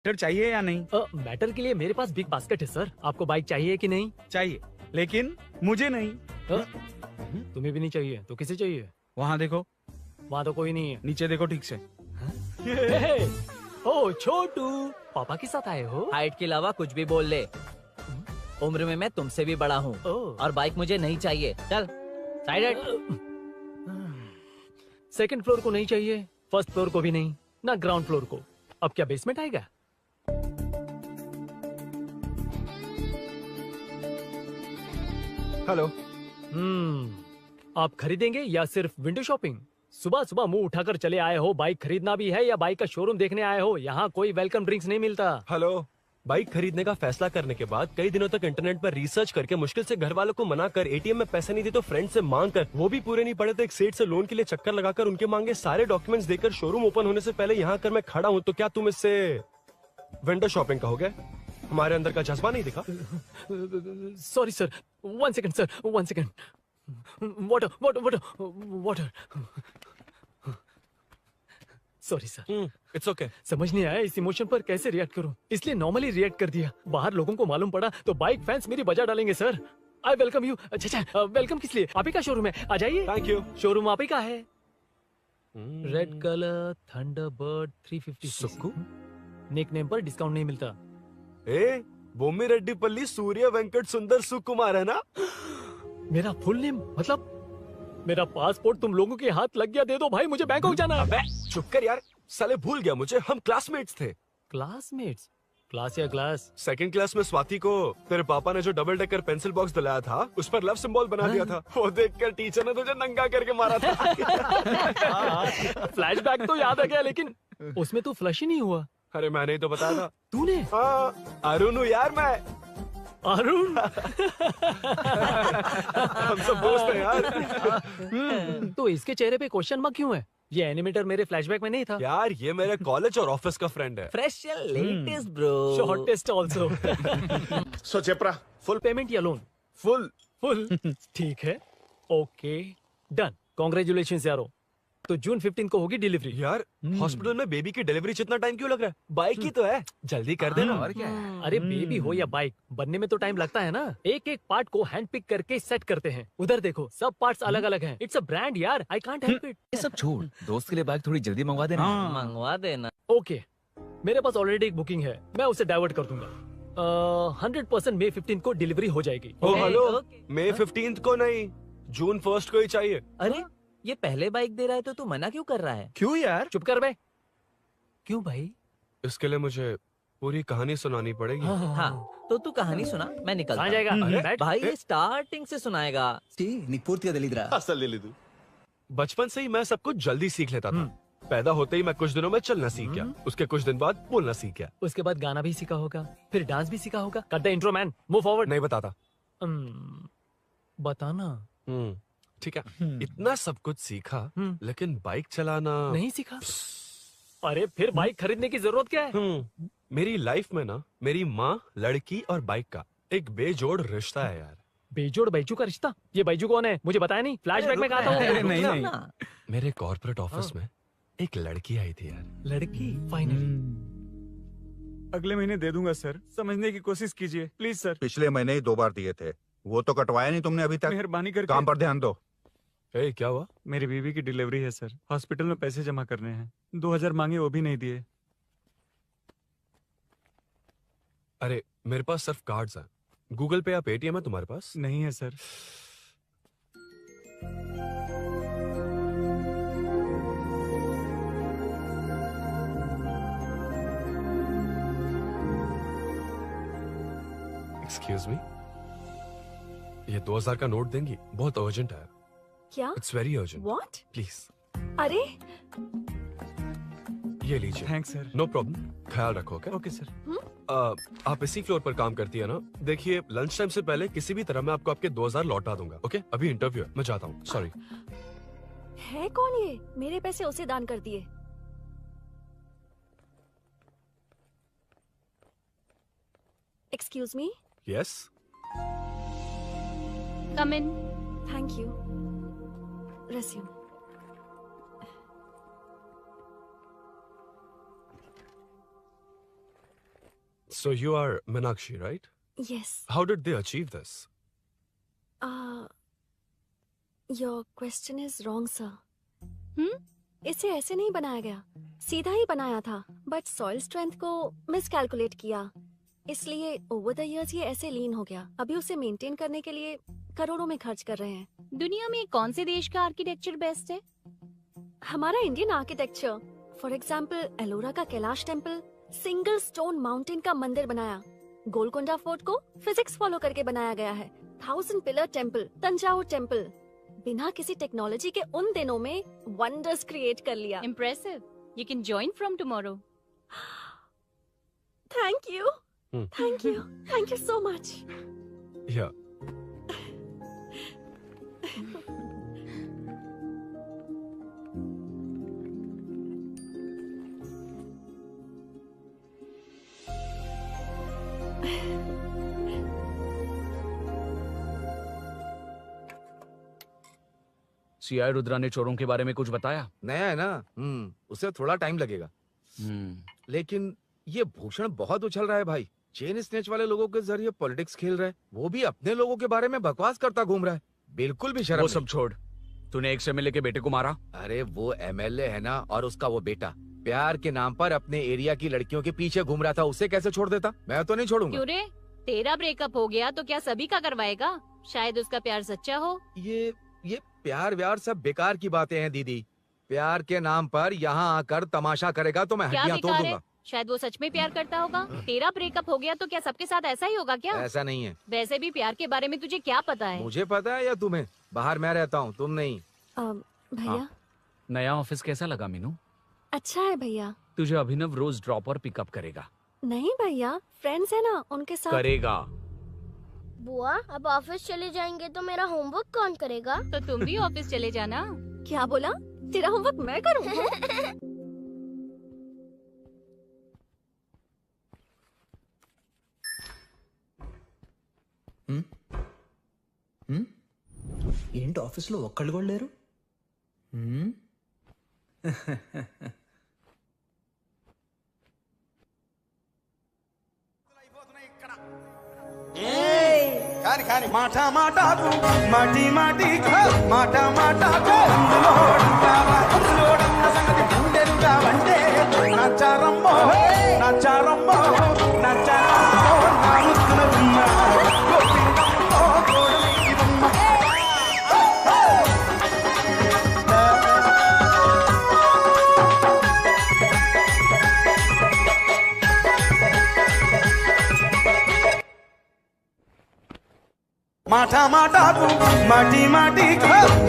Matter चाहिए या नहीं? मैटर के लिए मेरे पास बिग बास्केट है सर। आपको बाइक चाहिए कि नहीं? चाहिए, लेकिन मुझे नहीं। तुम्हें भी नहीं चाहिए तो किसे चाहिए? वहाँ देखो, वहाँ तो कोई नहीं है। नीचे देखो ठीक से। ओ छोटू, पापा के साथ आए हो? हाइट के अलावा कुछ भी बोल ले। उम्र में मैं तुमसे भी बड़ा हूँ और बाइक मुझे नहीं चाहिए। चल साइड। सेकंड फ्लोर को नहीं चाहिए, फर्स्ट फ्लोर को भी नहीं, ना ग्राउंड फ्लोर को। अब क्या बेसमेंट आएगा? हेलो। आप खरीदेंगे या सिर्फ विंडो शॉपिंग? सुबह सुबह मुंह उठाकर चले आए हो। बाइक खरीदना भी है या बाइक का शोरूम देखने आए हो? यहाँ कोई वेलकम ड्रिंक्स नहीं मिलता। हेलो, बाइक खरीदने का फैसला करने के बाद कई दिनों तक इंटरनेट पर रिसर्च करके मुश्किल से घर वालों को मना कर, एटीएम में पैसे नहीं दी तो फ्रेंड से मांग कर, वो भी पूरे नहीं पड़े तो एक सेठ से लोन के लिए चक्कर लगाकर उनके मांगे सारे डॉक्यूमेंट्स देकर शोरूम ओपन होने से पहले यहाँ कर मैं खड़ा हूँ, तो क्या तुम इससे विंडो शॉपिंग कहोगे? हमारे अंदर का जज्बा नहीं दिखा? Sorry sir, 1 second sir, 1 second. Water water water water. Sorry sir. It's okay. समझ नहीं आया इस इमोशन पर कैसे रिएक्ट करूं, इसलिए नॉर्मली रिएक्ट कर दिया। बाहर लोगों को मालूम पड़ा तो बाइक फैंस मेरी बजा डालेंगे सर। I welcome you. अच्छा, वेलकम किस लिए? आप ही का शोरूम है, आ जाइए। Thank you. शोरूम आप ही का है। Red colour Thunderbird 350। Sukku? Nick name पर डिस्काउंट नहीं मिलता। ए, बोम्मी रेड्डी पल्ली सूर्य वेंकट सुंदर सुकुमार है ना? मेरा फुल नेम मतलब? मेरा पासपोर्ट तुम लोगों के हाथ लग गया, दे दो भाई, मुझे बैंकॉक जाना है। अबे चुप कर यार, साले भूल गया मुझे, हम क्लासमेट्स थे। क्लासमेट्स? क्लास या क्लास? सेकंड क्लास में स्वाति को तेरे पापा ने जो डबल डेकर पेंसिल बॉक्स दिलाया था, उस पर लव सिंबल बना दिया था। वो देखकर टीचर ने तुझे नंगा करके मारा था। फ्लैशबैक तो याद आ गया, लेकिन उसमें तो फ्लश ही नहीं हुआ। अरे मैंने ही तो बताया था। तूने? हाँ, अरुण हूँ यार मैं। अरुण? हम सब दोस्त हैं यार। तो इसके चेहरे पे क्वेश्चन मार्क क्यों है? ये एनिमेटर मेरे फ्लैशबैक में नहीं था। यार ये मेरे कॉलेज और ऑफिस का फ्रेंड है। Fresh and latest bro. Shortest also. So चेपरा, फुल पेमेंट या लोन? फुल। फुल। ठीक है, ओके डन। कांग्रेचुलेशंस यारो। तो जून 15 को होगी डिलीवरी। यार हॉस्पिटल में बेबी की डिलीवरी इतना टाइम क्यों लग रहा है? बाइक ही तो है, जल्दी कर देना। और क्या है? अरे बेबी हो या बाइक, बनने में तो टाइम लगता है ना। एक एक पार्ट को हैंड पिक करके सेट करते हैं। उधर देखो, सब पार्ट्स अलग अलग हैं। इट्स अ ब्रांड यार, आई कांट हेल्प इट। ये सब छोड़, दोस्त के लिए बाइक थोड़ी जल्दी मंगवा देना। मंगवा देना। ओके, मेरे पास ऑलरेडी एक बुकिंग है, मैं उसे डाइवर्ट कर दूंगा। 100% मई 15 को डिलीवरी हो जाएगी। ओ हेलो, ओके। मई 15 को नहीं, जून 1 को ही चाहिए। अरे ये पहले बाइक दे रहा है तो तू मना क्यों कर रहा है? क्यों यार? चुप कर बे। क्यों भाई? इसके लिए मुझे पूरी कहानी सुनानी पड़ेगी। हाँ, तो तू कहानी सुना, मैं निकलता कहाँ हूँ। जाएगा? अरे, बैठ। भाई ये स्टार्टिंग से सुनाएगा। नी पूर्तिया दलिद्रा। असल लिलिदु। बचपन से ही मैं सब कुछ जल्दी सीख लेता था। पैदा होते ही मैं कुछ दिनों में चलना सीख गया, उसके कुछ दिन बाद बोलना सीख गया। उसके बाद गाना भी सीखा होगा, फिर डांस भी सीखा होगा। Cut the intro man, move forward. नहीं बताता। बताना। ठीक है, इतना सब कुछ सीखा, लेकिन बाइक चलाना नहीं सीखा। अरे फिर बाइक खरीदने की जरूरत क्या है? मेरी लाइफ में ना, मेरी माँ, लड़की और बाइक का एक बेजोड़ रिश्ता है यार। बेजोड़ बैजू का रिश्ता? ये बैजू कौन है? मुझे बताया नहीं। फ्लैशबैक में कहा था अरे वो। नहीं। मेरे कॉर्पोरेट ऑफिस में एक लड़की आई थी यार। लड़की? फाइनली। अगले महीने दे दूंगा सर, समझने की कोशिश कीजिए प्लीज सर। पिछले महीने ही 2 बार दिए थे, वो तो कटवाया नहीं तुमने अभी तक। मेहरबानी करके। काम पर ध्यान दो। ए, क्या हुआ? मेरी बीवी की डिलीवरी है सर, हॉस्पिटल में पैसे जमा करने हैं। 2000 मांगे, वो भी नहीं दिए। अरे मेरे पास सिर्फ कार्ड्स हैं। गूगल पे या पेटीएम है तुम्हारे पास? नहीं है सर। एक्सक्यूज मी, ये 2000 का नोट देंगी? बहुत अर्जेंट है। क्या? It's very urgent. What? Please अरे ये लीजिए। Thanks sir. नो प्रॉब्लम, ख्याल रखो। Okay okay sir. आप इसी फ्लोर पर काम करती है ना? देखिए लंच टाइम से पहले किसी भी तरह मैं आपको आपके 2000 लौटा दूंगा। ओके, अभी इंटरव्यू है, मैं जाता हूँ। सॉरी। है कौन ये? मेरे पैसे उसे दान कर दिए। Excuse me. Yes. Come in. Thank you. Resume. So you are Meenakshi, right? Yes. How did they achieve this? Your question is wrong, sir. इसे ऐसे नहीं बनाया गया, सीधा ही बनाया था, बट सॉइल स्ट्रेंथ को मिसकैलकुलेट किया, इसलिए ओवर द इयर्स ये ऐसे लीन हो गया। अभी उसे मेंटेन करने के लिए करोड़ों में खर्च कर रहे हैं। दुनिया में कौन से देश का आर्किटेक्चर बेस्ट है? हमारा Indian architecture, for example Ellora का Kailash temple, single stone mountain का मंदिर बनाया। गोलकोंडा फोर्ट को फिजिक्स फॉलो करके बनाया गया है। 1000 पिलर टेम्पल, तंजावुर टेम्पल, बिना किसी टेक्नोलॉजी के उन दिनों में वंडर्स क्रिएट कर लिया। Impressive. You can join from tomorrow. Thank you, thank you, thank you so much. Yeah. CI Rudra ने चोरों के बारे में कुछ बताया? नया है ना, उसे थोड़ा टाइम लगेगा। लेकिन ये भूषण बहुत उछल रहा है भाई। चेन स्नेच वाले लोगों के जरिए पॉलिटिक्स खेल रहा है, वो भी अपने लोगों के बारे में बकवास करता घूम रहा है। बिल्कुल भी शर्म वो नहीं। सब छोड़, तूने एक एमएलए के बेटे को मारा? अरे वो एमएलए है ना, और उसका वो बेटा प्यार के नाम पर अपने एरिया की लड़कियों के पीछे घूम रहा था, उसे कैसे छोड़ देता? मैं तो नहीं छोड़ूंगा। क्यों रे? तेरा ब्रेकअप हो गया तो क्या सभी का करवाएगा? शायद उसका प्यार सच्चा हो। ये प्यार व्यार सब बेकार की बातें हैं दीदी। प्यार के नाम पर यहाँ आकर तमाशा करेगा तो मैं क्या हड्डियां तोड़ बेकार है? दूंगा। शायद वो सच में प्यार करता होगा। तेरा ब्रेकअप हो गया तो क्या सबके साथ ऐसा ही होगा क्या? ऐसा नहीं है। वैसे भी प्यार के बारे में तुझे क्या पता है? मुझे पता है या तुम्हें? बाहर मैं रहता हूँ, तुम नहीं। भैया नया ऑफिस कैसा लगा मीनू? अच्छा है भैया। तुझे अभिनव रोज ड्रॉप और पिकअप करेगा। नहीं भैया, फ्रेंड्स है ना, उनके साथ करेगा। बुआ अब ऑफिस चले जाएंगे तो मेरा होमवर्क कौन करेगा? तो तुम भी ऑफिस चले जाना। क्या बोला? तेरा होमवर्क मैं करूँ? ఏంటి ఆఫీస్లో ఒక్కళ్ళు కూడా లేరు? కాని కాని మాట మాటకు మాటి మాటి మాట మాటకు అందులోడన్న సంగతి గుండెలుగా వంటే నచ్చారమ్మో నచ్చారమ్మో నచ్చారమ్మో నా ముద్దుల గుమ్మ గోపిందమ్మో గోడలి బొమ్మ. మాట మాటకు మాటి మాటి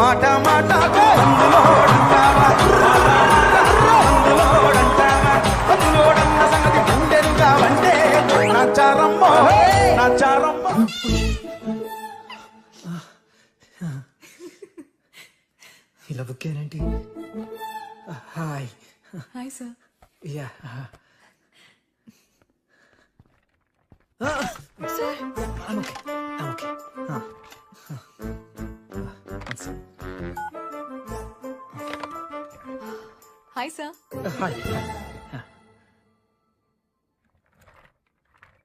మాట మాటకు అందులోడన్న సంగతి గుండెలుగా వంటే నచ్చారమ్మో నచ్చారమ్మో. ఇలా బుక్ ఏంటి? Hi hi sir. Yeah sir okay. Hi sir. Hi.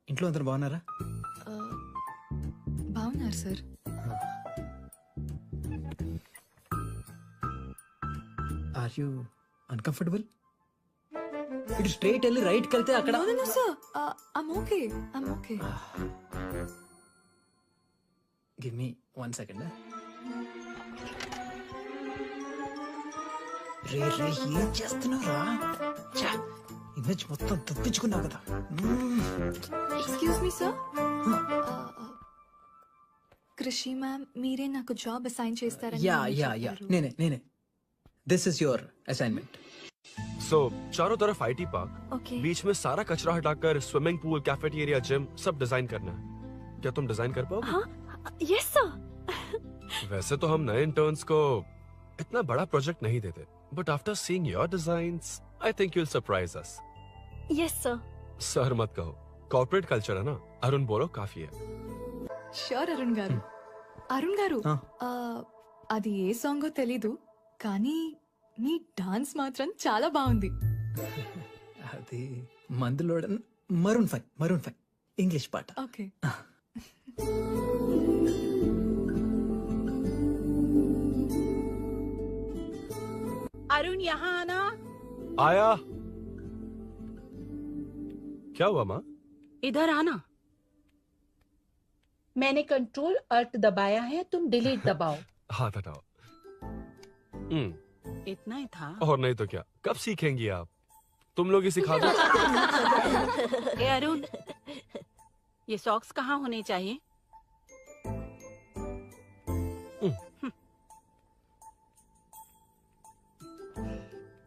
ఇంట్లో అందరు బాగున్నారా? బాగున్నారు సార్. Are you uncomfortable? ఇటు స్ట్రైట్ వెళ్ళి రైట్కి వెళ్తే అక్కడ. No sir, I'm okay. Give me 1 second. రే ఏం చేస్తున్నారా? ఇమేజ్ మొత్తం తప్పించుకున్నావు కదా. Excuse me sir. Krishi ma'am, మీరే నాకు జాబ్ అసైన్ చేస్తారని యా చెప్పారు. నేనే. This is your assignment. So चारों तरफ आईटी पार्क, ओके। बीच में सारा कचरा हटाकर स्विमिंग पूल, कैफेटेरिया, जिम सब डिजाइन करना है। क्या तुम डिजाइन कर पाओगे? हाँ, यस सर। वैसे तो हम नए इंटर्न्स को इतना बड़ा प्रोजेक्ट नहीं देते, but after seeing your designs I think you will surprise us. Yes sir. Sir मत कहो, कॉर्पोरेट कल्चर है ना। अरुण बोलो, काफी है। షూర్ అరుణ్ గారు. అరుణ్ గారు, అది ఏ సాంగో తెలీదు కానీ మీ డాన్స్ మాత్రం చాలా బాగుంది. అది మందులోడన్ Maroon 5 English part. Okay. Arun यहाँ आना। आया। क्या हुआ माँ? इधर आना। मैंने कंट्रोल अल्ट दबाया है, तुम डिलीट दबाओ। हाथ हटाओ। इतना ही था। और नहीं तो क्या, कब सीखेंगी आप? तुम लोग ही सिखा दो। ए अरुण, ये सॉक्स कहाँ होने चाहिए?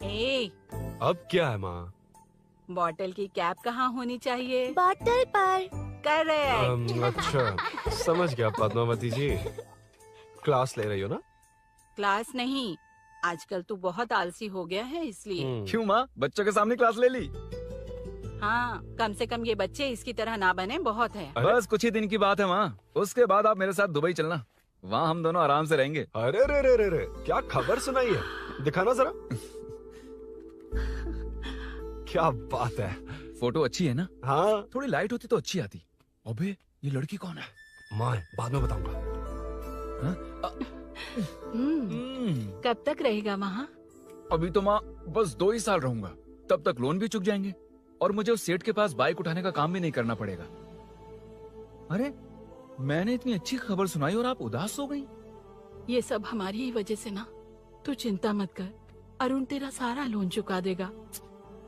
ए, अब क्या है माँ? बॉटल की कैप कहाँ होनी चाहिए? बॉटल पर। करेक्ट। अच्छा, समझ गया पद्मावती जी। क्लास ले रही हो ना? क्लास नहीं, आजकल तू बहुत आलसी हो गया है इसलिए। क्यों माँ, बच्चों के सामने क्लास ले ली? हाँ, कम से कम ये बच्चे इसकी तरह ना बने, बहुत है। बस कुछ ही दिन की बात है माँ, उसके बाद आप मेरे साथ दुबई चलना, वहाँ हम दोनों आराम से रहेंगे। अरे रे रे रे रे, क्या खबर सुनाई है, दिखाना जरा। क्या बात है। फोटो अच्छी है ना? हाँ। थोड़ी लाइट होती तो अच्छी आती। अबे ये लड़की कौन है? माँ, बाद में बताऊंगा। कब तक रहेगा वहाँ? अभी तो माँ बस 2 ही साल रहूंगा, तब तक लोन भी चुक जाएंगे और मुझे उस सेठ के पास बाइक उठाने का काम भी नहीं करना पड़ेगा। अरे मैंने इतनी अच्छी खबर सुनाई और आप उदास हो गई। ये सब हमारी ही वजह से ना, तू चिंता मत कर, अरुण तेरा सारा लोन चुका देगा।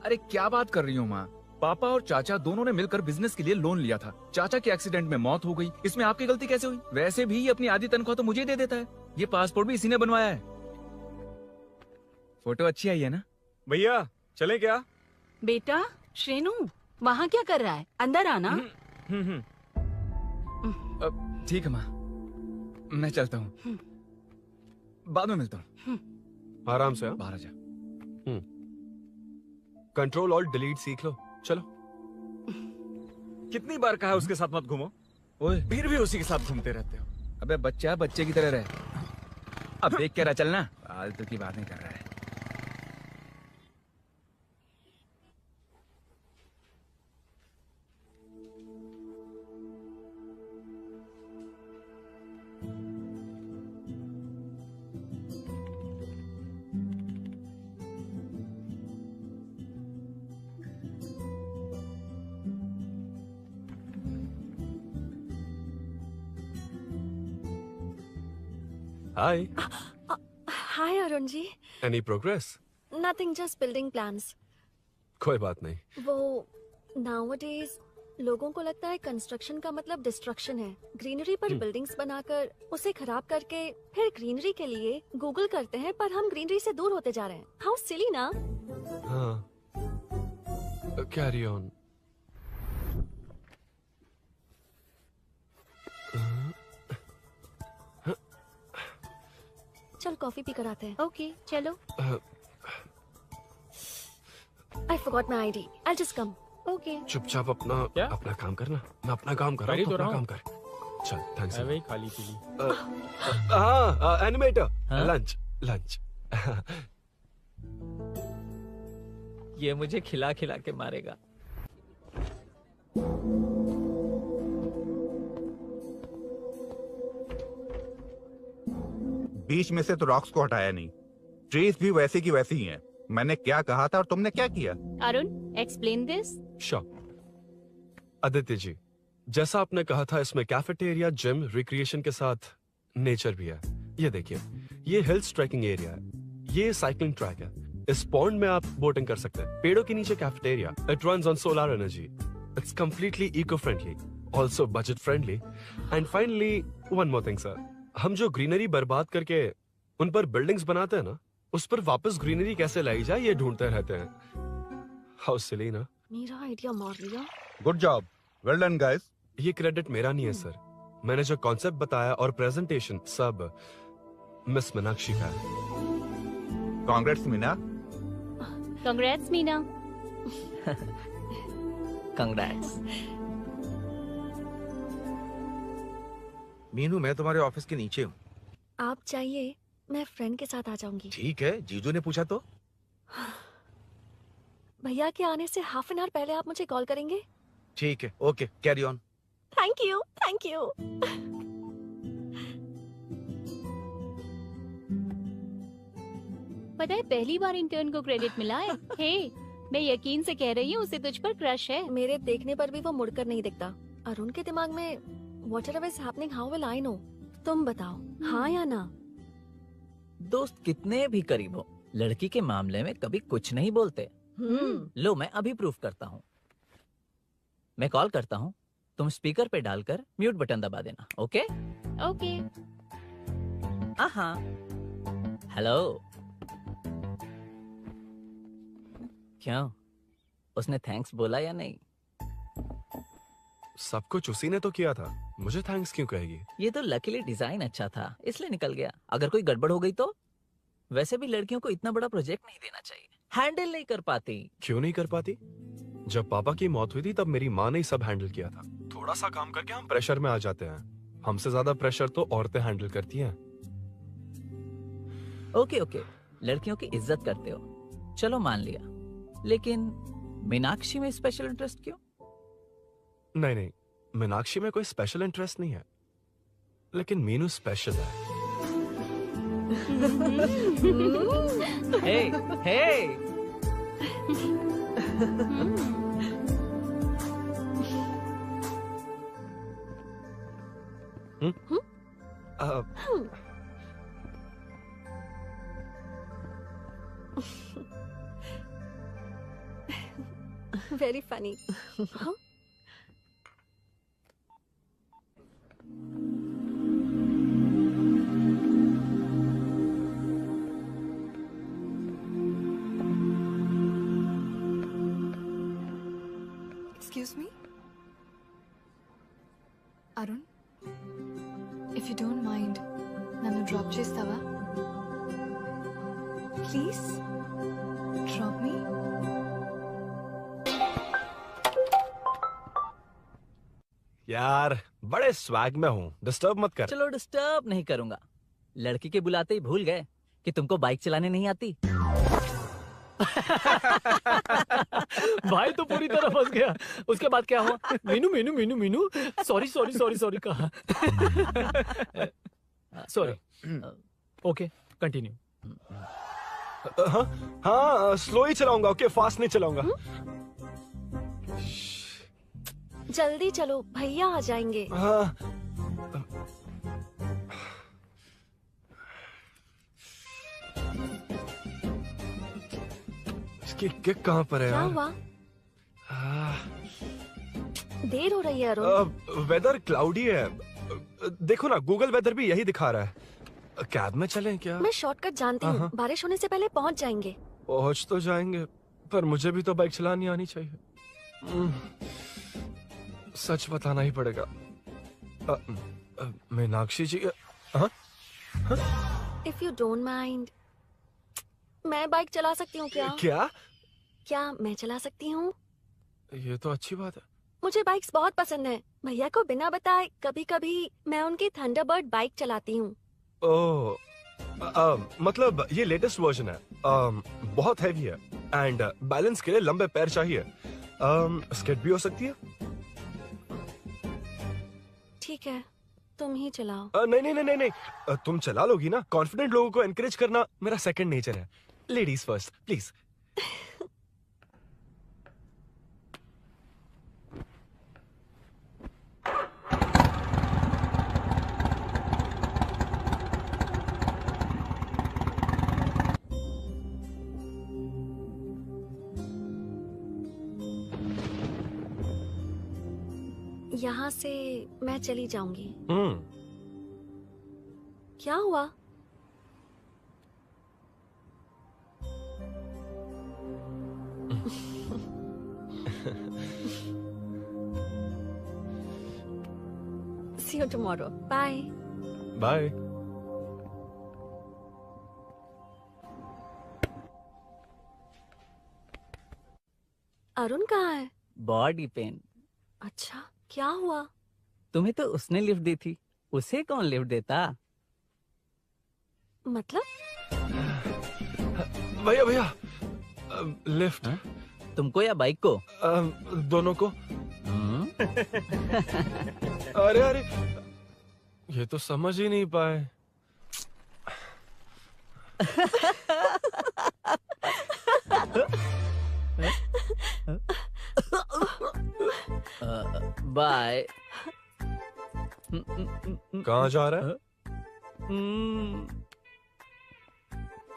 अरे क्या बात कर रही हो माँ, पापा और चाचा दोनों ने मिलकर बिजनेस के लिए लोन लिया था। चाचा के एक्सीडेंट में मौत हो गई, इसमें आपकी गलती कैसे हुई? वैसे भी ये अपनी आधी तनख्वाह तो मुझे दे देता है। ये पासपोर्ट भी इसी ने बनवाया है। फोटो अच्छी आई है ना? भैया चले क्या? बेटा श्रेनु, वहाँ क्या कर रहा है? अंदर आना। ठीक है माँ, मैं चलता हूँ, बाद में मिलता हूँ। आराम से। बाहर आ जा। कंट्रोल और डिलीट सीख लो, चलो। कितनी बार कहा उसके साथ मत घूमो, ओए फिर भी उसी के साथ घूमते रहते हो। अबे बच्चा बच्चे की तरह रहे, अब देख के रहा चलना, फालतू की बात नहीं कर रहा है। Hi. Hi Arun ji. Any progress? Nothing, just building plans. कोई बात नहीं। वो नाउअडेज लोगों को लगता है कंस्ट्रक्शन का मतलब डिस्ट्रक्शन है। ग्रीनरी पर बिल्डिंग्स बनाकर उसे खराब करके फिर ग्रीनरी के लिए गूगल करते हैं, पर हम ग्रीनरी से दूर होते जा रहे हैं। हाउ सिली ना? हाँ, कैरी ऑन। चल कॉफी पी कर आते हैं। ओके चलो। I forgot my ID. I'll just come. Okay. चुपचाप अपना काम करना, मैं अपना काम कर रहा हूँ, अपना काम कर। चल, थैंक्स। वही खाली पीली। हाँ, एनिमेटर, हाँ? लंच। ये मुझे खिला खिला के मारेगा। बीच में से तो रॉक्स को हटाया नहीं, ट्रीज भी वैसी की वैसी ही हैं। मैंने क्या कहा था और तुमने क्या किया? Arun explain this. आदित्य जी, जैसा आपने कहा था, इसमें कैफेटेरिया, जिम, रिक्रिएशन के साथ नेचर भी है। ये देखिए, ये हिल्स ट्रैकिंग एरिया है, ये साइकिलिंग ट्रैक है। इस पॉन्ड में आप बोटिंग कर सकते हैं। पेड़ों के नीचे cafeteria, it runs on solar energy, it's completely eco friendly, also budget friendly. And finally one more thing sir, हम जो ग्रीनरी बर्बाद करके उन पर बिल्डिंग्स बनाते हैं ना, उस पर वापस ग्रीनरी कैसे लाई जाए ये ढूंढते रहते हैं। हाउ सिली ना? मेरा आइडिया मार लिया। Good job, well done guys. ये क्रेडिट मेरा नहीं है सर, मैंने जो कॉन्सेप्ट बताया और प्रेजेंटेशन सब मिस मीनाक्षी का है। Congrats Meena. Congrats Meena. Congrats. Meenu, मैं तुम्हारे ऑफिस के नीचे हूँ। आप चाहिए मैं फ्रेंड के साथ आ जाऊंगी। ठीक है, जीजू ने पूछा तो। भैया के आने से हाफ एन आवर पहले आप मुझे कॉल करेंगे? ठीक है, okay, carry on. Thank you, thank you. पता है पहली बार इंटर्न को क्रेडिट मिला है। हे, मैं यकीन से कह रही हूँ उसे तुझ पर क्रश है। मेरे देखने पर भी वो मुड़कर नहीं दिखता। अरुण के दिमाग में whatever is happening, how will I know? तुम बताओ, हाँ या ना? दोस्त कितने भी करीब हो, लड़की के मामले में कभी कुछ नहीं बोलते। लो मैं अभी प्रूफ करता हूँ। मैं कॉल करता हूँ, तुम स्पीकर पे डालकर म्यूट बटन दबा देना। Okay okay. हाँ। हेलो। क्यों, उसने थैंक्स बोला या नहीं? सब कुछ उसी ने तो किया था, मुझे थैंक्स क्यों कहेगी? ये तो लकीली डिजाइन अच्छा था इसलिए निकल गया। अगर कोई गड़बड़ हो गई तो? वैसे भी लड़कियों को इतना बड़ा प्रोजेक्ट नहीं देना चाहिए, हैंडल नहीं कर पाती। क्यों नहीं कर पाती? जब पापा की मौत हुई थी तब मेरी माँ ने ही सब हैंडल किया था। थोड़ा सा काम करके हम प्रेशर में आ जाते हैं। हमसे ज्यादा प्रेशर तो औरतें हैंडल करती हैं। ओके ओके, लड़कियों की इज्जत करते हो, चलो मान लिया। लेकिन मीनाक्षी में स्पेशल इंटरेस्ट क्यों? नहीं, मीनाक्षी में कोई स्पेशल इंटरेस्ट नहीं है, लेकिन मीनू स्पेशल है। हे, हे। Very funny. Huh? Excuse me? Arun? If you don't mind, nanu drop chestava? Please? Drop me? यार बड़े स्वैग में हूँ, डिस्टर्ब मत कर। चलो डिस्टर्ब नहीं करूंगा। लड़की के बुलाते ही भूल गए कि तुमको बाइक चलाने नहीं आती। भाई तो पूरी तरह फंस गया। उसके बाद क्या हुआ? मीनू मीनू मीनू मीनू सॉरी कहा। सॉरी। Okay, continue. हाँ, स्लो ही चलाऊंगा। ओके, फास्ट नहीं चलाऊंगा। जल्दी चलो, भैया आ जाएंगे। हाँ। इसकी किक कहाँ पर है? क्या यार? हुआ? देर हो रही है अरुण। वेदर क्लाउडी है। देखो ना, गूगल वेदर भी यही दिखा रहा है। कैब में चलें क्या? मैं शॉर्टकट जानती हूँ, बारिश होने से पहले पहुँच जाएंगे। पहुँच तो जाएंगे, पर मुझे भी तो बाइक चलानी आनी चाहिए। सच बताना ही पड़ेगा। मीनाक्षी जी। If you don't mind, मैं बाइक चला सकती हूँ क्या? क्या मैं चला सकती हूँ? ये तो अच्छी बात है। मुझे बाइक्स बहुत पसंद है। भैया को बिना बताए कभी कभी मैं उनकी थंडरबर्ड बाइक चलाती हूँ। ओह, मतलब ये लेटेस्ट वर्जन है। बहुत हैवी है एंड बैलेंस के लिए लंबे पैर चाहिए। स्किड भी हो सकती है। ठीक है, तुम ही चलाओ। नहीं, तुम चला लोगी ना। कॉन्फिडेंट लोगों को एनकरेज करना मेरा सेकंड नेचर है। Ladies first please. यहाँ से मैं चली जाऊंगी। क्या हुआ? See you tomorrow. Bye. Bye. Arun कहाँ है? Body pain. अच्छा, क्या हुआ? तुम्हें तो उसने लिफ्ट दी थी, उसे कौन लिफ्ट देता? मतलब? भैया लिफ्ट। तुमको या बाइक को? दोनों को। अरे अरे, ये तो समझ ही नहीं पाए। बाय। कहाँ जा रहा है?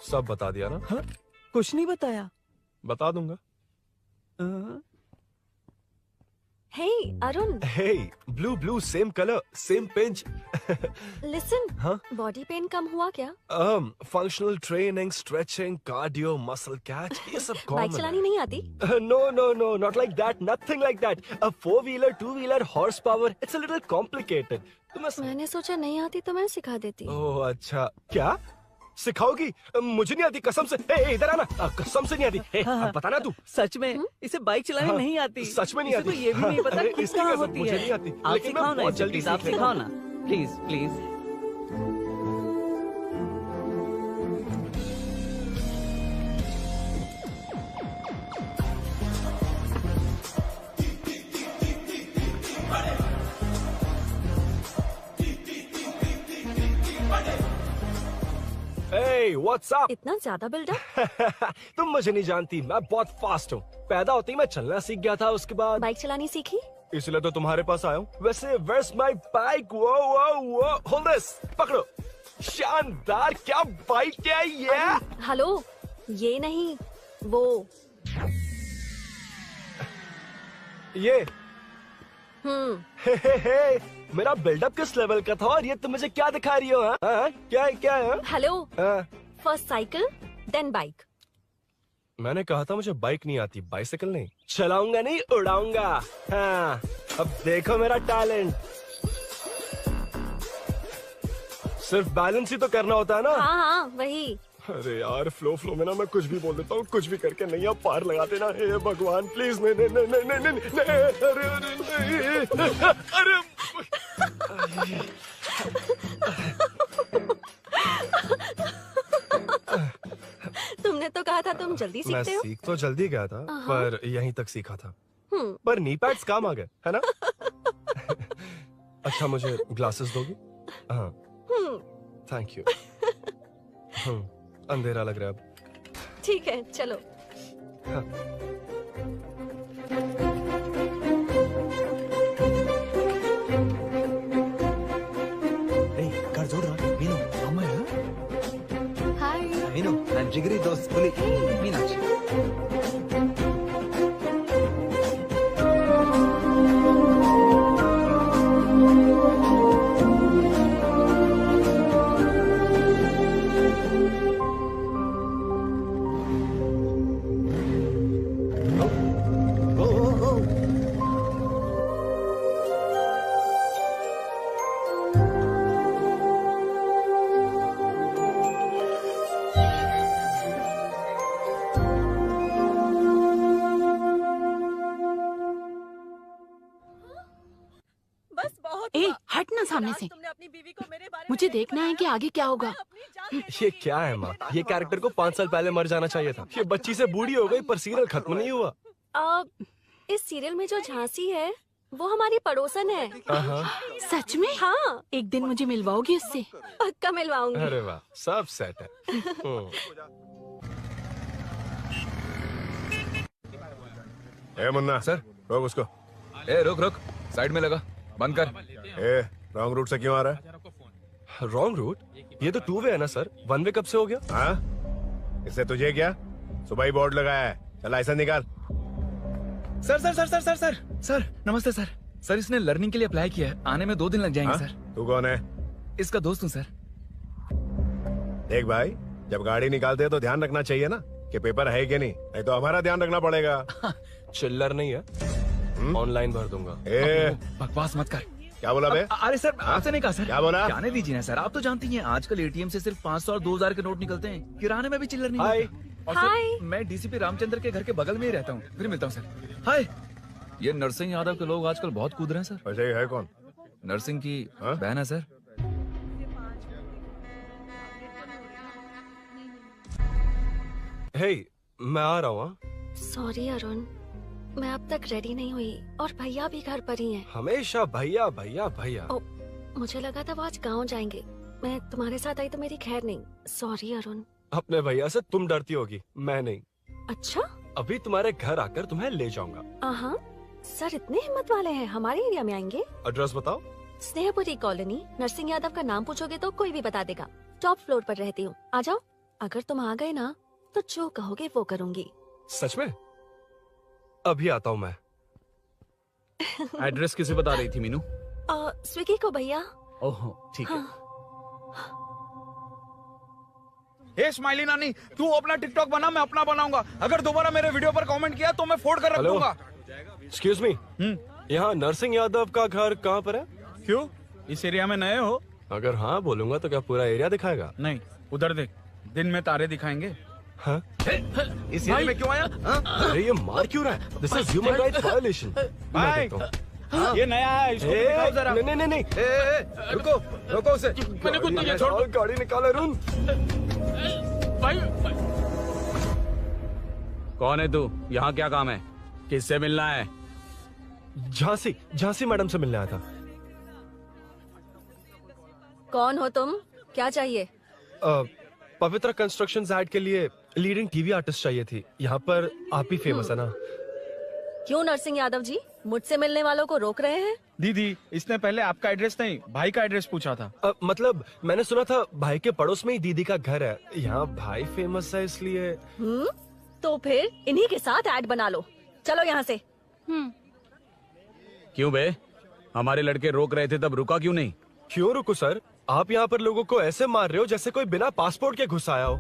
सब बता दिया ना? कुछ नहीं बताया। बता दूंगा। Hey, Arun. Hey, blue, same color, same pinch. Listen. हाँ? बॉडी पेन कम हुआ क्या? Functional training, stretching, cardio, muscle catch, ये सब common बाइक चलानी नहीं आती? No, not like that, nothing like that. A 4-wheeler, 2-wheeler, horsepower, it's a little complicated. मैंने सोचा नहीं आती तो मैं सिखा देती। ओह अच्छा, क्या सिखाओगी? मुझे नहीं आती कसम से। इधर आना, कसम से नहीं आती। अब बताना तू। सच में इसे बाइक चलानी नहीं आती। सच में नहीं आती। इसे तो ये भी नहीं पता कि कहाँ होती मुझे है। नहीं आती, आप लेकिन मैं सिखाओ ना बहुत इसे, जल्दी प्लीज, आप सीख लेता सिखाओ हूँ। ना, प्लीज। Hey, what's up? इतना ज्यादा बिल्डअप? तुम मुझे नहीं जानती, मैं बहुत फास्ट हूँ। पैदा होते ही मैं चलना सीख गया था, उसके बाद बाइक चलानी सीखी? इसलिए तो तुम्हारे पास आया हूँ। वैसे where's my bike? वो hold this, पकड़ो। शानदार, क्या बाइक है ये? हेलो, ये नहीं, वो। ये हे, मेरा बिल्डअप किस लेवल का था और ये तुम मुझे क्या दिखा रही हो? हाँ? क्या है? Hello, first cycle then bike. मैंने कहा था मुझे बाइक नहीं आती, बाइसाइकिल नहीं। चलाऊंगा नहीं, उड़ाऊंगा। हाँ, अब देखो मेरा टैलेंट। सिर्फ बैलेंस ही तो करना होता है ना? हाँ, वही। अरे यार, फ्लो में ना मैं कुछ भी बोल देता हूँ, कुछ भी करके नहीं आप पार लगा देना। हे भगवान प्लीज, नहीं, अरे तुमने तो कहा था तुम जल्दी मैं सीखते हो। सीख तो जल्दी गया था, पर यहीं तक सीखा था। हम्म। पर नी पैड्स काम आ गए, है ना? अच्छा, मुझे ग्लासेस दोगी? हाँ, थैंक यू। अंधेरा लग रहा है अब। ठीक है, चलो। हाँ। कर जोड़ रहा मीनू अम्मा है। हाय मीनू ನನ್ನ ಜಿಗರಿ ದೋಸ್ತ್ ಹುಲಿ ಮೀನಾಕ್ಷಿ। ए, हट ना सामने से। मुझे देखना है कि आगे क्या होगा। ये क्या है माँ? ये कैरेक्टर को 5 साल पहले मर जाना चाहिए था। ये बच्ची से बूढ़ी हो गई पर सीरियल खत्म नहीं हुआ। इस सीरियल में जो झांसी है वो हमारी पड़ोसन है। सच में? हाँ। एक दिन मुझे मिलवाओगी उससे? पक्का मिलवाऊंगी। अरे वाह, सब सेट है। ए मुन्ना सर, रोक उसको। रुक, साइड में लगा, बंद कर। रॉन्ग रूट से क्यों आ रहा है? Wrong route? ये तो 2 वे है ना सर, 1 वे कब से हो गया? हाँ, इससे तुझे क्या? सुबह ही बोर्ड लगाया है, चल लाइसेंस निकाल। सर, नमस्ते सर। सर, इसने लर्निंग के लिए अप्लाई किया है, आने में 2 दिन लग जाएंगे। सर, तू कौन है? इसका दोस्त हूँ सर। देख भाई, जब गाड़ी निकालते हैं तो ध्यान रखना चाहिए ना कि पेपर है कि नहीं तो हमारा ध्यान रखना पड़ेगा। चिल्लर नहीं है, ऑनलाइन भर दूंगा। बकवास मत कर। क्या बोला बे? अरे सर, आपसे नहीं कहा सर। क्या बोला? जाने दीजिए ना सर, आप तो जानती हैं आजकल एटीएम से सिर्फ 500 और 2000 के नोट निकलते हैं, किराने में भी चिल्लर नहीं मिलता। और सर, मैं डीसीपी रामचंद्र के घर के बगल में ही रहता हूँ, फिर मिलता हूँ सर। हाय, ये नरसिंह यादव के लोग आजकल बहुत कूद रहे हैं सर। वैसे है कौन? नरसिंह की बहन है सर। हे, मैं आ रहा हूँ। सॉरी अरुण, मैं अब तक रेडी नहीं हुई और भैया भी घर पर ही हैं। हमेशा भैया भैया भैया। मुझे लगा था वो आज गाँव जाएंगे। मैं तुम्हारे साथ आई तो मेरी खैर नहीं। सॉरी अरुण। अपने भैया से तुम डरती होगी, मैं नहीं। अच्छा? अभी तुम्हारे घर आकर तुम्हें ले जाऊंगा। हाँ, सर इतने हिम्मत वाले हैं, हमारे एरिया में आएंगे? एड्रेस बताओ। स्नेहपुरी कॉलोनी। नरसिंह यादव का नाम पूछोगे तो कोई भी बता देगा। टॉप फ्लोर पर रहती हूँ, आ जाओ। अगर तुम आ गए ना तो जो कहोगे वो करूँगी। सच में? अभी आता हूँ मैं। एड्रेस किसे बता रही थी मीनू? स्विगी को भैया। ओहो ठीक है। हे स्माइली नानी, तू अपना टिकटॉक बना, मैं अपना बनाऊंगा। अगर दोबारा मेरे वीडियो पर कमेंट किया तो मैं फोड़ कर रख दूंगा। एक्सक्यूज मी, यहाँ नरसिंह यादव का घर कहाँ पर है? क्यों, इस एरिया में नए हो? अगर हाँ बोलूंगा तो क्या पूरा एरिया दिखाएगा? नहीं, उधर देख, दिन में तारे दिखाएंगे। हाँ? इस एरिया में क्यों आया? अरे ये मार क्यों रहा है? This is human rights violation. भाई, ये नया है, इसको दिखाओ जरा। नहीं। रुको उसे। मैंने कुछ नहीं किया, छोड़ दो। गाड़ी निकाल अरुण। कौन है तू? यहाँ क्या काम है? किससे मिलना है? झांसी मैडम से मिलने आया था। कौन हो तुम? क्या चाहिए? पवित्रा कंस्ट्रक्शन ऐड के लिए लीडिंग टीवी आर्टिस्ट चाहिए थी। यहाँ पर आप ही फेमस है ना? क्यों नरसिंह यादव जी, मुझसे मिलने वालों को रोक रहे हैं? दीदी, इसने पहले आपका एड्रेस नहीं, भाई का एड्रेस पूछा था। मतलब मैंने सुना था भाई के पड़ोस में ही दीदी का घर है। यहाँ भाई फेमस है इसलिए। तो फिर इन्हीं के साथ ऐड बना लो। चलो यहाँ से। क्यों बे? हमारे लड़के रोक रहे थे तब रुका क्यों नहीं? क्यों रुको सर? आप यहाँ पर लोगों को ऐसे मार रहे हो जैसे कोई बिना पासपोर्ट के घुस आया हो।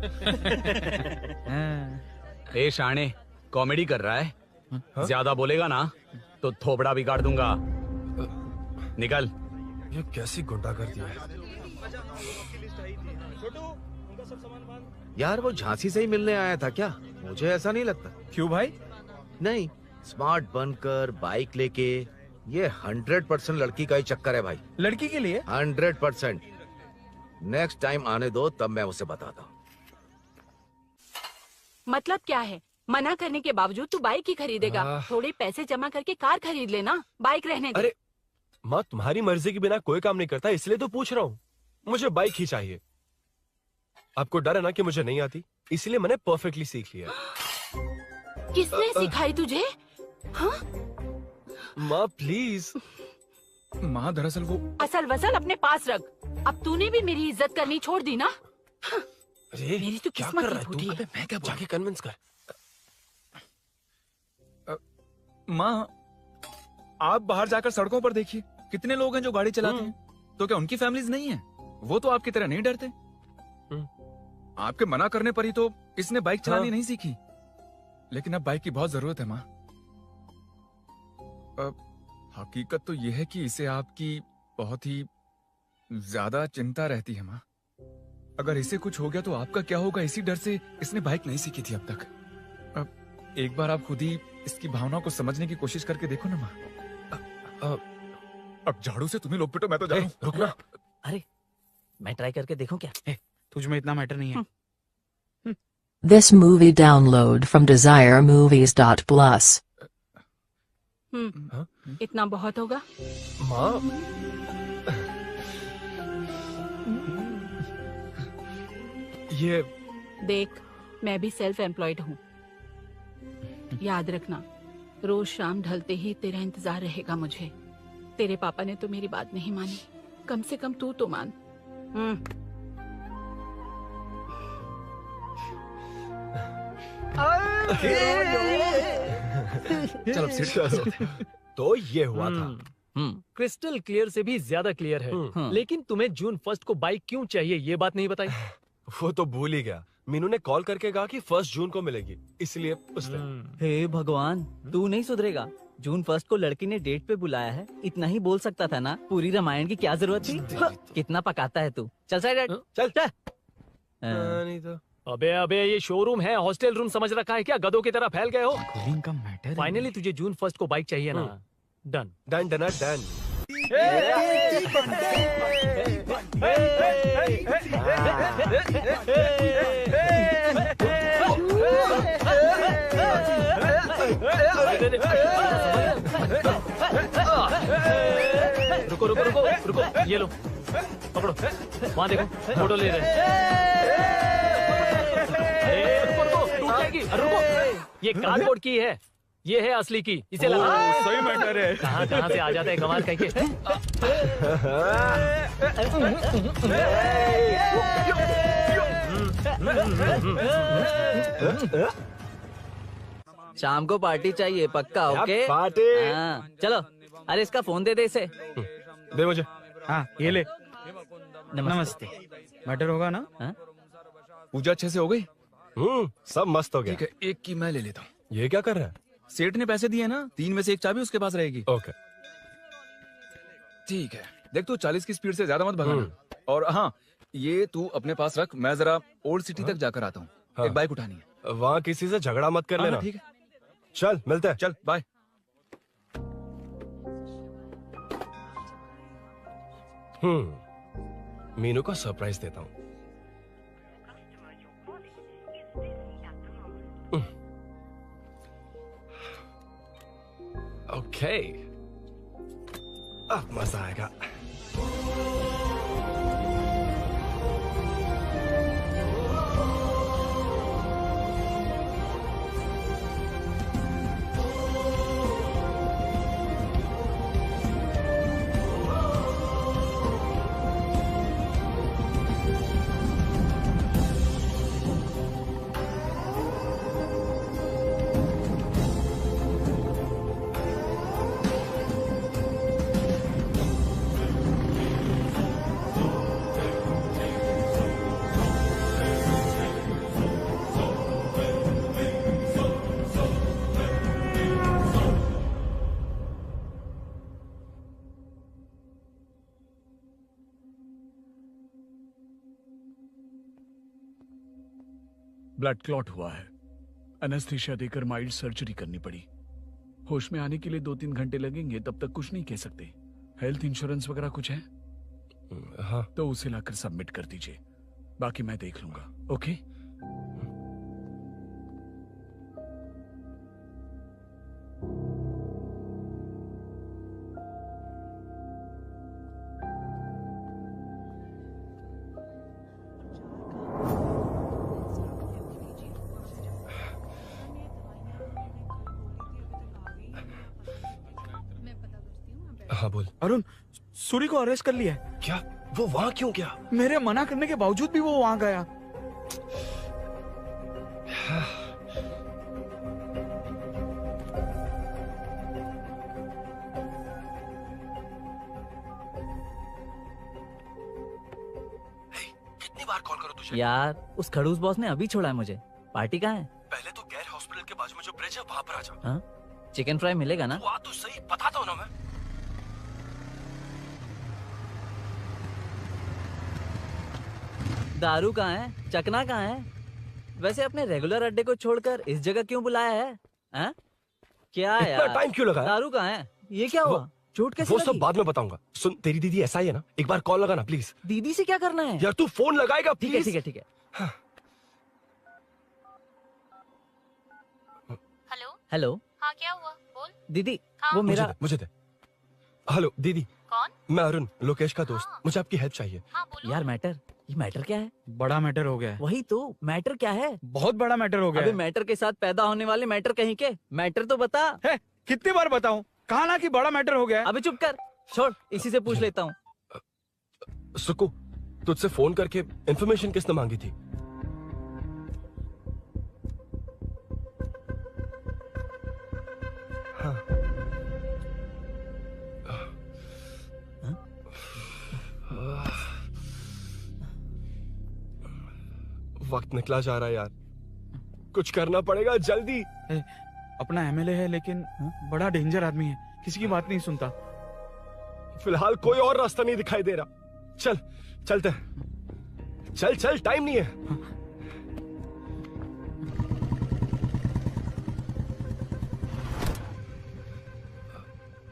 ए शाणे, कॉमेडी कर रहा है? ज्यादा बोलेगा ना तो थोबड़ा भी काट दूंगा। निकल। ये कैसी गुंडागर्दी है? यार वो झांसी से ही मिलने आया था क्या? मुझे ऐसा नहीं लगता। क्यों भाई? नहीं, स्मार्ट बनकर बाइक लेके, ये 100% लड़की का ही चक्कर है भाई। लड़की के लिए? 100%। नेक्स्ट टाइम आने दो, तब मैं उसे बताता हूँ। मतलब क्या है? मना करने के बावजूद तू बाइक ही खरीदेगा? थोड़े पैसे जमा करके कार खरीद लेना, बाइक रहने दे। अरे माँ, तुम्हारी मर्जी के बिना कोई काम नहीं करता, इसलिए तो पूछ रहा हूँ। मुझे बाइक ही चाहिए। आपको डर है ना कि मुझे नहीं आती, इसलिए मैंने परफेक्टली सीख लिया। किसने सिखाई तुझे? हाँ? माँ प्लीज। माँ दरअसल वो असल वसल अपने पास रख। अब तूने भी मेरी इज्जत करनी छोड़ दी ना? अरे मेरी तो क्या किस्मत कर ही रहा है फूटी तू? है। मैं क्या जाके कन्विंस कर। माँ, आप बाहर जाकर सड़कों पर देखिए, कितने लोग हैं जो गाड़ी चलाते हैं। तो क्या उनकी फैमिलीज नहीं है? वो तो आपकी तरह नहीं डरते। आपके मना करने पर ही तो इसने बाइक चलानी नहीं सीखी। लेकिन अब बाइक की बहुत जरूरत है माँ। हकीकत तो यह है कि इसे आपकी बहुत ही ज्यादा चिंता रहती है माँ। अगर इसे कुछ हो गया तो आपका क्या होगा, इसी डर से इसने बाइक नहीं सीखी थी अब तक। अब एक बार आप खुद ही इसकी भावनाओं को समझने की कोशिश करके देखो ना माँ। अब झाड़ू से तुम्हें लोग पिटो, मैं तो जा रहा हूं। रुकना। अरे मैं ट्राई करके देखूं क्या? तुझ में इतना मैटर नहीं है। This movie download from desiremovies.plus. इतना बहुत होगा? माँ, ये देख, मैं भी सेल्फ एम्प्लॉयड हूँ। याद रखना, रोज शाम ढलते ही तेरा इंतजार रहेगा मुझे। तेरे पापा ने तो मेरी बात नहीं मानी, कम से कम तू तो मान। चलो चलो। तो ये हुआ था। क्रिस्टल क्लियर से भी ज्यादा क्लियर है। लेकिन तुम्हें जून 1 को बाइक क्यों चाहिए, ये बात नहीं बताई। वो तो भूल ही गया। मीनू ने कॉल करके कहा कि 1 जून को मिलेगी, इसलिए उसने। हे भगवान, तू नहीं सुधरेगा। जून 1 को लड़की ने डेट पे बुलाया है, इतना ही बोल सकता था ना। पूरी रामायण की क्या जरूरत थी? कितना पकाता है तू। चल साइड, चल। नहीं तो अबे ये शोरूम है, हॉस्टल रूम समझ रखा है क्या? गधों की तरह फैल गए हो। का मैटर। फाइनली तुझे जून 1 को बाइक चाहिए ना? Done done done done. रुको रुको रुको रुको, ये लो पकड़ो, वहाँ देखो फोटो ले रहे हैं। रुको रुको, टूट जाएगी। रुको, ये कार्डबोर्ड की है, ये है असली की, इसे लगा। सही मैटर है। कहाँ कहाँ से आ जाता है कमाल कहीं के। शाम को पार्टी चाहिए पक्का? क्या ओके पार्टी? हाँ, चलो। अरे इसका फोन दे इसे। दे मुझे। हाँ ये ले। नमस्ते। मैटर होगा ना? पूजा अच्छे से हो गई? सब मस्त हो गया। ठीक है, एक की मैं ले लेता हूँ। ये क्या कर रहा है? सेठ ने पैसे दिए ना, 3 में से 1 चाबी उसके पास रहेगी। ओके ठीक है, देख तू 40 की स्पीड से ज्यादा मत भगाना। और हाँ, ये तू अपने पास रख, मैं जरा ओल्ड सिटी तक जाकर आता हूँ। एक बाइक उठानी है। वहाँ किसी से झगड़ा मत कर लेना। ठीक है, चल मिलते हैं। चल बाय। मीनू को सरप्राइज देता हूँ। ओके, अब मजा आएगा। ब्लड क्लॉट हुआ है, एनेस्थीसिया देकर माइल्ड सर्जरी करनी पड़ी। होश में आने के लिए 2-3 घंटे लगेंगे, तब तक कुछ नहीं कह सकते। हेल्थ इंश्योरेंस वगैरह कुछ है? हाँ। तो उसे लाकर सबमिट कर दीजिए, बाकी मैं देख लूंगा। ओके? हाँ बोल। अरुण, सूरी को अरेस्ट कर लिया है। क्या? वो वहाँ क्यों गया? मेरे मना करने के बावजूद भी वो वहाँ गया। कितनी बार कॉल करो तुझे? यार उस खड़ूस बॉस ने अभी छोड़ा है मुझे। पार्टी कहाँ है? पहले तो गैर हॉस्पिटल के बाजू में जो ब्रिज है वहाँ पर आ जा। हाँ? चिकन फ्राई मिलेगा ना? तू आ तो सही, बताता हूँ ना मैं। दारू कहाँ है? चकना कहाँ है? वैसे अपने रेगुलर अड्डे को छोड़कर इस जगह क्यों बुलाया है? हाँ? क्या इतना यार? टाइम क्यों लगा? दारू कहाँ है? ये क्या हुआ? चोट कैसे वो लगी? सब बाद में बताऊंगा। सुन, तेरी दीदी ऐसा ही है ना, एक बार कॉल लगाना प्लीज। दीदी से क्या करना है? यार तू फोन लगाएगा ठीक है प्लीज? ठीक है ठीक है। Hello hello. हाँ क्या हुआ बोल। दीदी हाँ। वो मेरा मुझे दे। हेलो दीदी। कौन? मैं अरुण, लोकेश का दोस्त। मुझे आपकी हेल्प चाहिए। यार मैटर, ये मैटर क्या है? बड़ा मैटर हो गया है। वही तो, मैटर क्या है? बहुत बड़ा मैटर हो गया अबे है। मैटर के साथ पैदा होने वाले मैटर कहीं के, मैटर तो बता। है, कितनी बार बताऊं? कहा ना कि बड़ा मैटर हो गया है। अबे चुप कर, छोड़, इसी से पूछ लेता हूँ। सुकू, तुझसे फोन करके इन्फॉर्मेशन किसने मांगी थी? हाँ। वक्त निकला जा रहा है यार, कुछ करना पड़ेगा जल्दी। अपना एमएलए है लेकिन बड़ा डेंजर आदमी है, किसी की बात नहीं सुनता। फिलहाल कोई और रास्ता नहीं दिखाई दे रहा। चल चलते हैं। चल चल, टाइम नहीं है।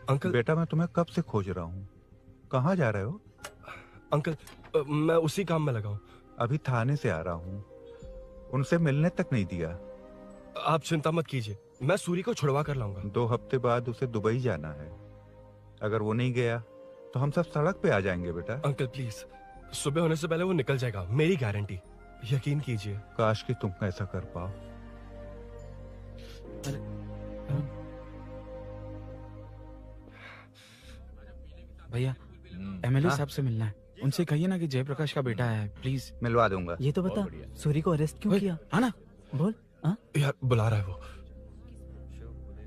अंकल। बेटा मैं तुम्हें कब से खोज रहा हूँ, कहाँ जा रहे हो? अंकल मैं उसी काम में लगा हूँ। अभी थाने से आ रहा हूँ, उनसे मिलने तक नहीं दिया। आप चिंता मत कीजिए, मैं सूरी को छुड़वा कर लाऊंगा। 2 हफ्ते बाद उसे दुबई जाना है। अगर वो नहीं गया तो हम सब सड़क पे आ जाएंगे बेटा। अंकल प्लीज, सुबह होने से पहले वो निकल जाएगा, मेरी गारंटी, यकीन कीजिए। काश कि तुम ऐसा कर पाओ। भैया एमएलए साहब से मिलना है, उनसे कहिए ना कि जयप्रकाश का बेटा है, प्लीज। मिलवा दूंगा। ये तो बता, सूरी को अरेस्ट क्यों किया? हाँ ना, बोल। यार बुला रहा है वो।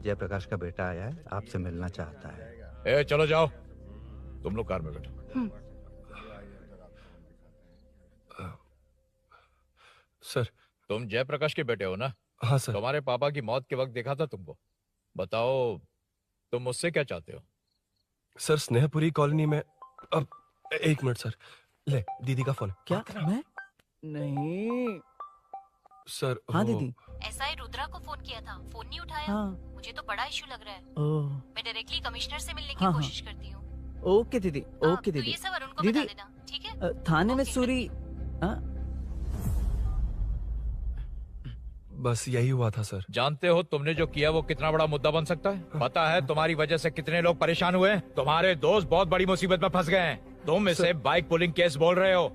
जयप्रकाश का बेटा आया है, आपसे मिलना चाहता है। ए चलो जाओ, तुम लोग कार में बैठो। सर, तुम जयप्रकाश के बेटे हो ना? हाँ सर। तुम्हारे पापा की मौत के वक्त देखा था तुमको। बताओ तुम मुझसे क्या चाहते हो? सर, स्नेहपुरी कॉलोनी में। अब 1 मिनट सर, ले दीदी का फोन। क्या? मैं नहीं सर। हाँ दीदी। एसआई रुद्रा को फोन किया था, फोन नहीं उठाया। हाँ। मुझे तो बड़ा इशू लग रहा है। ओह। मैं डायरेक्टली कमिश्नर से मिलने की हाँ, कोशिश करती हूँ। ओके दीदी, ओके तो दीदी। ये सब अरुण को दीदी, बता देना, ठीक है? थाने में सूरी। बस यही हुआ था सर। जानते हो तुमने जो किया वो कितना बड़ा मुद्दा बन सकता है? पता है तुम्हारी वजह से कितने लोग परेशान हुए? तुम्हारे दोस्त बहुत बड़ी मुसीबत में फंस गए हैं। तुम इसे बाइक पुलिंग केस बोल रहे हो,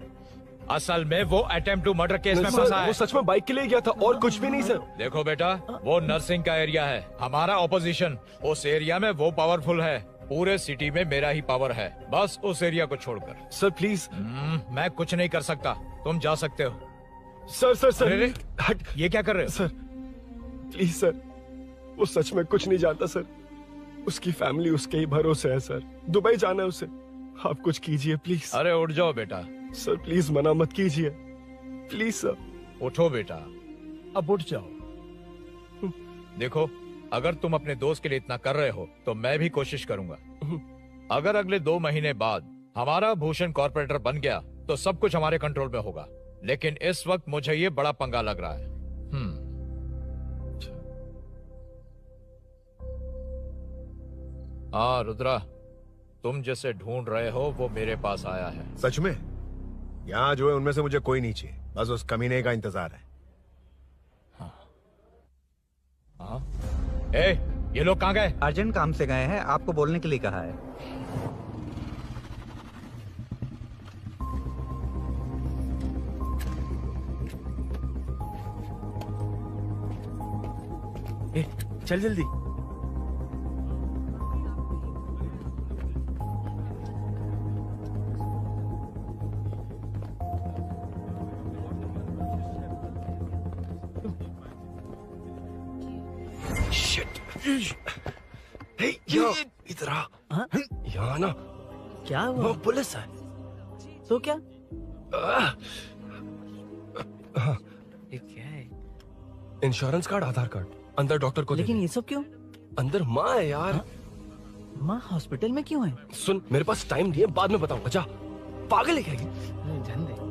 असल में वो अटेम्प्ट टू मर्डर केस में फंसा है। वो सच में बाइक के लिए गया था और कुछ भी नहीं सर। देखो बेटा, वो नर्सिंग का एरिया है, हमारा ऑपोजिशन उस एरिया में वो पावरफुल है। पूरे सिटी में मेरा ही पावर है, बस उस एरिया को छोड़कर। Sir please. मैं कुछ नहीं कर सकता, तुम जा सकते हो। सर सर सर, अरे हट, ये क्या कर रहे हो? सर प्लीज सर, वो सच में कुछ नहीं जानता सर। उसकी फैमिली उसके ही भरोसे है सर। दुबई जाना है उसे, आप कुछ कीजिए प्लीज। अरे उठ जाओ बेटा। सर प्लीज मना मत कीजिए, प्लीज सर। उठो बेटा, अब उठ जाओ। देखो, अगर तुम अपने दोस्त के लिए इतना कर रहे हो तो मैं भी कोशिश करूंगा। अगर अगले 2 महीने बाद हमारा भूषण कॉर्पोरेटर बन गया तो सब कुछ हमारे कंट्रोल में होगा, लेकिन इस वक्त मुझे ये बड़ा पंगा लग रहा है। हाँ रुद्रा, तुम जिसे ढूंढ रहे हो वो मेरे पास आया है। सच में? यहाँ जो है उनमें से मुझे कोई नहीं चाहिए, बस उस कमीने का इंतजार है। हाँ? ए, ये लोग कहाँ गए? अर्जेंट काम से गए हैं, आपको बोलने के लिए कहा है। ए, चल जल्दी। इधर आ। यहाँ ना क्या हुआ? वो पुलिस है। तो क्या? ये क्या है? इंश्योरेंस कार्ड, आधार कार्ड, अंदर डॉक्टर को। लेकिन ये सब क्यों? अंदर माँ है यार। माँ हॉस्पिटल में क्यों है? सुन, मेरे पास टाइम नहीं है, बाद में बताऊंगा। जा, पागल है क्या ये? ध्यान दे।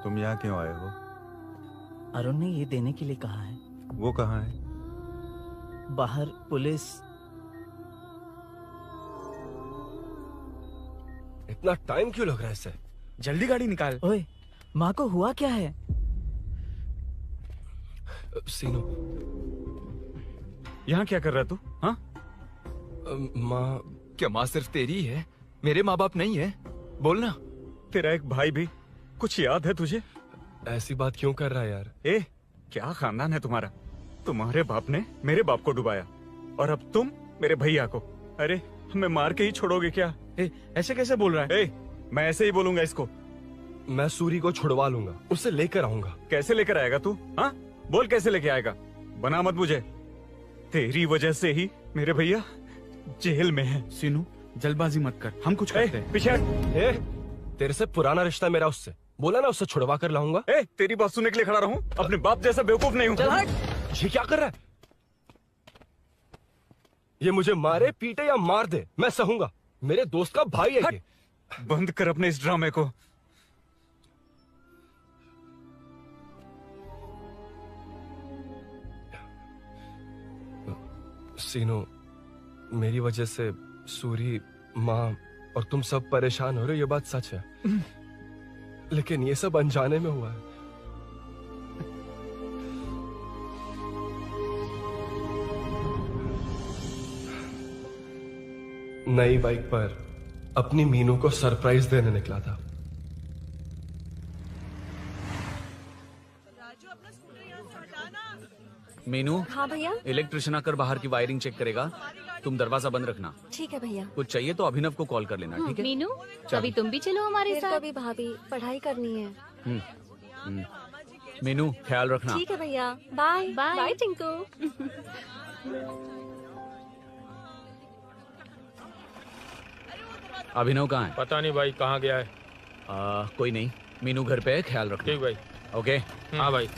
तुम यहाँ क्यों आए हो? अरुण ने ये देने के लिए कहा है। वो कहाँ है? बाहर पुलिस। इतना टाइम क्यों लग रहा है इससे? जल्दी गाड़ी निकाल। ओए, माँ को हुआ क्या है? सीनू, यहाँ क्या कर रहा है तू? हाँ? माँ। क्या माँ सिर्फ तेरी ही है? मेरे माँ बाप नहीं है? बोलना। तेरा एक भाई भी। कुछ याद है तुझे? ऐसी बात क्यों कर रहा है यार? ए, क्या खानदान है तुम्हारा? तुम्हारे बाप ने मेरे बाप को डुबाया और अब तुम मेरे भैया को। अरे हमें मार के ही छोड़ोगे क्या? ऐसे कैसे बोल रहा है? मैं ऐसे ही बोलूंगा इसको। मैं सूरी को छुड़वा लूंगा, उसे लेकर आऊंगा। कैसे लेकर आएगा तू? हाँ, बोल कैसे लेके आएगा? बना मत मुझे। तेरी वजह से ही मेरे भैया जेल में है। सीनू, जल्दबाजी मत कर, हम कुछ करते हैं। पीछे तेरे से पुराना रिश्ता मेरा उससे। बोला ना उससे छुड़वा कर लाऊंगा। तेरी बात सुनने के लिए खड़ा रहूं? अपने बाप जैसा बेवकूफ नहीं हूं। चल हट। ये क्या कर रहा है? ये मुझे मारे, पीटे या मार दे, मैं सहूंगा। मेरे दोस्त का भाई है ये। बंद कर अपने इस ड्रामे को। सीनू, मेरी वजह से सूरी, माँ, और तुम सब परेशान हो रहे हो, ये बात सच है। लेकिन ये सब अनजाने में हुआ है। नई बाइक पर अपनी मीनू को सरप्राइज देने निकला था। मीनू, हाँ भैया। इलेक्ट्रिशियन आकर बाहर की वायरिंग चेक करेगा, तुम दरवाजा बंद रखना। ठीक है भैया। कुछ चाहिए तो अभिनव को कॉल कर लेना, ठीक है? मीनू, चल। कभी तुम भी चलो हमारे फिर साथ। कभी भाभी, पढ़ाई करनी है। हम्म। मीनू, ख्याल रखना। ठीक है भैया, बाय बाय। बाय टिंकू। अभिनव कहाँ है? पता नहीं भाई, कहाँ गया है। कोई नहीं, मीनू घर पे है, ख्याल रखना। ठीक भाई। ओके। हाँ भाई।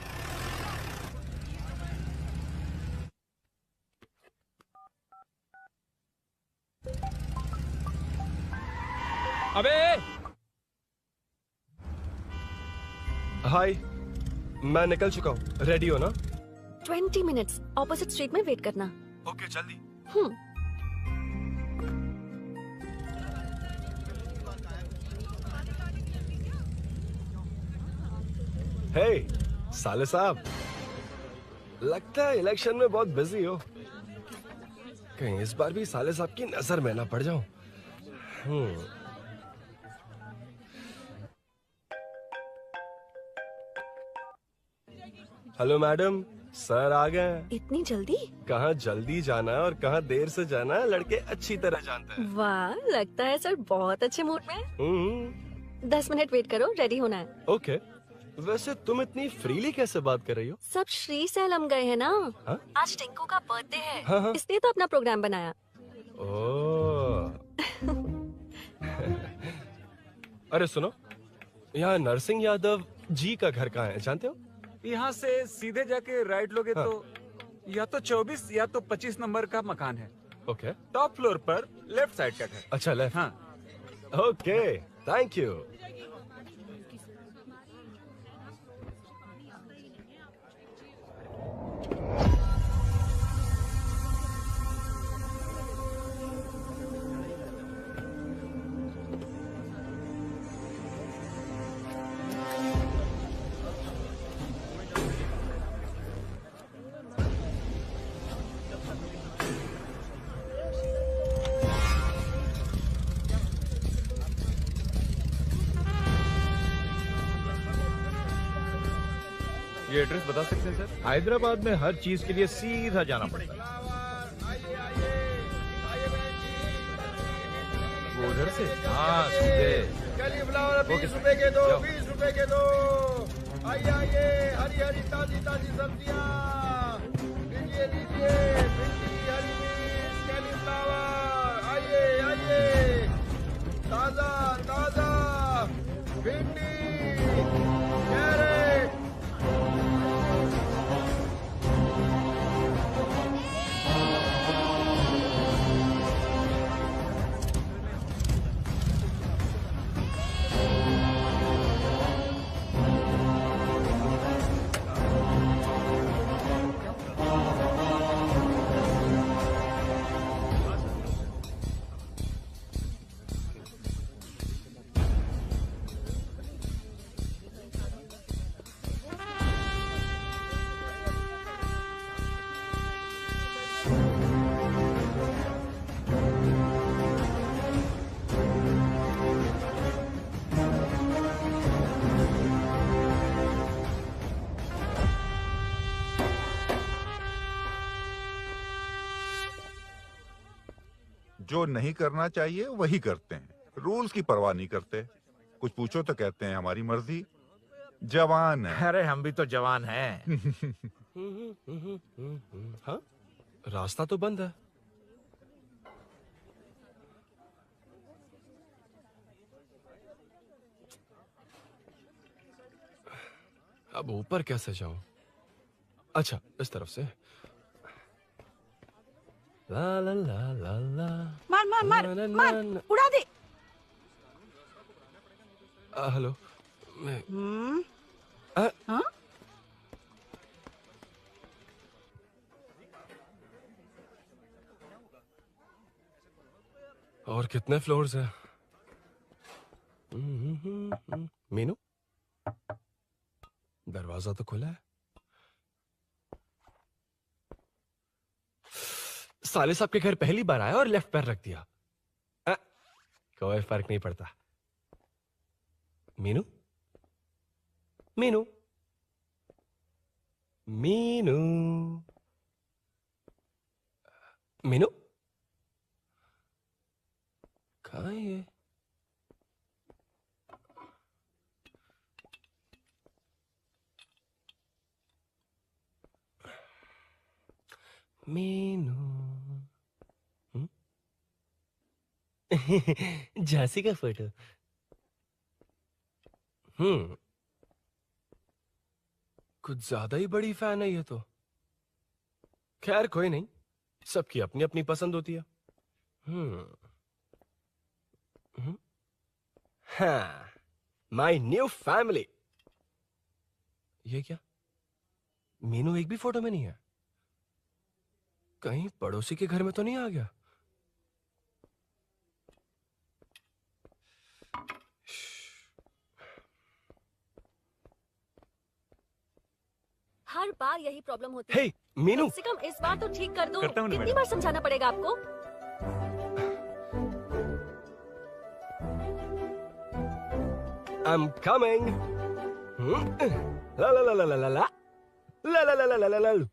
अबे हाय, मैं निकल चुका हूँ। रेडी हो ना? 20 मिनट्स ऑपोजिट स्ट्रीट में वेट करना। ओके, जल्दी। हे साले साहब, लगता है इलेक्शन में बहुत बिजी हो। कहीं इस बार भी साले साहब की नजर में ना पड़ जाऊं। हेलो मैडम, सर आ गए। इतनी जल्दी? कहाँ जल्दी जाना है और कहाँ देर से जाना है, लड़के अच्छी तरह जानते हैं। वाह, लगता है सर बहुत अच्छे मूड में हैं। 10 मिनट वेट करो, रेडी होना है। ओके। वैसे तुम इतनी फ्रीली कैसे बात कर रही हो? सब श्री सैलम गए हैं ना। हाँ? आज टिंकू का बर्थडे है, हाँ। इसलिए तो अपना प्रोग्राम बनाया। ओह। अरे सुनो, यहाँ नरसिंह यादव जी का घर कहाँ है, जानते हो? यहाँ से सीधे जाके राइट लोगे तो या तो 24 या तो 25 नंबर का मकान है। ओके। टॉप फ्लोर पर लेफ्ट साइड का है। अच्छा, लेफ्ट। हाँ। Okay, thank you. ये एड्रेस बता सकते हैं सर? हैदराबाद में हर चीज के लिए सीधा जाना पड़ेगा। वो उधर से? हाँ, सीधे। कैलीफ्लावर 20 रुपए के दो, 20 रुपए के दो। आइए आइए, हरी हरी ताजी ताजी सब्जियाँ लीजिए लीजिए। भिंडी, हरी मिर्च, कैलीफ्लावर, आइए आइए। ताजा ताजा भिंडी, कैरेट। जो नहीं करना चाहिए वही करते हैं, रूल्स की परवाह नहीं करते। कुछ पूछो तो कहते हैं हमारी मर्जी। जवान है। अरे हम भी तो जवान हैं। हाँ, रास्ता तो बंद है। अब ऊपर कैसे जाऊं? अच्छा, इस तरफ से। ला ला ला ला ला। मार मार मार मार, उड़ा दे। हेलो। हाँ? और कितने फ्लोर्स हैं? दरवाजा तो खुला है। साले साहब के घर पहली बार आया और लेफ्ट पैर रख दिया। कोई फर्क नहीं पड़ता। मीनू, मीनू, मीनू, मीनू, कहाँ है ये? मीनू, झांसी का फोटो। कुछ ज्यादा ही बड़ी फैन है ये तो। खैर कोई नहीं, सबकी अपनी अपनी पसंद होती है। हाँ, माई न्यू फैमिली। ये क्या? मीनू एक भी फोटो में नहीं है। कहीं पड़ोसी के घर में तो नहीं आ गया? हर बार यही प्रॉब्लम होती है। हे, मीनू। कम से कम इस बार तो ठीक कर दो। करता हूँ ना कितनी मैडम। बार समझाना पड़ेगा आपको? I'm coming. La la la la la la la. La la la la la la la.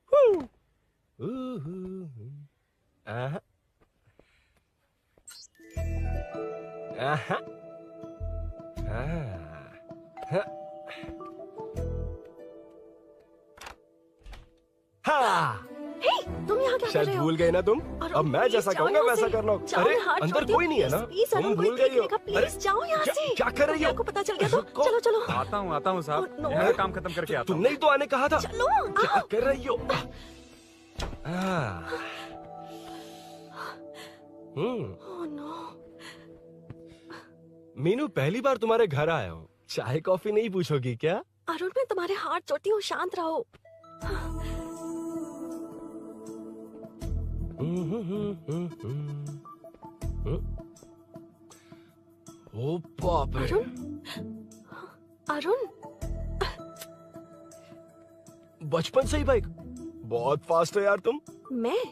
Aha. Aha. हाँ। हे, तुम यहाँ क्या कर शायद रहे हो? भूल गए ना तुम। अरुण, अब मैं प्लीज जैसा जाओ कहूंगा यहाँ वैसा से। करना। जाओ, अरे मैं हाथ अंदर जोड़ती कोई हूँ, नहीं है ना? प्लीज, अरुण, तुम कोई भूल गई हो। देख लेगा, प्लीज जाओ यहाँ से। क्या कर रही हो? आपको पता चल गया तो चलो चलो। आता हूँ साहब। no. यहाँ काम खत्म करके आता हूँ। तुमने ही तो आने कहा था। चलो, क्या कर रही हो? Oh no. मीनू, पहली बार तुम्हारे घर आया हूँ। चाय कॉफी नहीं पूछोगी क्या? अरुण, मैं तुम्हारे हाथ जोड़ती हूँ, शांत रहो। ओ बाप रे। अरुण, बचपन से ही बाइक। बहुत फास्ट हो यार तुम। मैं?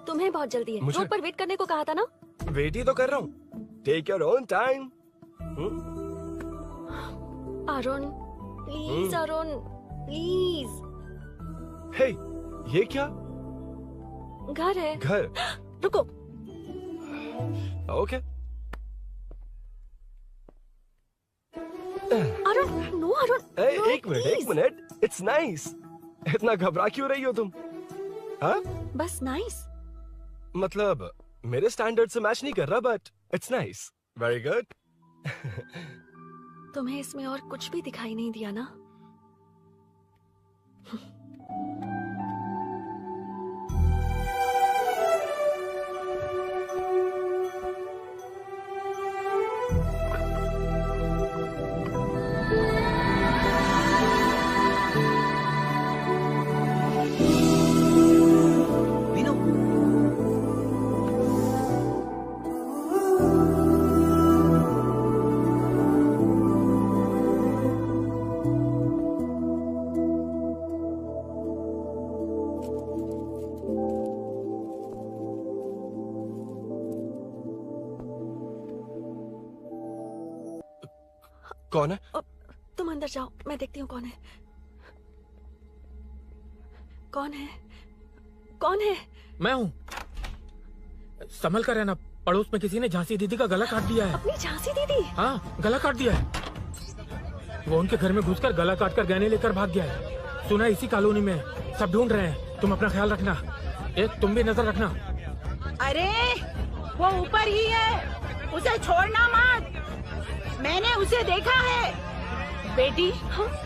तुम्हें बहुत जल्दी है। मुझे- रोड पर वेट करने को कहा था ना? वेट ही तो कर रहा हूँ। Take your own time. Arun, please Arun, please. Hey, ये क्या? घर है। घर? रुको। Okay. Arun, no Arun. no, एक मिनट, please. एक मिनट। It's nice. इतना घबरा क्यों रही हो तुम? हाँ? बस नाइस। मतलब मेरे स्टैंडर्ड से मैच नहीं कर रहा, but it's nice. Very good. तुम्हें इसमें और कुछ भी दिखाई नहीं दिया ना? कौन है? तुम अंदर जाओ, मैं देखती हूँ कौन है। कौन है? कौन है? मैं हूँ। संभल कर रहना, पड़ोस में किसी ने झांसी दीदी का गला काट दिया है। अपनी झांसी दीदी? हाँ, गला काट दिया है। वो उनके घर में घुसकर गला काट कर गहने लेकर भाग गया है। सुना इसी कॉलोनी में, सब ढूंढ रहे हैं। तुम अपना ख्याल रखना। एक तुम भी नजर रखना। अरे वो ऊपर ही है, उसे छोड़ना मत। मैंने उसे देखा है। बेटी,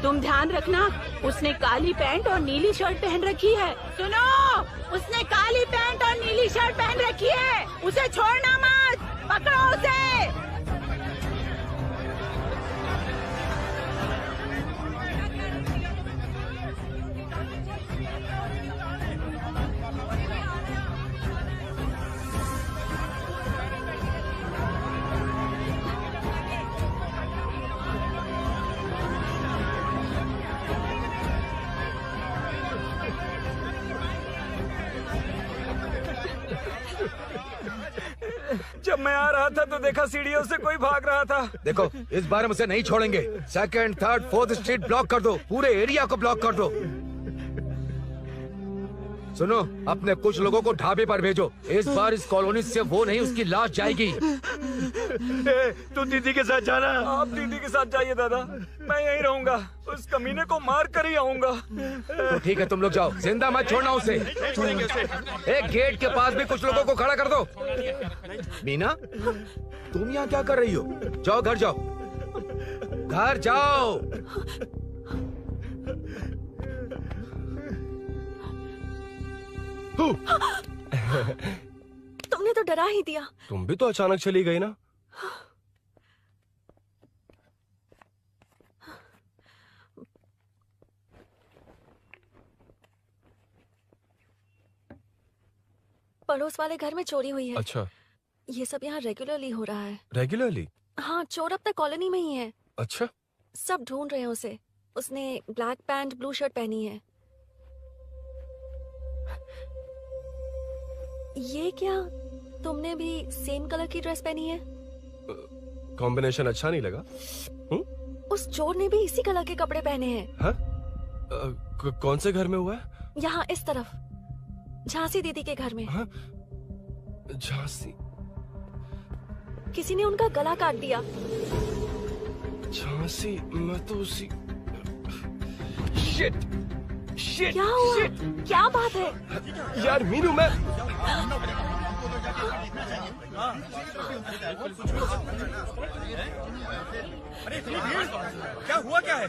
तुम ध्यान रखना, उसने काली पैंट और नीली शर्ट पहन रखी है। सुनो, उसने काली पैंट और नीली शर्ट पहन रखी है। उसे छोड़ना मत, पकड़ो उसे। रहा था तो देखा सीढ़ियों से कोई भाग रहा था। देखो इस बार हम उसे नहीं छोड़ेंगे। 2nd, 3rd, 4th street block कर दो, पूरे एरिया को ब्लॉक कर दो। सुनो, अपने कुछ लोगों को ढाबे पर भेजो। इस बार इस कॉलोनी से वो नहीं, उसकी लाश जाएगी। तू दीदी के साथ जाना। आप दीदी के साथ जाइए दादा, मैं यहीं रहूंगा। उस कमीने को मार कर ही आऊंगा। तो ठीक है, तुम लोग जाओ, जिंदा मत छोड़ना उसे। एक गेट के पास भी कुछ लोगों को खड़ा कर दो। मीना, तुम यहाँ क्या कर रही हो? जाओ घर जाओ, घर जाओ। तुमने तो डरा ही दिया। तुम भी तो अचानक चली गई ना। पड़ोस वाले घर में चोरी हुई है। अच्छा, ये सब यहाँ रेगुलरली हो रहा है। रेगुलरली? हाँ, चोर अब तक कॉलोनी में ही है। अच्छा, सब ढूंढ रहे हैं उसे। उसने ब्लैक पैंट ब्लू शर्ट पहनी है। ये क्या, तुमने भी सेम कलर की ड्रेस पहनी है? कॉम्बिनेशन अच्छा नहीं लगा? उस चोर ने भी इसी कलर के कपड़े पहने हैं। हाँ? कौन से घर में हुआ है? यहाँ इस तरफ, झांसी दीदी के घर में। हाँ? झांसी? किसी ने उनका गला काट दिया। झांसी? मैं तो उसी... शिट! शिट! क्या हुआ? शिट! क्या बात है? यार मीनू, मैं... क्या हुआ, क्या है?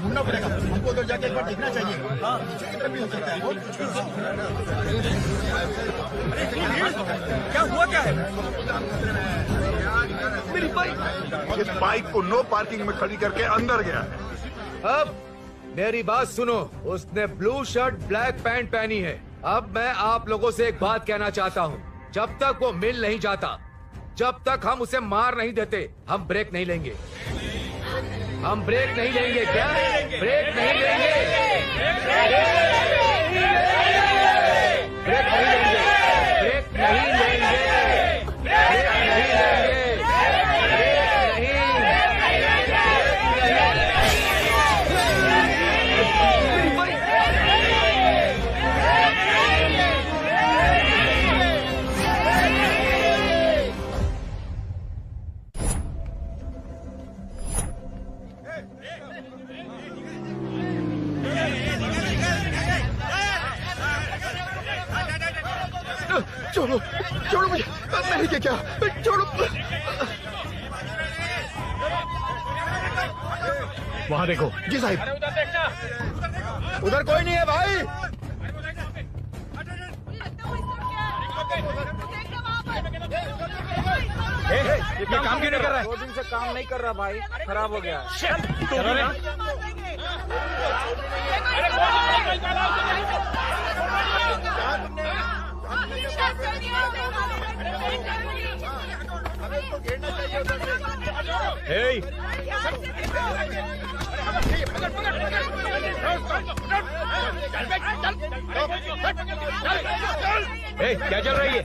ढूंढना पड़ेगा हमको, तो जाके एक बार देखना चाहिए। हाँ, भी हो सकता है। क्या हुआ, क्या है? मेरी बाइक, इस बाइक को नो पार्किंग में खड़ी करके अंदर गया। अब मेरी बात सुनो, उसने ब्लू शर्ट ब्लैक पैंट पहनी है। अब मैं आप लोगों से एक बात कहना चाहता हूँ, जब तक वो मिल नहीं जाता, जब तक हम उसे मार नहीं देते, हम ब्रेक नहीं लेंगे। हम ब्रेक नहीं लेंगे। क्या? ब्रेक नहीं लेंगे। ब्रेक नहीं लेंगे। ब्रेक नहीं लेंगे। ब्रेक नहीं लेंगे। ब्रेक नहीं। छोड़ो, छोड़ो मुझे, नहीं क्या क्या, छोड़ो। वहाँ देखो। जी साहब। उधर कोई नहीं है भाई। ये काम क्यों नहीं कर रहा है? 2 दिन से काम नहीं कर रहा भाई, खराब हो गया। चलो रे। Hey! Hey, क्या चल रही है?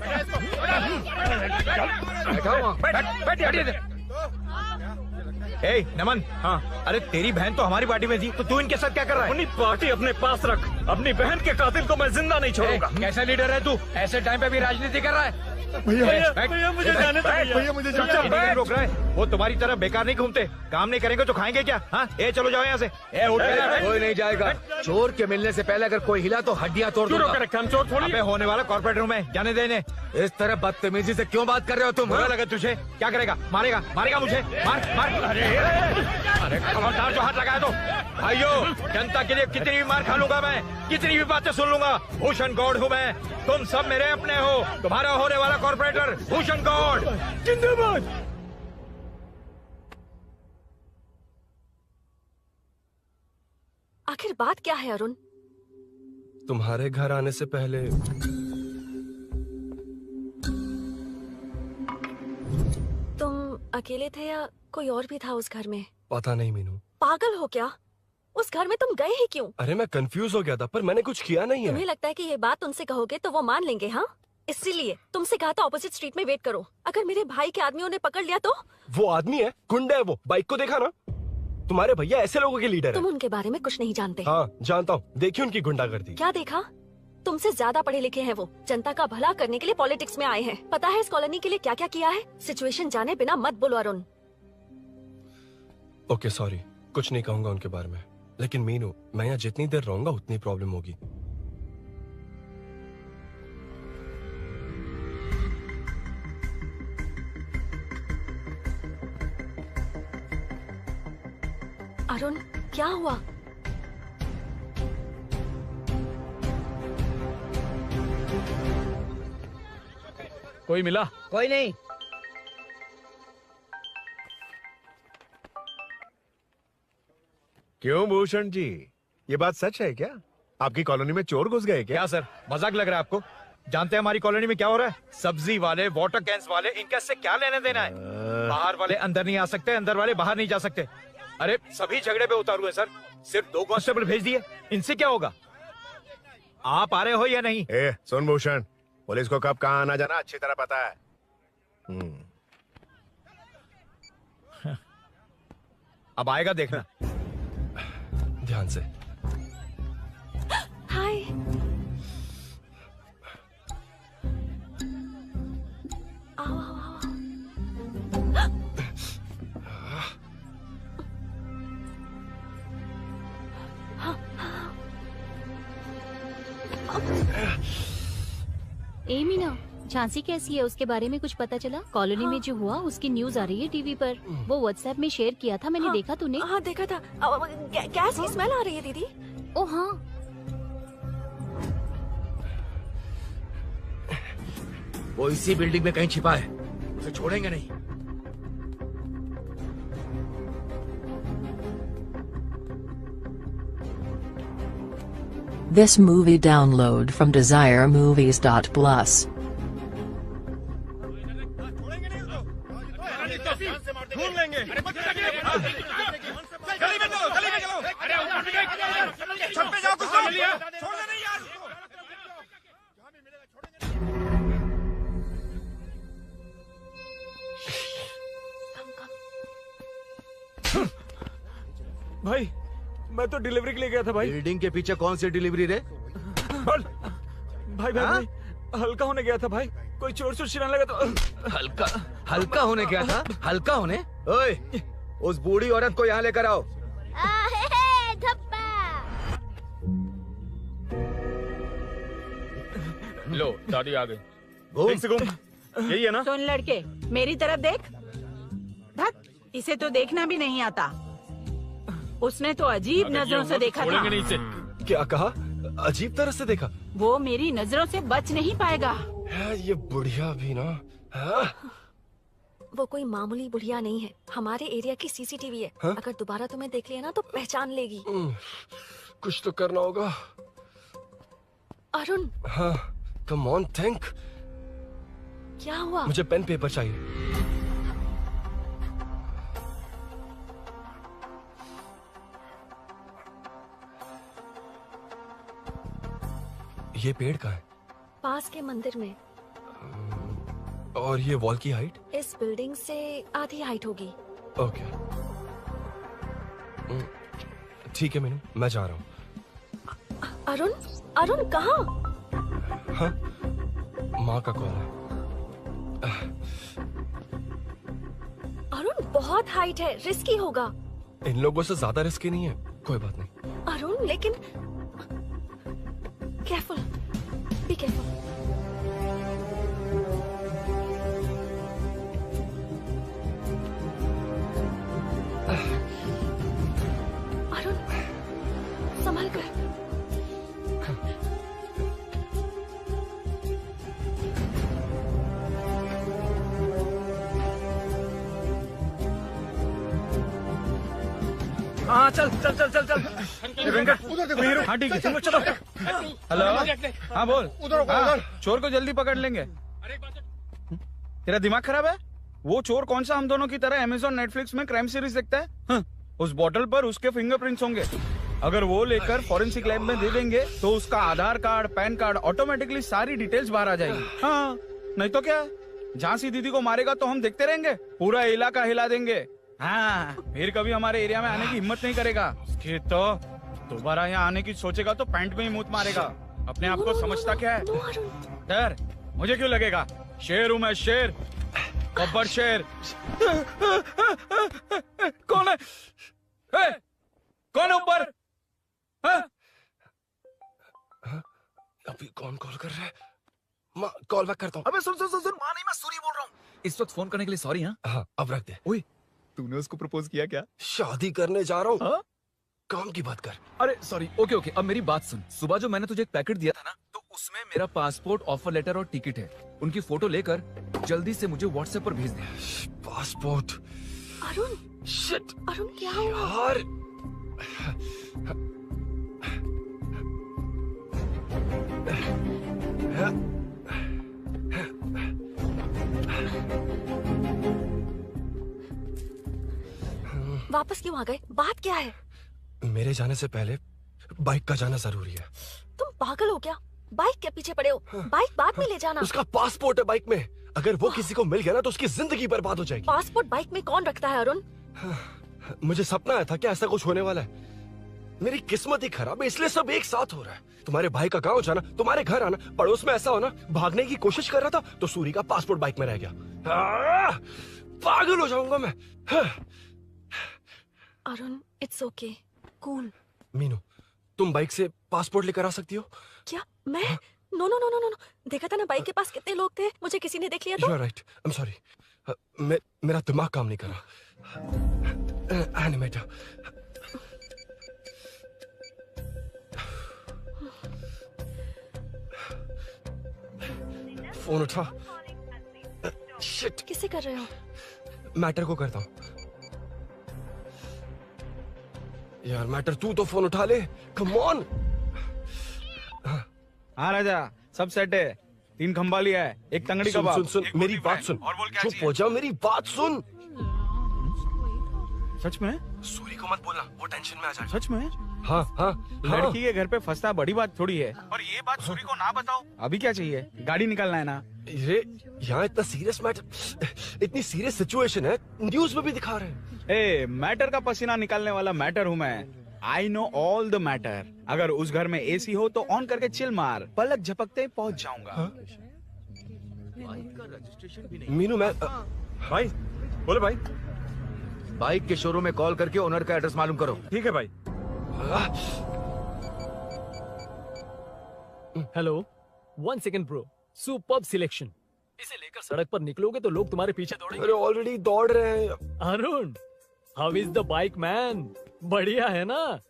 Hey, नमन। हाँ, अरे तेरी बहन तो हमारी पार्टी में थी, तो तू इनके साथ क्या कर रहा है? अपनी पार्टी अपने पास रख। अपनी बहन के कातिल को मैं जिंदा नहीं छोड़ूंगा। कैसा लीडर है तू? ऐसे टाइम पे भी राजनीति कर रहा है? भैया मुझे जाने दो। भैया मुझे जाने दो। रोक रहा है। वो तुम्हारी तरह बेकार नहीं घूमते, काम नहीं करेंगे तो खाएंगे क्या? हाँ, ए चलो जाओ यहाँ से। ए उठ के। कोई नहीं जाएगा। चोर के मिलने से पहले अगर कोई हिला तो हड्डियां तोड़ दूंगा। हम चोर थोड़ी। अबे होने वाला कॉर्पोरेट रूम है, जाने देने। इस तरह बदतमीजी से क्यों बात कर रहे हो तुम? बुरा लगा तुझे? क्या करेगा? मारेगा? मारेगा मुझे? मार मार। अरे खबरदार जो हाथ लगाया तो। भाइयों, जनता के लिए कितनी भी मार खा लूंगा मैं, कितनी भी बातें सुन लूंगा। भूषण गौड़ हूँ मैं, तुम सब मेरे अपने हो। तुम्हारा होने वाला कॉर्पोरेटर भूषण गौड़ जिंदाबाद। आखिर बात क्या है अरुण? तुम्हारे घर आने से पहले तुम अकेले थे या कोई और भी था उस घर में? पता नहीं मीनू। पागल हो क्या? उस घर में तुम गए ही क्यों? अरे मैं कंफ्यूज हो गया था, पर मैंने कुछ किया नहीं तुम्हें है। लगता है कि ये बात उनसे कहोगे तो वो मान लेंगे? हाँ, इसीलिए तुमसे कहा था ऑपोजिट स्ट्रीट में वेट करो। अगर मेरे भाई के आदमियों ने पकड़ लिया तो? वो आदमी है, गुंडा है वो। बाइक को देखा ना? तुम्हारे भैया ऐसे लोगों के लीडर तुम है। उनके बारे में कुछ नहीं जानते। हाँ जानता हूँ, देखिए उनकी गुंडागर्दी। क्या देखा? तुमसे ज्यादा पढ़े लिखे हैं वो। जनता का भला करने के लिए पॉलिटिक्स में आए हैं। पता है इस कॉलोनी के लिए क्या क्या किया है? सिचुएशन जाने बिना मत बोलो अरुण। ओके सॉरी, कुछ नहीं कहूंगा उनके बारे में। लेकिन मीनू, मैं यहाँ जितनी देर रहूंगा उतनी प्रॉब्लम होगी। अरुण, क्या हुआ? कोई मिला? कोई नहीं। क्यों भूषण जी, ये बात सच है क्या? आपकी कॉलोनी में चोर घुस गए क्या? सर, मजाक लग रहा है आपको? जानते हैं हमारी कॉलोनी में क्या हो रहा है? सब्जी वाले, वाटर कैंस वाले, इनका इससे क्या लेने देना है? बाहर वाले अंदर नहीं आ सकते, अंदर वाले बाहर नहीं जा सकते। अरे सभी झगड़े पे उतारू है सर। सिर्फ 2 कांस्टेबल भेज दिए, इनसे क्या होगा? आप आ रहे हो या नहीं? सुन भूषण, पुलिस को कब कहाँ आना जाना अच्छी तरह पता है। अब आएगा देखना। ध्यान से। हाय। आओ आओ आओ। ए मीना, झांसी कैसी है? उसके बारे में कुछ पता चला? कॉलोनी में जो हुआ उसकी न्यूज आ रही है टीवी पर। वो व्हाट्सएप में शेयर किया था, मैंने देखा। तूने? हाँ देखा था। गैस की स्मेल आ रही है दीदी। ओ हाँ। वो इसी बिल्डिंग में कहीं छिपा है, उसे छोड़ेंगे नहीं। This movie download from DesireMovies.plus. ढूंढ लेंगे। गली में चलो, गली में चलो। छत पे जाओ, कुछ छोड़ना नहीं यार। भाई, मैं तो डिलीवरी के लिए गया था भाई। बिल्डिंग के पीछे कौन सी डिलीवरी रे? भाई भाई भाई, हल्का होने गया था भाई। कोई चोर चोर चिल्लाने लगा तो। हल्का होने गया था? हल्का होने? ओए, उस बूढ़ी औरत को यहाँ लेकर आओ। लो, दादी आ गई। घूम से घूम। यही है ना? सुन लड़के, मेरी तरफ देख। धत, इसे तो देखना भी नहीं आता। उसने तो अजीब नजरों से देखा था। छोड़ेंगे नहीं इसे। क्या कहा? अजीब तरह से देखा? वो मेरी नजरों से बच नहीं पाएगा। ये बुढ़िया भी ना। वो कोई मामूली बुढ़िया नहीं है, हमारे एरिया की सीसीटीवी है। हाँ? अगर दोबारा तुम्हें देख लिया ना तो पहचान लेगी। कुछ तो करना होगा। अरुण, हाँ, कम ऑन थिंक। क्या हुआ? मुझे पेन पेपर चाहिए। ये पेड़ का है? पास के मंदिर में। और ये वॉल की हाइट? इस बिल्डिंग से आधी हाइट होगी। ओके, ठीक है मीनू, मैं जा रहा हूँ। अरुण, अरुण कहाँ? हाँ, माँ का कॉल है। अरुण बहुत हाइट है, रिस्की होगा। इन लोगों से ज्यादा रिस्की नहीं है। कोई बात नहीं। अरुण लेकिन केयरफुल, बी केयरफुल। अरुण संभाल कर। हाँ चल चल चल चल चल वेंकट हाँ ठीक है चलो चलो। हेलो हाँ बोल। हाँ, चोर को जल्दी पकड़ लेंगे। तेरा दिमाग खराब है? वो चोर कौन सा हम दोनों की तरह अमेज़न नेटफ्लिक्स में क्राइम सीरीज देखता है? उस बॉटल पर उसके फिंगरप्रिंट्स होंगे। अगर वो लेकर फॉरेंसिक लैब में दे देंगे तो उसका आधार कार्ड पैन कार्ड ऑटोमेटिकली सारी डिटेल्स बाहर आ जाएगी। हाँ नहीं तो क्या, झांसी दीदी को मारेगा तो हम देखते रहेंगे, पूरा इलाका हिला देंगे। हाँ फिर कभी हमारे एरिया में आने की हिम्मत नहीं करेगा। फिर तो दोबारा यहाँ आने की सोचेगा तो पैंट में ही मूत मारेगा। अपने आप को समझता क्या है? डर मुझे क्यों लगेगा? शेर हूँ मैं, शेर, गब्बर शेर। कौन है? कौन है ऊपर? अभी कौन कॉल कर रहा है? माँ कॉल बैक करता हूँ। अबे सुन सुन सुन सुन, माँ नहीं, मैं सूरी बोल रहा हूँ। इस वक्त फोन करने के लिए सॉरी। हाँ अब रख दे। ओए तूने उसको प्रपोज किया क्या? शादी करने जा रहा हूँ। काम की बात कर। अरे सॉरी, ओके ओके, अब मेरी बात सुन। सुबह जो मैंने तुझे एक पैकेट दिया था ना, तो उसमें मेरा पासपोर्ट, ऑफर लेटर और टिकट है। उनकी फोटो लेकर जल्दी से मुझे व्हाट्सएप पर भेज दे। पासपोर्ट। अरुण शिट अरुण क्या हुआ? यार वापस क्यों आ गए? बात क्या है? मेरे जाने से पहले बाइक का जाना जरूरी है। तुम पागल हो क्या? बाइक के पीछे पड़े हो? बाइक बाद में ले जाना। उसका पासपोर्ट है बाइक में, अगर वो किसी को मिल गया ना तो उसकी जिंदगी बर्बाद हो जाएगी। पासपोर्ट बाइक में कौन रखता है अरुण? मुझे सपना आया था कि ऐसा कुछ होने वाला है। मेरी किस्मत ही खराब है, इसलिए सब एक साथ हो रहा है। तुम्हारे भाई का गांव जाना, तुम्हारे घर आना, पड़ोस में ऐसा होना, भागने की कोशिश कर रहा था तो सूरी का पासपोर्ट बाइक में रह गया। पागल हो जाऊंगा मैं। Arun it's okay, cool. Meenu तुम बाइक से पासपोर्ट लेकर आ सकती हो? क्या मैं? No no no no no, देखा था ना बाइक के पास कितने लोग थे, मुझे किसी ने देख लिया तो। You are right, I am sorry. मेरा दिमाग काम नहीं कर रहा। एनिमेटर। फोन उठा। शिट। किसे कर रहे हो? मैटर को करता हूँ। यार मैटर तू तो फोन उठा ले, कम ऑन। हाँ राजा सब सेट है। 3 खंबा लिया है, एक तंगड़ी सुन कबाब। सुन सुन मेरी बात सुन। चुप हो जा, मेरी बात सुन। सच में? सूरी को मत बोलना, वो टेंशन में आ जाएगा। सच में? हाँ हाँ। लड़की के घर पे फंसना बड़ी बात थोड़ी है। और ये बात सूरी को ना बताओ। अभी क्या चाहिए? गाड़ी निकालना है ना? ये यहाँ इतना सीरियस मैटर, इतनी सीरियस सिचुएशन है, न्यूज में भी दिखा रहे हैं। ए मैटर का पसीना निकालने वाला मैटर हूँ मैं। I know all the matter. अगर उस घर में एसी हो तो ऑन करके चिल मार, पलक झपकते ही पहुंच जाऊंगा। मीनू मैं भाई बोलो भाई। बाइक के शोरूम में कॉल करके ओनर का एड्रेस मालूम करो। ठीक है भाई। Hello 1 second bro, superb selection. इसे लेकर सड़क पर निकलोगे तो लोग तुम्हारे पीछे दौड़ेंगे। अरे ऑलरेडी दौड़ रहे हैं। Arun how is the bike man? बढ़िया है ना?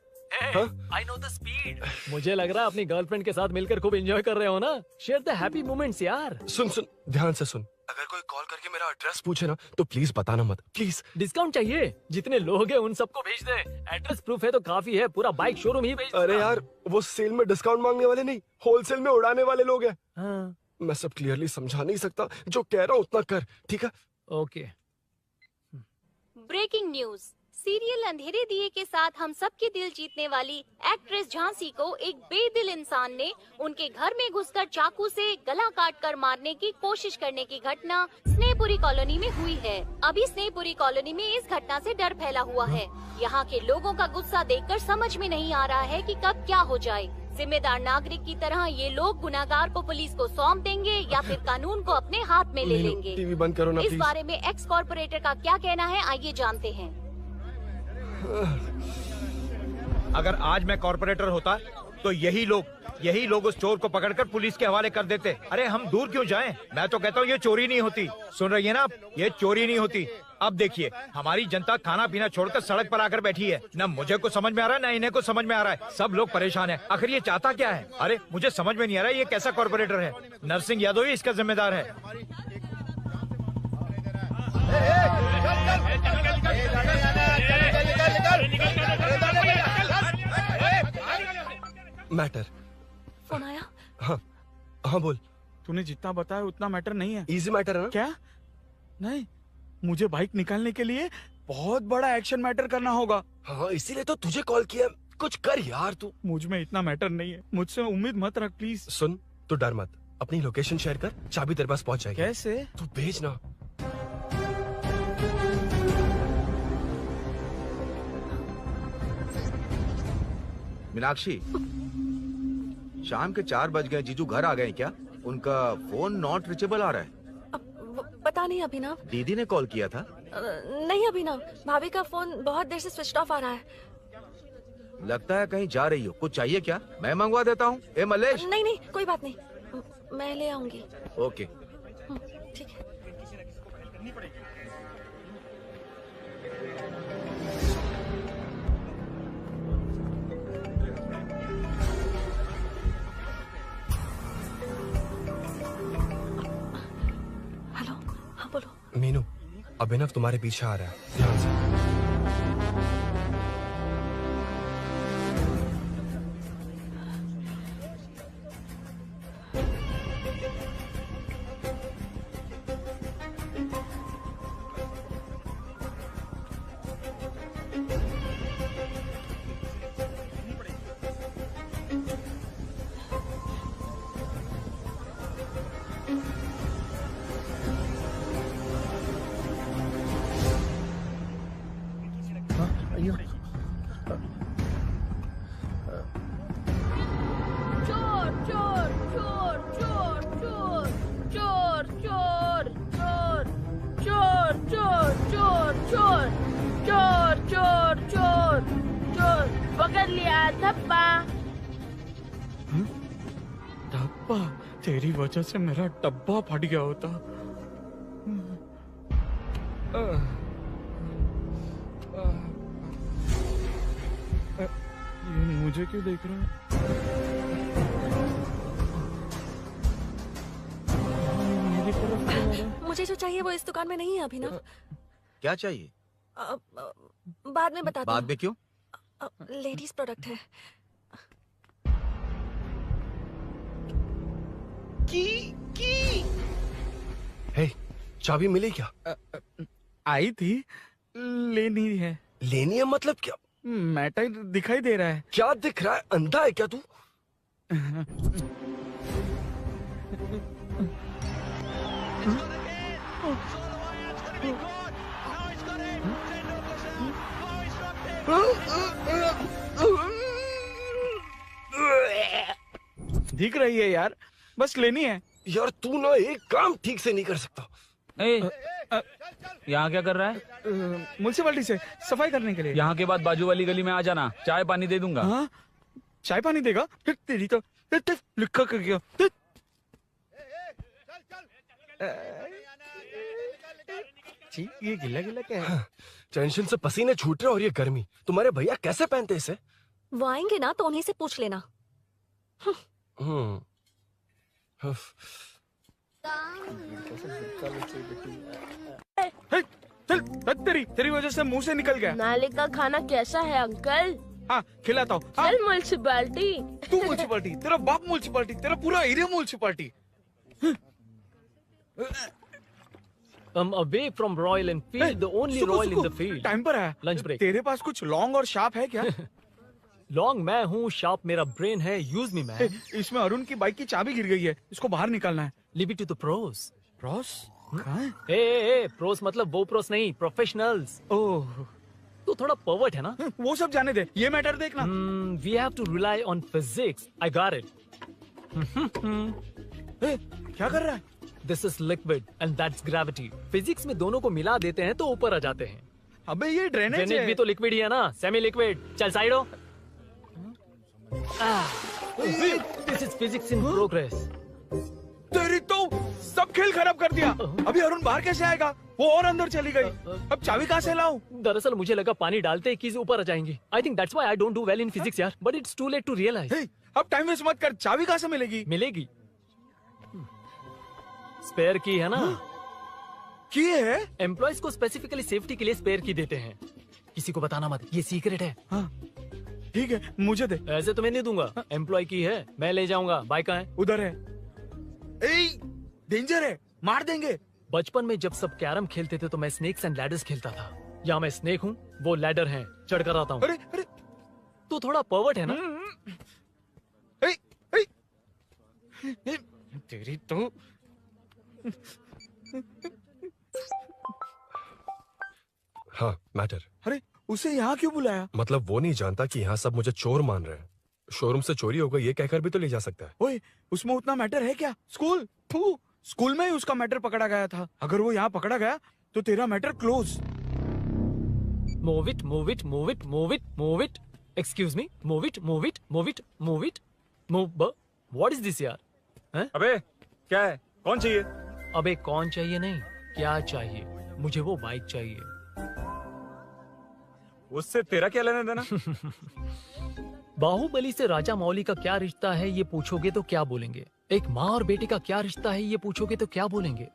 I know the speed. मुझे लग रहा है अपनी गर्लफ्रेंड के साथ मिलकर खूब एंजॉय कर रहे हो ना? शेयर द हैप्पी मोमेंट्स यार। सुन सुन ध्यान से सुन, अगर कोई कॉल करके मेरा एड्रेस पूछे ना तो प्लीज बताना मत, प्लीज। डिस्काउंट चाहिए? जितने लोग हैं उन सबको भेज दे। एड्रेस प्रूफ है तो काफी है, पूरा बाइक शोरूम ही भेज दे। अरे यार वो सेल में डिस्काउंट मांगने वाले नहीं, होलसेल में उड़ाने वाले लोग हैं। हाँ। मैं सब क्लियरली समझा नहीं सकता, जो कह रहा हूँ उतना कर, ठीक है? ओके। Breaking news. सीरियल अंधेरे दिए के साथ हम सबके दिल जीतने वाली एक्ट्रेस झांसी को एक बेदिल इंसान ने उनके घर में घुसकर चाकू से गला काटकर मारने की कोशिश करने की घटना स्नेहपुरी कॉलोनी में हुई है। अभी स्नेहपुरी कॉलोनी में इस घटना से डर फैला हुआ है। यहाँ के लोगों का गुस्सा देखकर समझ में नहीं आ रहा है कि कब क्या हो जाए। जिम्मेदार नागरिक की तरह ये लोग गुनाहगार को पुलिस को सौंप देंगे या फिर कानून को अपने हाथ में ले लेंगे। टीवी बंद करो ना इस प्लीज। बारे में एक्स कॉर्पोरेटर का क्या कहना है, आइए जानते हैं। अगर आज मैं कॉर्पोरेटर होता तो यही लोग उस चोर को पकड़कर पुलिस के हवाले कर देते। अरे हम दूर क्यों जाएं? मैं तो कहता हूँ ये चोरी नहीं होती। सुन रही है ना आप? ये चोरी नहीं होती। अब देखिए हमारी जनता खाना पीना छोड़कर सड़क पर आकर बैठी है। न मुझे कुछ समझ में आ रहा है, न इन्हें कुछ समझ में आ रहा है। सब लोग परेशान हैं। आखिर ये चाहता क्या है? अरे मुझे समझ में नहीं आ रहा है ये कैसा कॉर्पोरेटर है। नरसिंह यादव ही इसका जिम्मेदार है। मैटर। फोन आया? हाँ हाँ बोल। तूने जितना बताया उतना मैटर नहीं है। इजी मैटर है ना? क्या? नहीं, मुझे बाइक निकालने के लिए बहुत बड़ा एक्शन मैटर करना होगा। हाँ इसीलिए तो तुझे कॉल किया। कुछ कर यार तू। मुझ में इतना मैटर नहीं है, मुझसे उम्मीद मत रख प्लीज। सुन, तू डर मत, अपनी लोकेशन शेयर कर, चाबी तेरे पास पहुंच जाएगी। कैसे? तू भेज ना। मीनाक्षी, शाम के 4 बज गए, जीजू घर आ गए क्या? उनका फोन नॉट रिचेबल आ रहा है। पता नहीं अभिनव। दीदी ने कॉल किया था? नहीं अभिनव, भाभी का फोन बहुत देर से स्विच ऑफ आ रहा है। लगता है कहीं जा रही हो। कुछ चाहिए क्या? मैं मंगवा देता हूँ। ए मलेश। नहीं नहीं कोई बात नहीं, मैं ले आऊंगी। ओके ठीक है। हेलो, हाँ बोलो। मीनू, अभिनव तुम्हारे पीछे आ रहा है, ध्यान से। चोर चोर चोर चोर चोर चोर चोर चोर चोर चोर चोर चोर चोर चोर चोर चोर पकड़ लिया धप्पा। डब्बा? तेरी वजह से मेरा डब्बा फट गया होता। ये मुझे क्यों देख रहा है? मेरी तरफ क्यों आ रहा है? मुझे जो चाहिए वो इस दुकान में नहीं है अभिनव। क्या चाहिए? बाद में बताती बाद में क्यों? लेडीज प्रोडक्ट है। हे, चाबी मिली क्या? आई थी, लेनी है। लेनी है मतलब क्या? मैटर दिखाई दे रहा है। क्या दिख रहा है? अंधा है क्या तू? दिख रही है यार, बस लेनी है। यार तू ना एक काम ठीक से नहीं कर सकता। यहाँ क्या कर रहा है? म्युनिसिपैलिटी से सफाई करने के लिए। यहाँ के बाद बाजू वाली गली में आ जाना, चाय पानी दे दूंगा। हाँ? चाय पानी देगा? तेरी तो लिखा कर गया। ये गिला गिला क्या है? टेंशन से पसीने छूट रहे और ये गर्मी, तुम्हारे भैया कैसे पहनते इसे? वो आएंगे ना तो उन्हीं से पूछ लेना। तेरी वजह से मुंह से निकल गया। नाले का खाना कैसा है अंकल? हाँ खिलाता हूँ। चल म्युनिसिपैलिटी। तू म्युनिसिपैलिटी, तेरा बाप म्युनिसिपैलिटी, तेरा पूरा area municipality. I'm away from Royal Enfield, the only Royal in the field. Time पर है। Lunch break. तेरे पास कुछ लॉन्ग और शार्प है क्या? लॉन्ग मैं हूँ, शार्प मेरा ब्रेन है, यूज मी मैन। इसमें अरुण की बाइक की चाबी गिर गई है, इसको बाहर निकालना है। Leave it to the pros. Pros? कहाँ है? ए प्रोस मतलब वो प्रोस नहीं, प्रोफेशनल्स। ओह, तू थोड़ा पर्वर्ट है ना? वो सब जाने दे, ये मैटर देखना। We have to rely on physics. I got it. क्या कर रहा है? This is liquid and that's gravity. Physics में दोनों को मिला देते हैं तो ऊपर आ जाते हैं। अबे ये ड्रेनेज है। भी तो लिक्विड ही है ना, सेमी लिक्विड। चल साइड हो। This is physics in progress. तेरी तो सब खेल खराब कर दिया। अभी अरुण बाहर कैसे आएगा? वो और अंदर चली गई। अब चाबी कहाँ से लाऊं? दरअसल मुझे लगा पानी डालते ही कीज ऊपर आ जाएंगी। I think that's why I don't do well in physics यार। But it's too late to realize. अब टाइम वेस्ट मत कर, चाबी कहाँ से मिलेगी? मिलेगी। स्पेयर की है ना? की है? एम्प्लॉयज को स्पेसिफिकली सेफ्टी के लिए स्पेयर की देते हैं। किसी को बताना मत, ये सीक्रेट है। हाँ। ठीक है, मुझे दे। ऐसे तो मैं नहीं दूंगा, एम्प्लॉय की है, मैं ले जाऊंगा। बाइक कहाँ है? उधर है। ए, डेंजर है, मार देंगे। बचपन में जब सब कैरम खेलते थे तो मैं स्नेक्स एंड लैडर्स खेलता था। यहाँ मैं स्नेक हूँ, वो लैडर है, चढ़ कर आता हूँ। अरे अरे, तू थोड़ा पर्वर्ट है ना? तेरी तो हाँ, मैटर। अरे उसे यहाँ क्यों बुलाया? मतलब वो नहीं जानता कि यहाँ सब मुझे चोर मान रहे हैं। शोरूम से चोरी हो गई ये कहकर भी तो ले जा सकता है। ओए, उसमें उतना मैटर है क्या? स्कूल में ही उसका मैटर पकड़ा गया था। अगर वो यहाँ पकड़ा गया तो तेरा matter close. Move it, move it, move it, move it, move it. Excuse me, move it, move it, move it, move it, move. What is this यार? हैं? अबे क्या है? कौन चाहिए? अबे कौन चाहिए नहीं, क्या चाहिए? मुझे वो बाइक चाहिए। उससे तेरा क्या लेना देना? बाहुबली से राजा मौली का क्या रिश्ता है ये पूछोगे तो क्या बोलेंगे? एक माँ और बेटे का क्या रिश्ता है ये पूछोगे तो क्या बोलेंगे?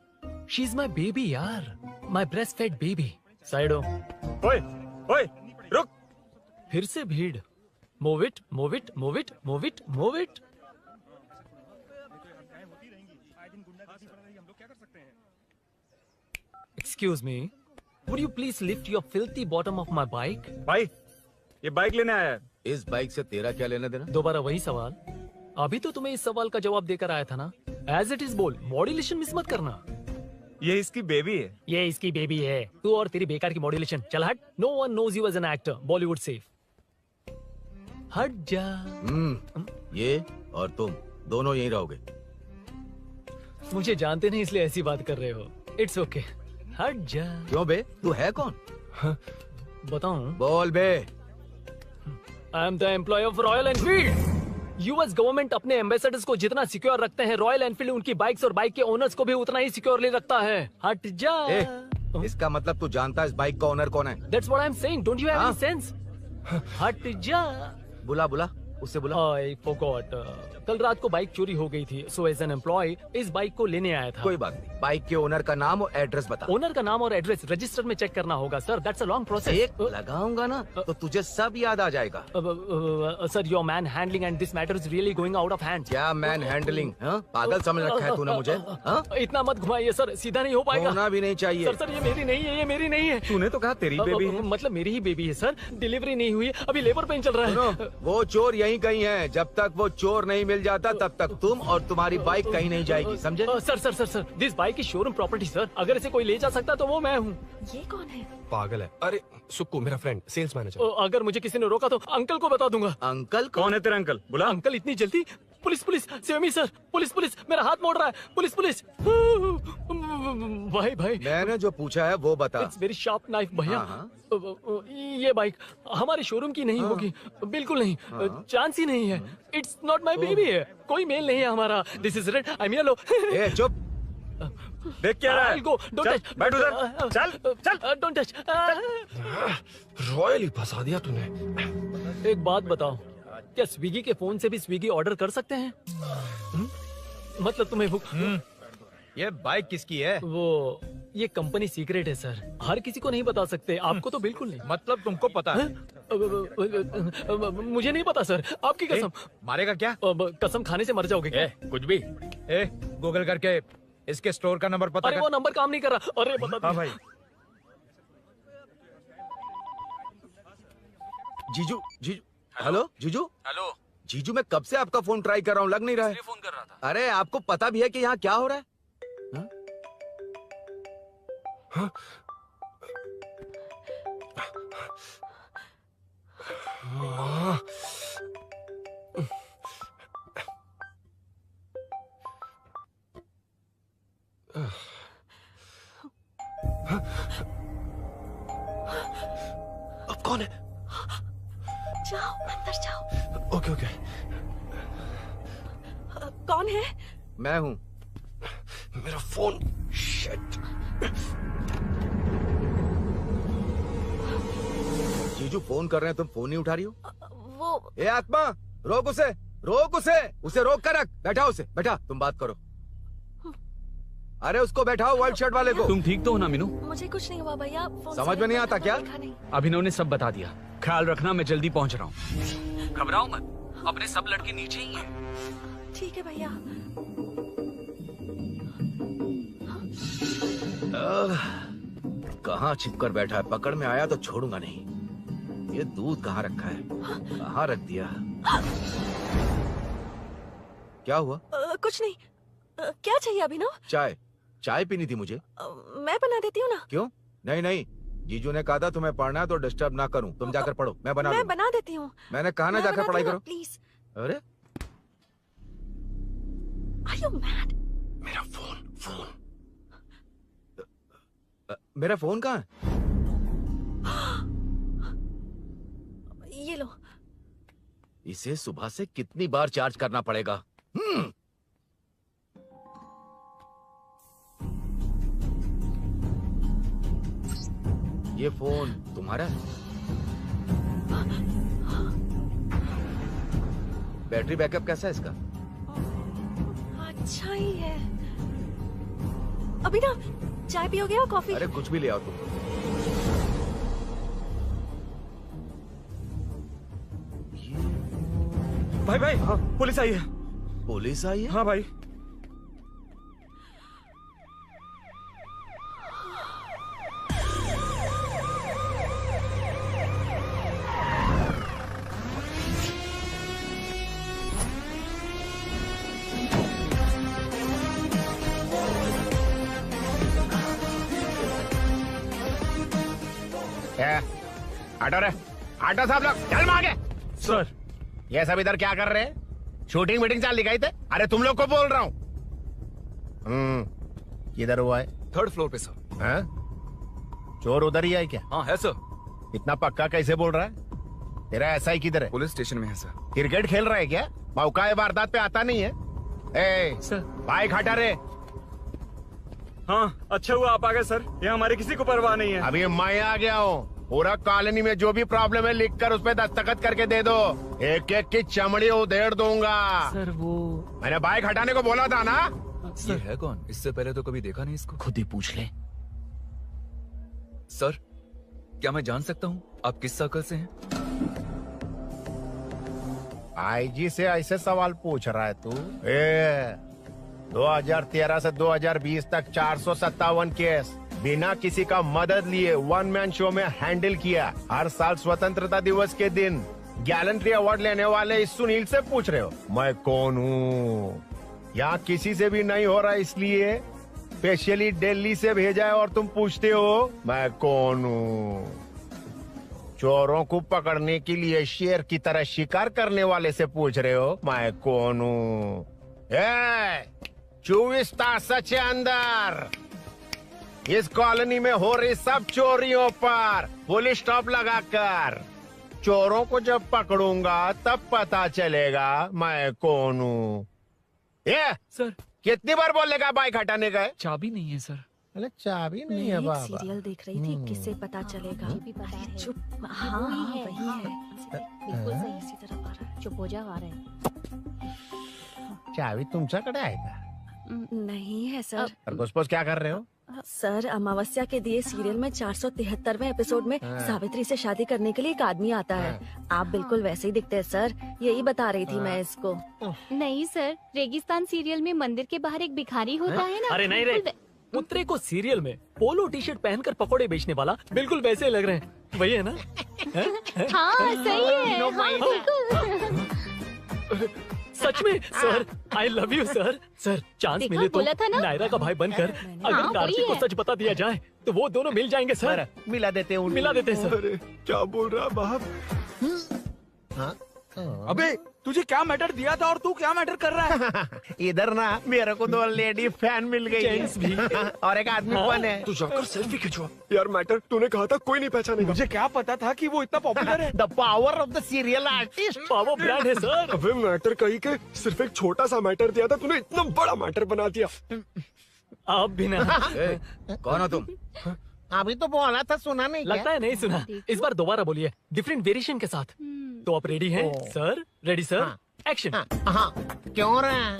शी इज माई बेबी यार, my breast fed baby. Side हो। ओए रुक। फिर से भीड़। Move it, move it, move it, move it, move it. Excuse me, would you please lift your filthy bottom of my bike? भाई, ये bike लेने आया है। इस बाइक से तेरा क्या लेना देना? दोबारा वही सवाल। अभी तो तुम्हें इस सवाल का जवाब देकर आया था ना। एज इट इज बोल, मॉड्यूलेशन मिस मत करना। ये इसकी बेबी है। ये इसकी बेबी है। तू और तेरी बेकार की मॉड्यूलेशन। चल हट। No one knows you as an actor. Bollywood safe. हट जा। ये और तुम दोनों यहीं रहोगे। मुझे जानते नहीं इसलिए ऐसी बात कर रहे हो। It's okay. हट जा। क्यों बे? तू है कौन? बताऊं? बोल बे। I am the employee of Royal Enfield. US government अपने एम्बेसडर्स को जितना सिक्योर रखते हैं, रॉयल एनफील्ड उनकी बाइक्स और बाइक के ओनर्स को भी उतना ही सिक्योरली रखता है। हट जा। इसका मतलब तू जानता है इस बाइक का ओनर कौन है? That's what I'm saying. Don't you have any sense? हट जा। बुला उससे बुला। I forgot. कल रात को बाइक चोरी हो गई थी, so as an employee इस बाइक को लेने आया था। कोई बात नहीं, बाइक के ओनर का नाम और एड्रेस बता। ओनर का नाम और एड्रेस रजिस्टर में चेक करना होगा sir. That's a long process. एक लगाऊंगा ना तो तुझे सब याद आ जाएगा। Sir, your man handling and this matter is really going out of hand. क्या मैन हैंडलिंग? पागल समझ रखा है तूने मुझे? इतना मत घुमाइए सर, सीधा नहीं हो पाएगा। होना भी नहीं चाहिए। सर, ये मेरी नहीं है, ये मेरी नहीं है। तूने तो कहा तेरी बेबी है। मतलब मेरी ही बेबी है सर। डिलीवरी नहीं हुई, अभी लेबर पेन चल रहा है। वो चोर यहीं कहीं है। जब तक वो चोर नहीं मिल जाता तब तक तुम और तुम्हारी बाइक कहीं नहीं जाएगी, समझे? Sir, this bike is showroom property sir. अगर इसे कोई ले जा सकता तो वो मैं हूँ। ये कौन है? पागल है। अरे सुक्कू, मेरा फ्रेंड, सेल्स मैनेजर। अगर मुझे किसी ने रोका तो अंकल को बता दूंगा। अंकल? कौन है तेरा अंकल? बुला। अंकल इतनी जल्दी? Police, save me sir. Police, मेरा हाथ मोड़ रहा है। पुलिस। भाई मैंने जो पूछा है वो बता। इट्स वेरी शार्प नाइफ भैया। ये बाइक हमारे शोरूम की नहीं होगी, बिल्कुल नहीं। चांस ही नहीं है। इट्स नॉट माई बेबी है। कोई मेल नहीं है हमारा। This is red. I mean yellow. चुप। देख क्या रहा है? I'll go. Don't touch. बैठ उधर। चल। Don't touch. रॉयल ही फंसा दिया तूने। एक बात बताओ, क्या स्विगी के फोन से भी स्विगी ऑर्डर कर सकते हैं? मतलब तुम्हें ये बाइक किसकी है? ये कंपनी सीक्रेट है सर। हर किसी को नहीं बता सकते। आपको तो बिल्कुल नहीं। मतलब तुमको पता है? मुझे नहीं पता सर, आपकी कसम। मारेगा क्या? कसम खाने से मर जाओगे क्या? कुछ भी। गूगल करके इसके स्टोर का नंबर पता अरे कर। वो नंबर काम नहीं कर रहा। अरे बता। हाँ भाई। जीजू। हेलो जीजू, मैं कब से आपका फोन ट्राई कर रहा हूँ, लग नहीं रहा है। फोन कर रहा था। अरे आपको पता भी है कि यहाँ क्या हो रहा है? अब कौन है? जाओ अंदर जाओ। ओके। कौन है? मैं हूँ। मेरा फोन। शिट। जीजू फोन कर रहे हैं, तुम फोन नहीं उठा रही हो? वो ए आत्मा, रोक उसे रोक कर रख। बैठा, तुम बात करो। अरे उसको बैठाओ, व्हाइट शर्ट वाले को। तुम ठीक तो हो ना मीनू? मुझे कुछ नहीं हुआ भैया। समझ में नहीं आता क्या? अभिनव ने सब बता दिया। ख्याल रखना, मैं जल्दी पहुंच रहा हूँ। घबराओ मत, अपने सब लड़के नीचे ही हैं। ठीक है भैया। कहाँ छिपकर बैठा है, पकड़ में आया तो छोड़ूंगा नहीं। ये दूध कहाँ रखा है, कहाँ रख दिया? क्या हुआ? कुछ नहीं। क्या चाहिए अभिनव? चाय, चाय पीनी थी मुझे। मैं बना देती हूँ ना। क्यों? नहीं नहीं, जीजू ने कहा था तुम्हें पढ़ना है तो डिस्टर्ब ना करूं, तुम जाकर पढ़ो, मैं बना देती हूँ। मैंने कहा ना जाकर पढ़ाई करो प्लीज। अरे Are you mad? मेरा फोन मेरा फोन कहाँ है? ये लो। इसे सुबह से कितनी बार चार्ज करना पड़ेगा? ये फोन तुम्हारा है? बैटरी बैकअप कैसा है इसका? अच्छा ही है। अभिनव, चाय पियोगे या कॉफी? अरे कुछ भी ले आओ तुम। भाई भाई, हाँ, पुलिस आई है। पुलिस आई है? हाँ भाई। आटो रे, आटो साहब लोग चल मांगे। सर, ये सब इधर क्या कर रहे हैं? शूटिंग मीटिंग चाल दिखाई थे? अरे तुम लोग को बोल रहा हूँ। किधर हुआ है? 3rd फ्लोर पे सर। हैं? चोर उधर ही है क्या? हाँ है सर। इतना पक्का कैसे बोल रहा है? तेरा ऐसा ही किधर है? पुलिस स्टेशन में है सर। क्रिकेट खेल रहा है क्या? मौका है वारदात पे आता नहीं है? ए सर, बाइक हटा रे। हाँ, अच्छा हुआ आप आ गए सर, ये हमारे किसी को परवाह नहीं है। अभी मैं आ गया हूँ। पूरा कॉलोनी में जो भी प्रॉब्लम है लिख कर उस पे दस्तखत करके दे दो, एक एक की चमड़ी उधेड़ दूंगा। सर वो मैंने बाइक हटाने को बोला था ना? ये है कौन? इससे पहले तो कभी देखा नहीं इसको। खुद ही पूछ ले। सर, क्या मैं जान सकता हूँ आप किस सर्कल से हैं? आईजी से ऐसे सवाल पूछ रहा है तू? 2013 से 2020 तक 457 केस बिना किसी का मदद लिए 1 मैन शो में हैंडल किया। हर साल स्वतंत्रता दिवस के दिन गैलेंट्री अवार्ड लेने वाले इस सुनील से पूछ रहे हो मैं कौन हूँ? यहाँ किसी से भी नहीं हो रहा, इसलिए स्पेशली दिल्ली से भेजा है और तुम पूछते हो मैं कौन हूँ? चोरों को पकड़ने के लिए शेर की तरह शिकार करने वाले से पूछ रहे हो मैं कौन हूँ? 24 तास के अंदर इस कॉलोनी में हो रही सब चोरियों पर पुलिस स्टॉप लगाकर चोरों को जब पकड़ूंगा तब पता चलेगा मैं कौन हूँ। ये सर कितनी बार बोलेगा बाइक हटाने का? चाबी नहीं है सर। अरे चाबी नहीं मैं है एक बाबा। सीरियल देख रही थी, किससे पता चलेगा? अरे चुप। हाँ वही है। बिल्कुल सही। इसी तरफ आ रहा है। चुप हो जा, आ रहे हैं। चाबी तुमच्याकडे आहे का? नहीं है सर। खरगोश क्या कर रहे हो? सर, अमावस्या के दिए सीरियल में 473वें एपिसोड में हाँ। सावित्री से शादी करने के लिए एक आदमी आता है। आप बिल्कुल वैसे ही दिखते हैं सर, यही बता रही थी मैं इसको। नहीं सर, रेगिस्तान सीरियल में मंदिर के बाहर एक भिखारी होता है ना। अरे नहीं रे, पुत्रे को सीरियल में पोलो टी शर्ट पहनकर पकोड़े बेचने वाला बिल्कुल वैसे लग रहे हैं, वही है ना? हाँ सही है, हाँ, बिल्कुल। सच में sir, I love you sir. Sir chance देखा, मिले तो बोला था ना? नायरा का भाई बनकर अगर हाँ, कार्तिक वही को है। सच बता दिया जाए तो वो दोनों मिल जाएंगे सर। मिला देते हैं मिला देते हैं सर। क्या बोल रहा बाप? अबे तुझे क्या मैटर दिया था और तू क्या मैटर कर रहा है? इधर ना मेरे को 2 लेडी फैन मिल गई जेंट्स भी। और एक आदमी फन है। तू जाकर सेल्फी खिंचवा। यार मैटर तूने कहा था कोई नहीं पहचानेगा। मुझे क्या पता था कि वो इतना पॉपुलर है। The power of the serial artist. Power brand है सर। अबे मैटर कहीं के सिर्फ एक छोटा सा मैटर दिया था, तूने इतना बड़ा मैटर बना दिया। आप भी ना। कौन हो तुम? अभी तो बोला था, सुना नहीं क्या? लगता है नहीं सुना। इस बार दोबारा बोलिए, डिफरेंट वेरिएशन के साथ। तो आप रेडी हैं सर? Ready sir? एक्शन। हाँ, क्यों रहा?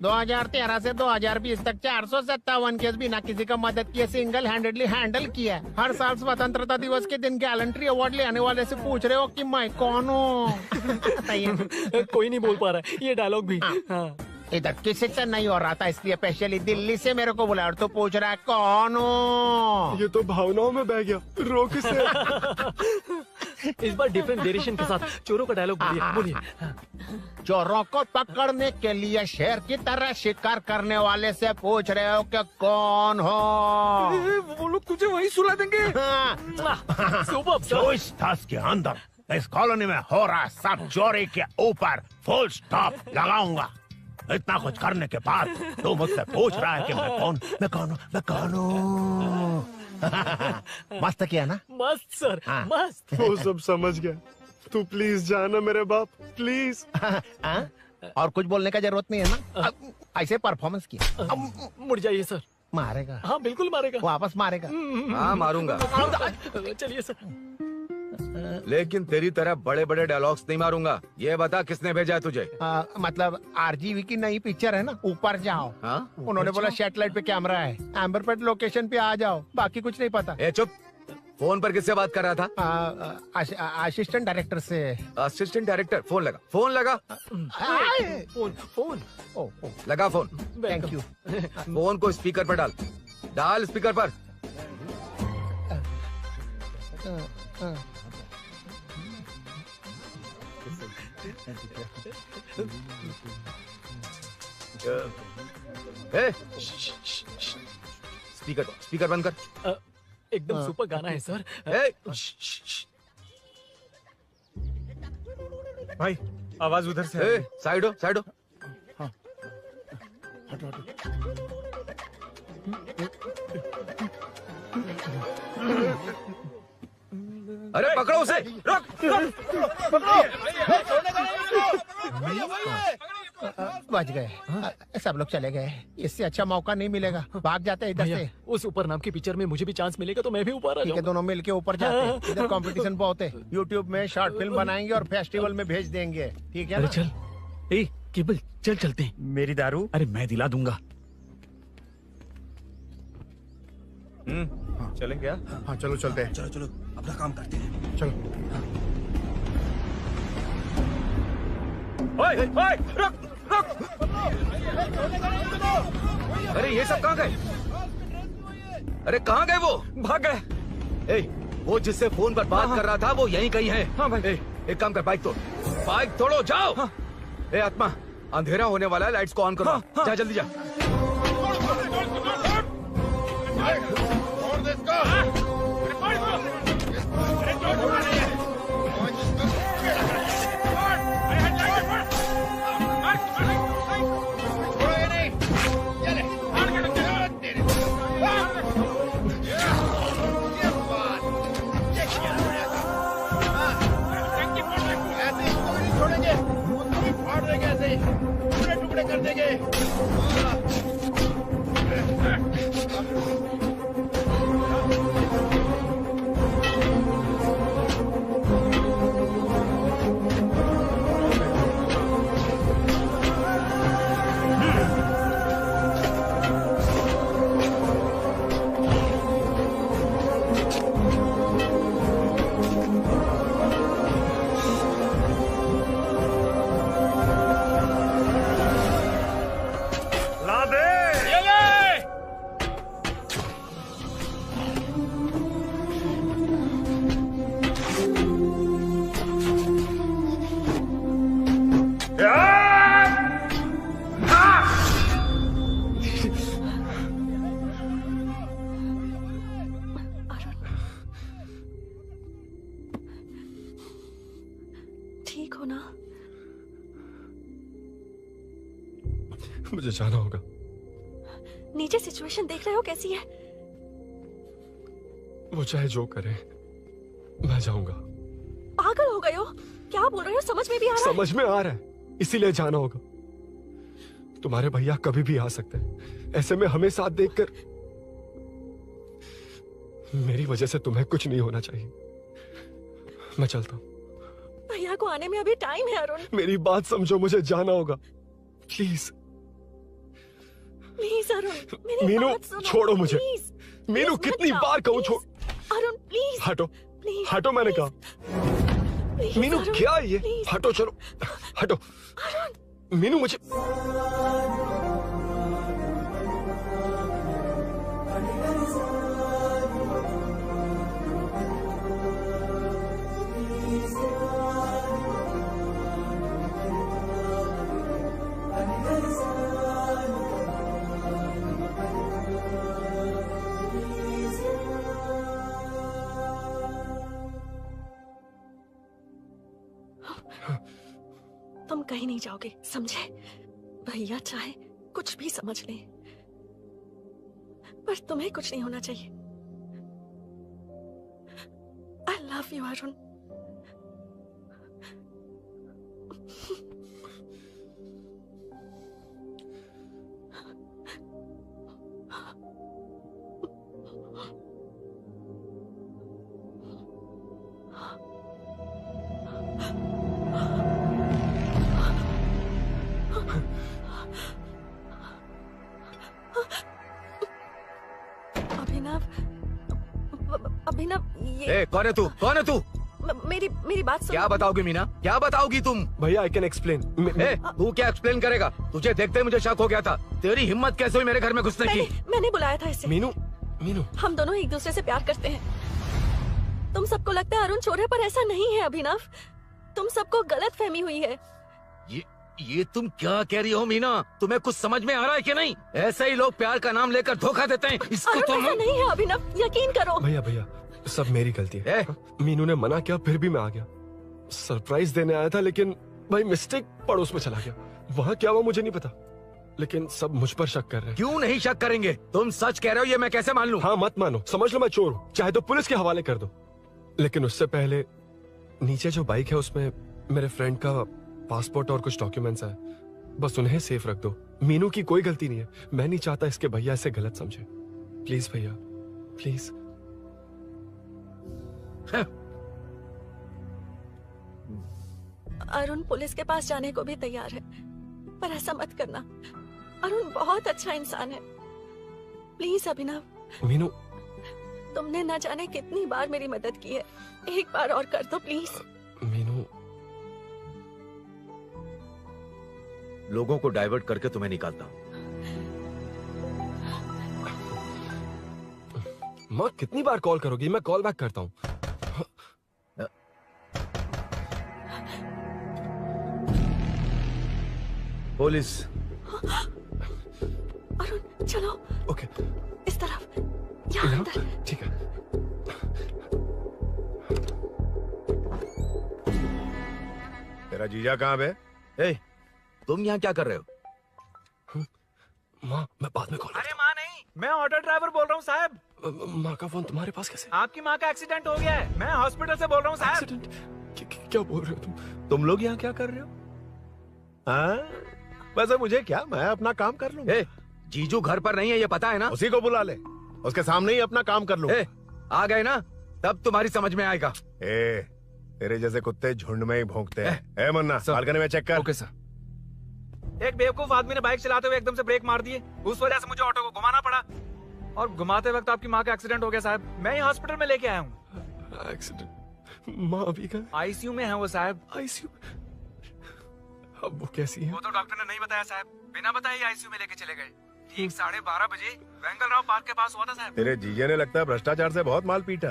2013 से 2020 तक 457 केस बिना किसी का मदद किए सिंगल हैंडेडली हैंडल किया है। हर साल स्वतंत्रता दिवस के दिन गैलेंट्री अवार्ड लेने वाले से पूछ रहे हो कि मैं कौन हूँ? कोई नहीं बोल पा रहा है ये डायलॉग भी। हाँ। इधर किसी से नहीं हो रहा था, इसलिए स्पेशली दिल्ली से मेरे को बुलाया और तो पूछ रहा है कौन हूँ? ये तो भावनाओं में बह गया। रोक से। इस बार डिफरेंट वेरिएशन के साथ चोरों का डायलॉग बोलिए। चोरों को पकड़ने के लिए शेर की तरह शिकार करने वाले से पूछ रहे हो कि कौन हो? वो लोग तुझे वही सुला देंगे। जो इस दस के अंदर इस कॉलोनी में हो रहा सब चोरी के ऊपर फुल स्टॉप लगाऊंगा। इतना कुछ करने के बाद तू मुझसे पूछ रहा है कि मैं कौन हूँ? मस्त किया ना? मस्त सर, मस्त। वो सब समझ गया। तू प्लीज जाना मेरे बाप, प्लीज। और कुछ बोलने का जरूरत नहीं है ना? ऐसे परफॉर्मेंस किया। मुड़ जाइए सर। मारेगा? हाँ बिल्कुल मारेगा। वापस मारेगा? हाँ मारूंगा। चलिए सर। लेकिन तेरी तरह बड़े बड़े डायलॉग्स नहीं मारूंगा। ये बता किसने भेजा है तुझे? मतलब आरजीवी की नई पिक्चर है ना, ऊपर जाओ। उन्होंने बोला सैटेलाइट पे कैमरा है, एम्बरपेट लोकेशन पे आ जाओ, बाकी कुछ नहीं पता। ए चुप। फोन पर किससे बात कर रहा था? असिस्टेंट डायरेक्टर से। Assistant director? फोन लगा, फोन लगा। फोन लगा फोन। Thank you. फोन को स्पीकर पर डाल, डाल स्पीकर पर। स्पीकर बंद कर। एकदम सुपर गाना है सर। भाई आवाज उधर से। साइड हो, साइड हो। अरे पकड़ो उसे, रुक, बच गए। सब लोग चले गए, इससे अच्छा मौका नहीं मिलेगा। भाग जाते हैं इधर से। उस ऊपर नाम की पिक्चर में मुझे भी चांस मिलेगा तो मैं भी ऊपर आ जाऊंगा। दोनों मिलके ऊपर जाते हैं। इधर कंपटीशन बहुत है। यूट्यूब में शॉर्ट फिल्म बनाएंगे और फेस्टिवल में भेज देंगे, ठीक है ना? चल केबल चल चलते हैं। मेरी दारू? अरे मैं दिला दूंगा। चलें क्या? हाँ चलो चलते हैं। चलो अपना काम करते हैं। चलो। ओए, ओए, रुक, रुक। अरे ये सब कहाँ गए? अरे कहाँ गए वो? भाग गए। वो जिससे फोन पर बात कर रहा था वो यहीं कहीं है। हाँ भाई। एक काम कर, बाइक तोड़, बाइक तोड़ो, जाओ। आत्मा, अंधेरा होने वाला है, लाइट्स को ऑन करो। जा जल्दी जा। छोड़ेंगे, उसको भी फाड़ देंगे, ऐसे टुकड़े टुकड़े कर देंगे। ठीक हो ना? मुझे जाना होगा। नीचे सिचुएशन देख रहे हो कैसी है? वो चाहे जो करे, मैं जाऊंगा। पागल हो गए हो? क्या बोल रहे हो? समझ में भी आ रहा है? समझ में आ रहा है, इसीलिए जाना होगा। तुम्हारे भैया कभी भी आ सकते हैं, ऐसे में हमें साथ देखकर मेरी वजह से तुम्हें कुछ नहीं होना चाहिए। मैं चलता हूँ। भैया को आने में अभी टाइम है अरुण। मेरी बात समझो, मुझे जाना होगा, प्लीज। प्लीज अरुण, मेरी मीनू बात सुनो, छोड़ो मुझे। प्लीज, मीनू प्लीज कितनी मत जाओ, बार कहूँ छोड़। प्लीज। अरुण प्लीज हटो प्लीज, हटो मैंने कहा। प्लीज, मीनू अरुण, क्या ये? प्लीज। हटो चलो हटो। मीनू मुझे तुम कहीं नहीं जाओगे, समझे? भैया चाहे कुछ भी समझ ले, पर तुम्हें कुछ नहीं होना चाहिए। I love you Arun. Abhinav, Abhinav, ये कौन है तू? कौन है तू? मेरी बात सुनो। क्या बताओगी मीना? क्या बताओगी तुम? भैया आई कैन एक्सप्लेन। तू क्या एक्सप्लेन करेगा? तुझे देखते ही मुझे शक हो गया था। तेरी हिम्मत कैसे हुई मेरे घर में घुसने की? मैंने बुलाया था इसे। मीनू मीनू हम दोनों एक दूसरे से प्यार करते हैं। तुम सबको लगता है अरुण चोर है, पर ऐसा नहीं है अभिनव। तुम सबको गलत फहमी हुई है। ये तुम क्या कह रही हो मीना? तुम्हें कुछ समझ में आ रहा है कि नहीं? ऐसे ही लोग प्यार का नाम लेकर धोखा देते हैं। इसको अरुण तुम ऐसा नहीं है अभिनव, यकीन करो। भैया सब मेरी गलती है। मीनू ने मना किया फिर भी मैं आ गया। सरप्राइज देने आया था लेकिन भाई मिस्टेक पड़ोस में चला गया। वहाँ क्या हुआ मुझे नहीं पता, लेकिन सब मुझ पर शक कर रहे हैं। क्यों नहीं शक करेंगे? तुम सच कह रहे हो, ये मैं कैसे मान लूं? हाँ मत मानो, समझ लो मैं चोर हूँ, चाहे तो पुलिस के हवाले कर दो। लेकिन उससे पहले नीचे जो बाइक है उसमें मेरे फ्रेंड का पासपोर्ट और कुछ डॉक्यूमेंट्स है, बस उन्हें सेफ रख दो। मीनू की कोई गलती नहीं है। मैं नहीं चाहता इसके भैया इसे गलत समझे। प्लीज भैया प्लीज। अरुण पुलिस के पास जाने को भी तैयार है, पर ऐसा मत करना। अरुण बहुत अच्छा इंसान है। प्लीज अभिनव। मीनू तुमने न जाने कितनी बार मेरी मदद की है, एक बार और कर दो प्लीज। मीनू लोगों को डाइवर्ट करके तुम्हें निकालता हूँ। माँ कितनी बार कॉल करोगी? मैं कॉल बैक करता हूँ। पुलिस। अरुण चलो। ओके इस तरफ, यहाँ अंदर। ठीक है। तेरा जीजा कहाँ पे? तुम यहाँ क्या कर रहे हो? माँ मैं बाद में कॉल। अरे माँ नहीं, मैं ऑटो ड्राइवर बोल रहा हूँ साहब। माँ का फोन तुम्हारे पास कैसे? आपकी माँ का एक्सीडेंट हो गया है, मैं हॉस्पिटल से बोल रहा हूँ साहब। क्या बोल रहे हो तुम लोग यहाँ क्या कर रहे हो? हाँ वैसे मुझे क्या, मैं अपना काम कर लूँ। जीजू घर पर नहीं है, ये पता है ना? उसी को बुला ले, उसके सामने ही अपना काम कर लूँ। आ गए ना, तब तुम्हारी समझ में आएगा। तेरे जैसे कुत्ते झुंड में ही भौंकते हैं। मुन्ना बालकनी में चेक कर। Okay sir. एक बेवकूफ आदमी ने बाइक चलाते हुए एकदम से ब्रेक मार दिए, उस वजह से मुझे ऑटो को घुमाना पड़ा और घुमाते वक्त आपकी माँ का एक्सीडेंट हो गया साहब। मैं ही हॉस्पिटल में लेके आया हूँ। एक्सीडेंट? माँ अभी कहाँ? आईसीयू में है वो साहब। आईसीयू? अब वो कैसी है? वो तो डॉक्टर ने नहीं बताया साहब, बिना बताए आईसीयू में लेके चले गए। ठीक 12:30 बजे वेंगल राव पार्क के पास हुआ था साहब। तेरे जीजे ने लगता है भ्रष्टाचार से बहुत माल पीटा।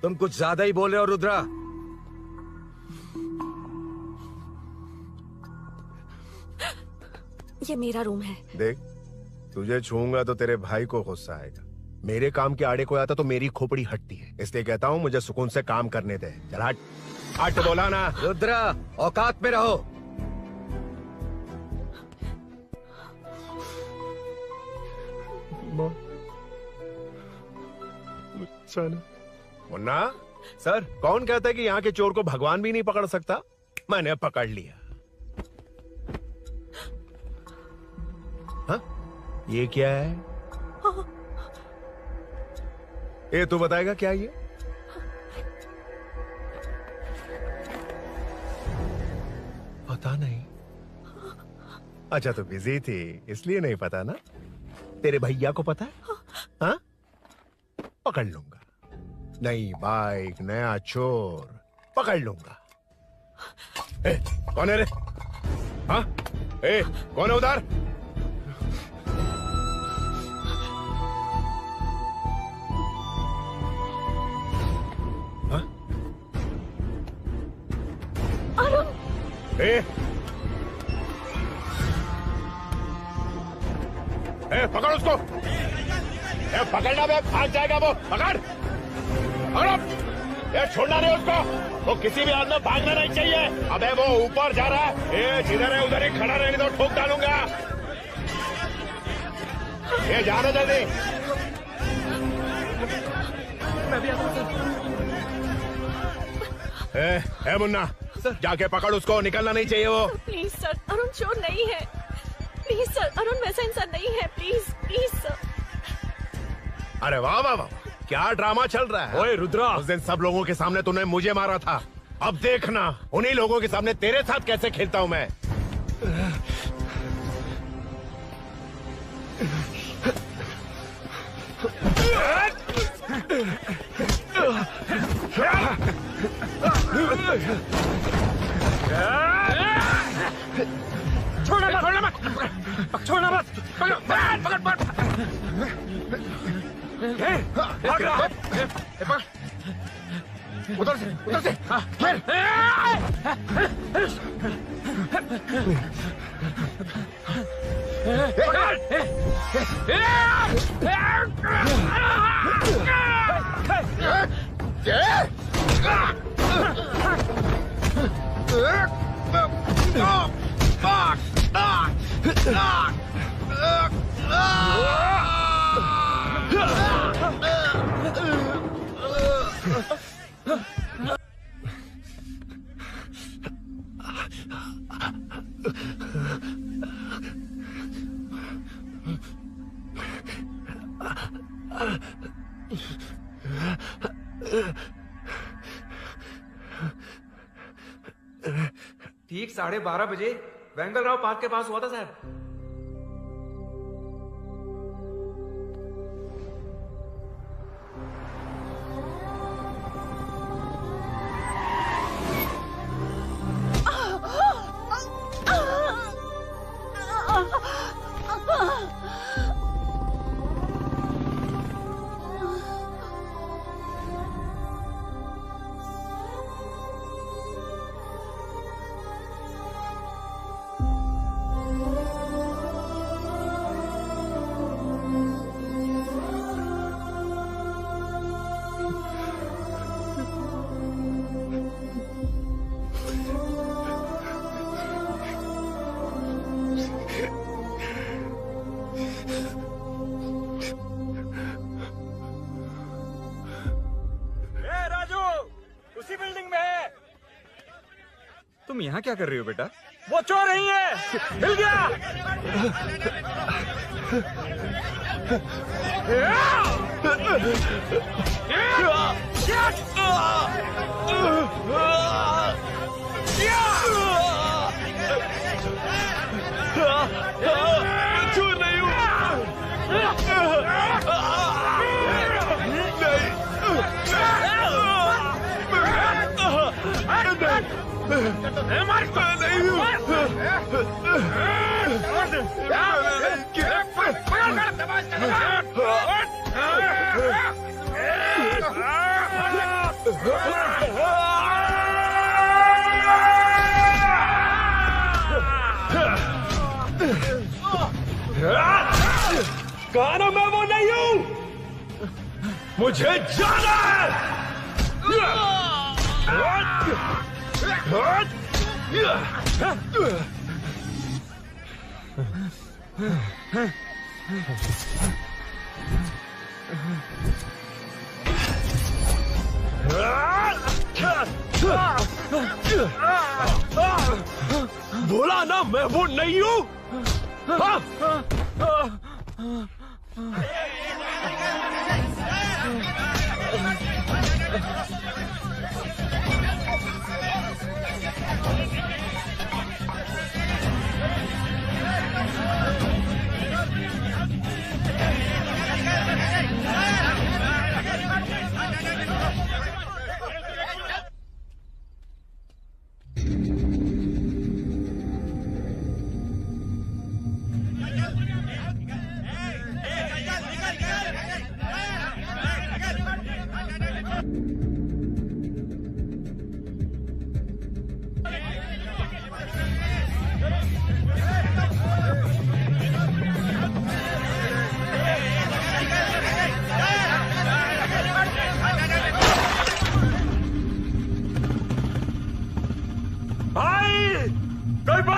तुम कुछ ज्यादा ही बोल रहे हो रुद्रा। ये मेरा रूम है। देख तुझे छूंगा तो तेरे भाई को गुस्सा आएगा। मेरे काम के आड़े को आता तो मेरी खोपड़ी हटती है, इसलिए कहता हूँ मुझे सुकून से काम करने दे। चल हट हट, बोला ना। रुद्रा औकात में रहो। मुन्ना सर, कौन कहता है कि यहाँ के चोर को भगवान भी नहीं पकड़ सकता? मैंने पकड़ लिया। हाँ? ये क्या है? ये तू बताएगा क्या ये? पता नहीं। अच्छा तो बिजी थी इसलिए नहीं पता ना? तेरे भैया को पता है? हाँ? पकड़ लूंगा। नई बाइक, नया चोर, पकड़ लूंगा। ए, कौन है रे? हाँ? ए, कौन है उधर? हाँ? ए, पकड़ उसको। पकड़ना बे, भाग जाएगा वो। पकड़, पकड़ो। छोड़ना नहीं उसको। वो किसी भी हाथ में भागना नहीं चाहिए। अबे वो ऊपर जा रहा है। जिधर है उधर ही खड़ा रहने दो, ठोक डालूंगा। जाना जल्दी। मैं भी आता हूं सर। मुन्ना, जाके पकड़ उसको, निकलना नहीं चाहिए वो। प्लीज सर, अरुण चोर नहीं है। प्लीज सर, अरुण वैसा इंसान नहीं है। Please please sir. अरे वाह वाह वाह, क्या ड्रामा चल रहा है। ओए रुद्रा, उस दिन सब लोगों के सामने तूने मुझे मारा था। अब देखना उन्हीं लोगों के सामने तेरे साथ कैसे खेलता हूं मैं। छोड़ना मत, छोड़ना मत, छोड़ना मत। पकड़, पकड़, पकड़। भाग रहा। उधर से, उधर से। ठीक 12:30 बजे वेंगलराव पार्क के पास हुआ था साहब। तुम यहाँ क्या कर रही हो बेटा? वो चोर नहीं है, हिल गया। चोर नहीं हूँ। कहा ना मैं वो नहीं हूँ, मुझे जाना है। बोला ना मैं वो नहीं हूँ।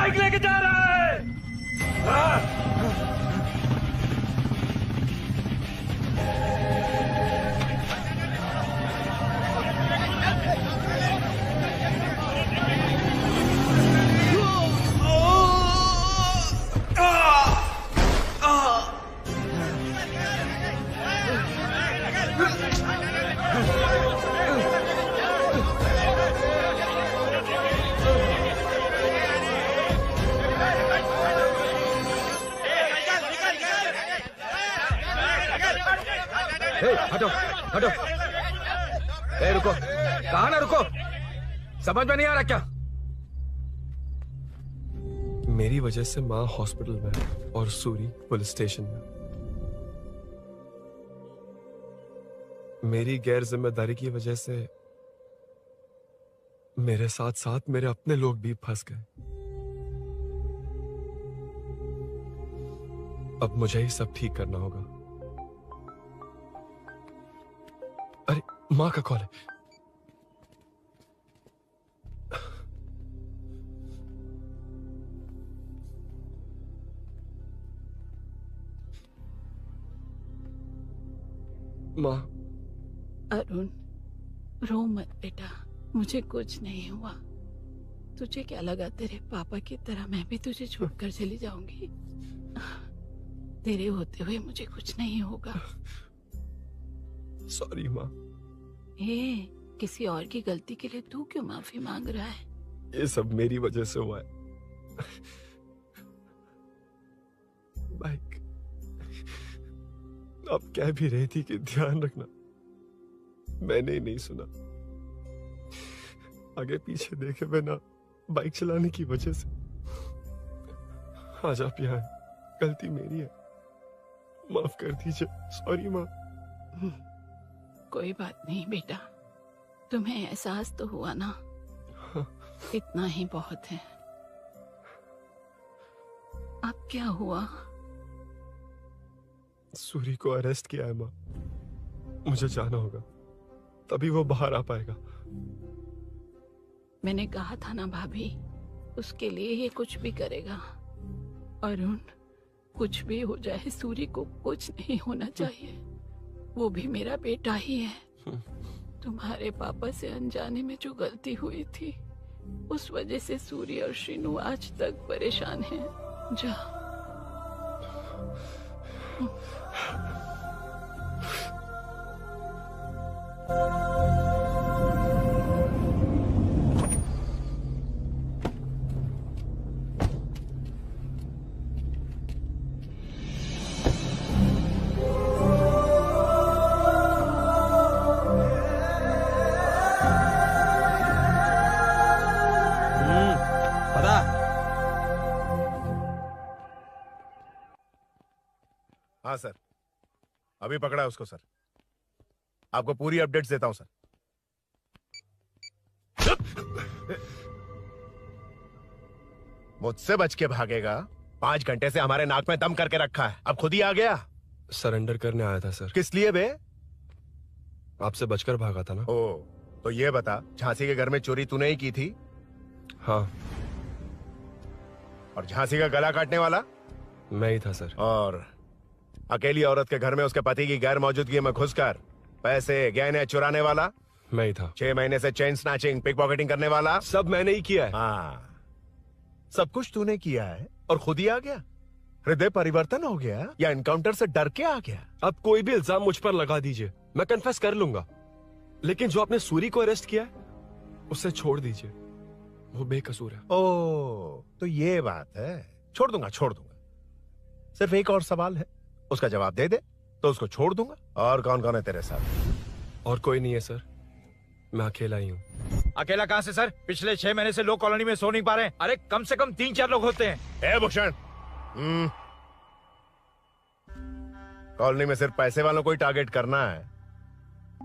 बाइक लेके जा रहा है। हटो हटो। ए रुको, कहा ना रुको, समझ में नहीं आ रहा क्या? मेरी वजह से माँ हॉस्पिटल में और सूरी पुलिस स्टेशन में। मेरी गैर जिम्मेदारी की वजह से मेरे साथ साथ मेरे अपने लोग भी फंस गए। अब मुझे ही सब ठीक करना होगा। अरे माँ का कॉल है। माँ। अरुण, रो मत बेटा, मुझे कुछ नहीं हुआ। तुझे क्या लगा तेरे पापा की तरह मैं भी तुझे छोड़कर चली जाऊंगी? तेरे होते हुए मुझे कुछ नहीं होगा। सॉरी माँ। ए, किसी और की गलती के लिए तू क्यों माफी मांग रहा है? ये सब मेरी वजह से हुआ है। बाइक अब कह भी रही थी कि ध्यान रखना, मैंने ही नहीं सुना। आगे पीछे देखे बिना बाइक चलाने की वजह से आज आप यहाँ हैं। गलती मेरी है, माफ कर दीजिए। सॉरी माँ। कोई बात नहीं बेटा, तुम्हें एहसास तो हुआ ना, इतना ही बहुत है। अब क्या हुआ? सूरी को अरेस्ट किया है माँ, मुझे जाना होगा, तभी वो बाहर आ पाएगा। मैंने कहा था ना भाभी, उसके लिए ये कुछ भी करेगा। अरुण, कुछ भी हो जाए सूरी को कुछ नहीं होना चाहिए। वो भी मेरा बेटा ही है। तुम्हारे पापा से अनजाने में जो गलती हुई थी, उस वजह से सूरी और श्रीनु आज तक परेशान हैं। जा। हाँ सर, अभी पकड़ा है उसको सर। आपको पूरी अपडेट्स देता हूं सर। मुझसे बच के भागेगा? 5 घंटे से हमारे नाक में दम करके रखा है, अब खुद ही आ गया। सरेंडर करने आया था सर। किस लिए बे? आपसे बचकर भागा था ना। ओ, तो ये बता, झांसी के घर में चोरी तूने ही की थी? हाँ। और झांसी का गला काटने वाला? मैं ही था सर। और अकेली औरत के घर में उसके पति की गैर मौजूदगी में घुसकर पैसे गहने चुराने वाला? मैं ही था। 6 महीने से चेन स्नैचिंग, पिक पॉकेटिंग करने वाला? सब मैंने ही किया है। हाँ, सब कुछ तूने किया है और खुद ही आ गया? हृदय परिवर्तन हो गया या एनकाउंटर से डर के आ गया? अब कोई भी इल्जाम मुझ पर लगा दीजिए, मैं कन्फेस कर लूंगा, लेकिन जो आपने सूरी को अरेस्ट किया है उसे छोड़ दीजिए, वो बेकसूर है। ओ, तो ये बात है। छोड़ दूंगा, छोड़ दूंगा। सिर्फ एक और सवाल है, उसका जवाब दे दे तो उसको छोड़ दूंगा। और कौन कौन है तेरे साथ? और कोई नहीं है सर, मैं अकेला ही हूँ। अकेला कहाँ से सर? पिछले 6 महीने से लोग कॉलोनी में सो नहीं पा रहे हैं। अरे कम से कम 3-4 लोग होते हैं। ए भूषण, कॉलोनी में सिर्फ पैसे वालों को ही टारगेट करना है।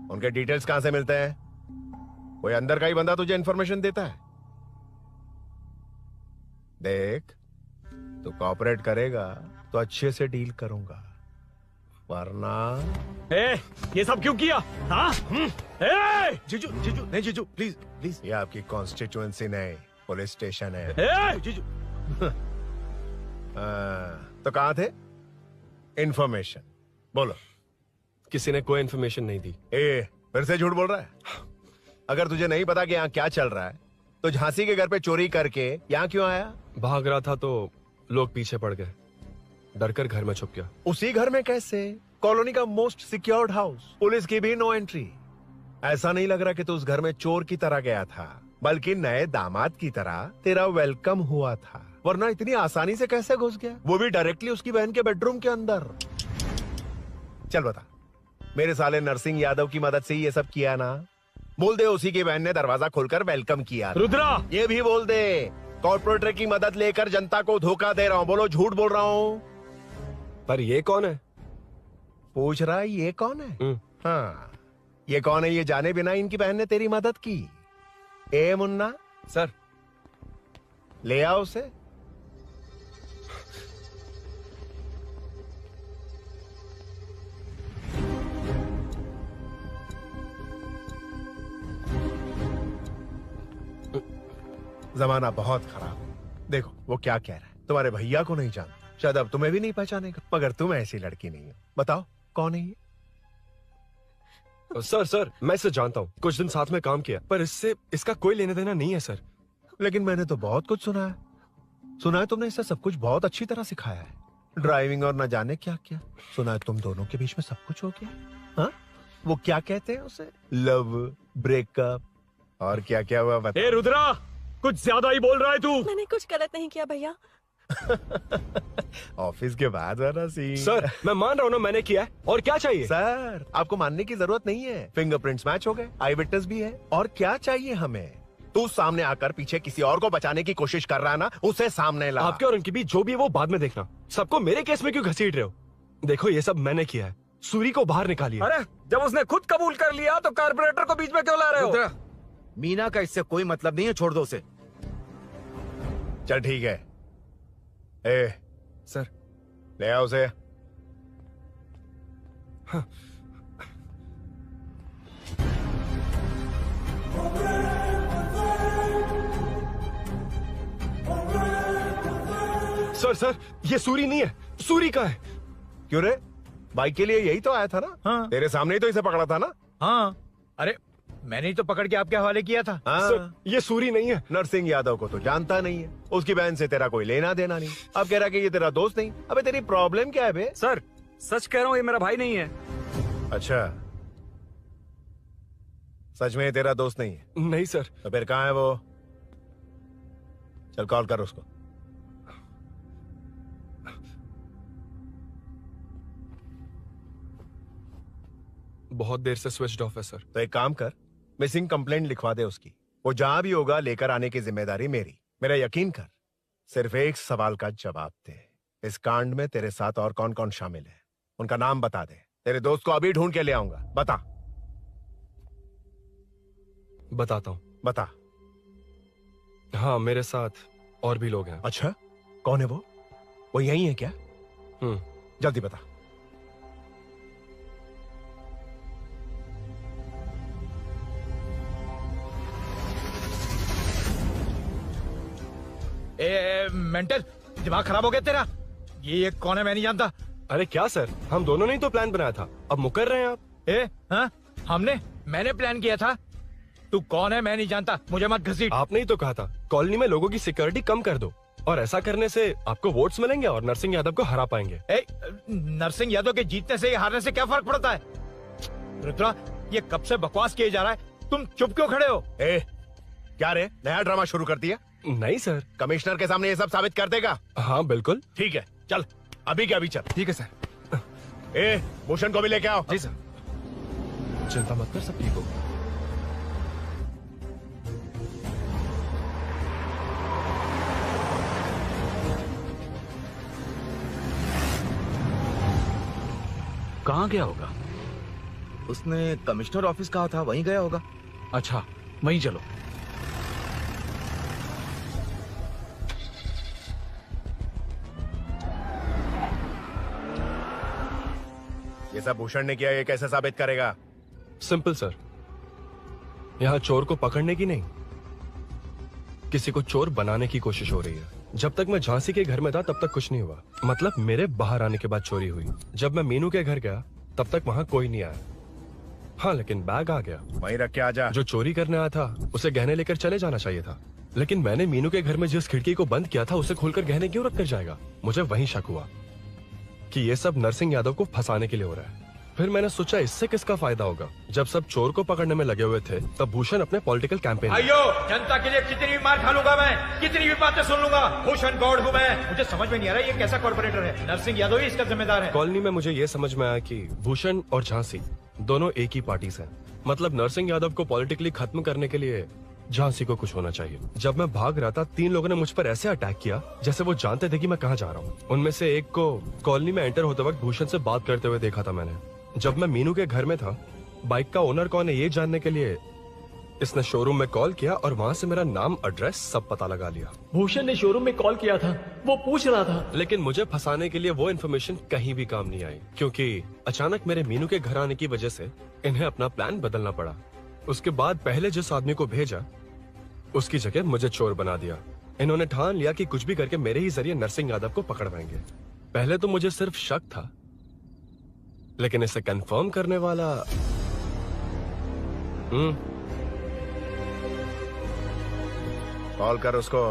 उनके डिटेल्स कहां से मिलते हैं? कोई अंदर का ही बंदा तुझे इंफॉर्मेशन देता है? देख, तू कोऑपरेट करेगा तो अच्छे से डील करूंगा, वरना ये सब क्यों किया? हाँ? जीजू, जीजू, नहीं जीजू, प्लीज प्लीज। ये आपकी कॉन्स्टिट्यूएंसी नहीं, पुलिस स्टेशन है। जीजू, तो कहाँ थे? इंफॉर्मेशन बोलो। किसी ने कोई इन्फॉर्मेशन नहीं दी। फिर से झूठ बोल रहा है? अगर तुझे नहीं पता कि यहाँ क्या चल रहा है तो झांसी के घर पे चोरी करके यहाँ क्यों आया? भाग रहा था तो लोग पीछे पड़ गए, डरकर घर में छुप गया। उसी घर में कैसे? कॉलोनी का मोस्ट सिक्योर्ड हाउस, पुलिस की भी नो एंट्री। ऐसा नहीं लग रहा कि तू उस घर में चोर की तरह गया था, बल्कि नए दामाद की तरह तेरा वेलकम हुआ था। वरना इतनी आसानी से कैसे घुस गया, वो भी डायरेक्टली उसकी बहन के बेडरूम के अंदर? चल बता, मेरे साले नरसिंह यादव की मदद से ये सब किया ना? बोल दे उसी की बहन ने दरवाजा खोलकर वेलकम किया। रुद्रा! ये भी बोल दे कॉर्पोरेटर की मदद लेकर जनता को धोखा दे रहा हूँ। बोलो झूठ बोल रहा हूँ। पर ये कौन है? पूछ रहा है ये कौन है? हाँ, ये कौन है ये जाने बिना इनकी बहन ने तेरी मदद की। ए मुन्ना सर, ले आओ उसे। जमाना बहुत खराब है। देखो वो क्या कह रहा है। तुम्हारे भैया को नहीं जानता, शायद अब तुम्हें भी नहीं पहचानेगा, मगर तुम ऐसी लड़की नहीं हो। बताओ कौन है ये? सर मैं इसे जानता हूँ, कुछ दिन साथ में काम किया, पर इससे इसका कोई लेना देना नहीं है सर। लेकिन मैंने तो बहुत कुछ सुना है। सुना है तुमने इसे सब कुछ बहुत अच्छी तरह सिखाया है, ड्राइविंग और न जाने क्या क्या। सुना है तुम दोनों के बीच में सब कुछ हो गया। हाँ, वो क्या कहते हैं उसे, लव, ब्रेकअप और क्या क्या हुआ बता। रुद्रा, कुछ ज्यादा ही बोल रहा है तू। मैंने कुछ गलत नहीं किया भैया। ऑफिस के बाद वाला सीन। सर मैं मान रहा हूँ ना मैंने किया है, और क्या चाहिए? सर आपको मानने की जरूरत नहीं है, फिंगरप्रिंट्स मैच हो गए, आई विटनेस भी है। और क्या चाहिए हमें? तू सामने आकर पीछे किसी और को बचाने की कोशिश कर रहा है ना, उसे सामने ला। आपके और उनके बीच जो भी है वो बाद में देखना, सबको मेरे केस में क्यों घसीट रहे हो? देखो ये सब मैंने किया है, सूरी को बाहर निकालिए। अरे जब उसने खुद कबूल कर लिया तो कारपोरेटर को बीच में क्यों ला रहे हो? मीना का इससे कोई मतलब नहीं है, छोड़ दो उसे। चल ठीक है। ए सर ले आओ उसे। हाँ। सर ये सूरी नहीं है, सूरी का है। क्यों रे, बाइक के लिए यही तो आया था ना? हाँ। तेरे सामने ही तो इसे पकड़ा था ना? हाँ, अरे मैंने ही तो पकड़ के आपके हवाले किया था। हाँ। सर ये सूरी नहीं है। नरसिंह यादव को तो जानता नहीं है, उसकी बहन से तेरा कोई लेना देना नहीं। अब कह रहा कि ये तेरा दोस्त नहीं। अबे तेरी प्रॉब्लम क्या है बे? सर सच कह रहा हूँ, ये मेरा भाई नहीं है। अच्छा, सच में ये तेरा दोस्त नहीं है? नहीं सर। तो फिर कहाँ है वो? चल कॉल कर उसको। बहुत देर से स्विच ऑफ है सर। तो एक काम कर, मिसिंग कंप्लेंट लिखवा दे उसकी। वो जहां भी होगा लेकर आने की जिम्मेदारी मेरी। मेरा यकीन कर, सिर्फ एक सवाल का जवाब दे, इस कांड में तेरे साथ और कौन कौन शामिल है, उनका नाम बता दे। तेरे दोस्त को अभी ढूंढ के ले आऊंगा। बता। बताता हूँ। बता। हाँ मेरे साथ और भी लोग हैं। अच्छा, कौन है वो यही है क्या? जल्दी बता। मेंटल, दिमाग खराब हो गया तेरा? ये कौन है मैं नहीं जानता। अरे क्या सर, हम दोनों ने ही तो प्लान बनाया था, अब मुकर रहे हैं आप। हाँ मैंने प्लान किया था। तू कौन है मैं नहीं जानता, मुझे मत घसीट। आपने ही तो कहा था कॉलोनी में लोगों की सिक्योरिटी कम कर दो, और ऐसा करने से आपको वोट्स मिलेंगे और नरसिंह यादव को हरा पाएंगे। नरसिंह यादव के जीतने से या हारने से क्या फर्क पड़ता है? रुद्रा, ये कब से बकवास किए जा रहा है, तुम चुप क्यों खड़े हो? क्या रे, नया ड्रामा शुरू कर दिया? नहीं सर। कमिश्नर के सामने ये सब साबित कर देगा? हाँ बिल्कुल। ठीक है, चल अभी के अभी चल। ठीक है सर। भूषण को भी लेके आओ। जी सर। चिंता मत कर, सब ठीक होगा। कहाँ गया होगा? उसने कमिश्नर ऑफिस कहा था, वहीं गया होगा। अच्छा वहीं चलो। ये सब भूषण ने किया, ये कैसे साबित करेगा? सिंपल सर, यहाँ चोर को पकड़ने की नहीं, किसी को चोर बनाने की कोशिश हो रही है। जब तक मैं झांसी के घर में था तब तक कुछ नहीं हुआ, मतलब मेरे बाहर आने के बाद चोरी हुई। जब मैं मीनू के घर गया तब तक वहाँ कोई नहीं आया। हाँ, लेकिन बैग आ गया। वहीं रख के आ जा। जो चोरी करने आया था उसे गहने लेकर चले जाना चाहिए था, लेकिन मैंने मीनू के घर में जिस खिड़की को बंद किया था उसे खोलकर गहने क्यों रख कर जाएगा। मुझे वहीं शक हुआ कि ये सब नरसिंह यादव को फंसाने के लिए हो रहा है। फिर मैंने सोचा इससे किसका फायदा होगा। जब सब चोर को पकड़ने में लगे हुए थे तब भूषण अपने पॉलिटिकल कैंपेन। भाइयों, जनता के लिए कितनी भी मार खा लूंगा मैं, कितनी भी बातें सुन लूंगा, भूषण गौड़ हूँ मैं। मुझे समझ में नहीं आ रहा ये कैसा कॉर्पोरेटर है। नरसिंह यादव ही इसका जिम्मेदार है। कॉलोनी में मुझे ये समझ में आया कि भूषण और झांसी दोनों एक ही पार्टी से, मतलब नरसिंह यादव को पॉलिटिकली खत्म करने के लिए झांसी को कुछ होना चाहिए। जब मैं भाग रहा था 3 लोगों ने मुझ पर ऐसे अटैक किया जैसे वो जानते थे कि मैं कहाँ जा रहा हूँ। उनमें से एक को कॉलोनी में एंटर होते वक्त भूषण से बात करते हुए देखा था मैंने। जब मैं मीनू के घर में था, बाइक का ओनर कौन है ये जानने के लिए इसने शोरूम में कॉल किया और वहाँ से मेरा नाम, एड्रेस सब पता लगा लिया। भूषण ने शोरूम में कॉल किया था, वो पूछ रहा था। लेकिन मुझे फंसाने के लिए वो इन्फॉर्मेशन कहीं भी काम नहीं आई, क्योंकि अचानक मेरे मीनू के घर आने की वजह से इन्हें अपना प्लान बदलना पड़ा। उसके बाद पहले जिस आदमी को भेजा उसकी जगह मुझे चोर बना दिया। इन्होंने ठान लिया कि कुछ भी करके मेरे ही जरिए नरसिंह यादव को पकड़वाएंगे। पहले तो मुझे सिर्फ शक था, लेकिन इसे कंफर्म करने वाला कॉल कर उसको।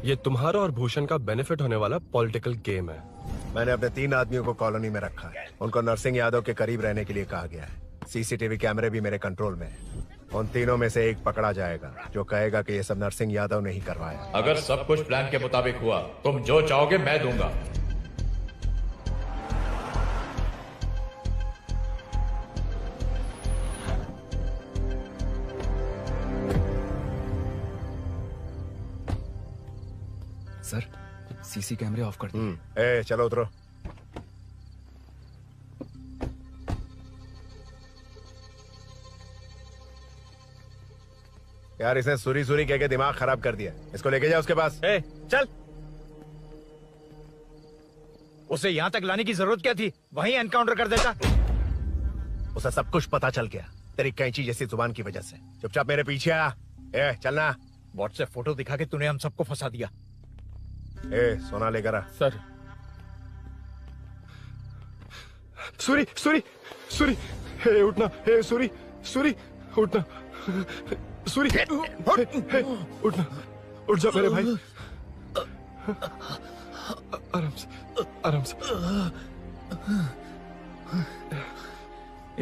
ये तुम्हारा और भूषण का बेनिफिट होने वाला पॉलिटिकल गेम है। मैंने अपने 3 आदमियों को कॉलोनी में रखा है। उनको नरसिंह यादव के करीब रहने के लिए कहा गया है। सीसीटीवी कैमरे भी मेरे कंट्रोल में है। उन तीनों में से एक पकड़ा जाएगा जो कहेगा कि ये सब नरसिंह यादव ने ही करवाया। अगर सब कुछ प्लान के मुताबिक हुआ, तुम जो चाहोगे मैं दूंगा। सर, सीसी कैमरे ऑफ कर दिए। ए, चलो उतरो। यार इसने सुरी सुरी कह के दिमाग खराब कर दिया। इसको लेके जाओ उसके पास। चल। उसे यहाँ तक लाने की जरूरत क्या थी? वहीं एनकाउंटर कर देता। उसे सब कुछ पता चल गया तेरी कैंची जैसी जुबान की वजह से। चुपचाप मेरे पीछे आ। चलना। व्हाट्सएप फोटो दिखा के तूने हम सबको फंसा दिया। सोना लेकर आ। सर। सूरी सूरी सूरी, उठना। सूरी सूरी, उठना। सूरी, उठना। उठ जा मेरे भाई। आराम से, आराम से।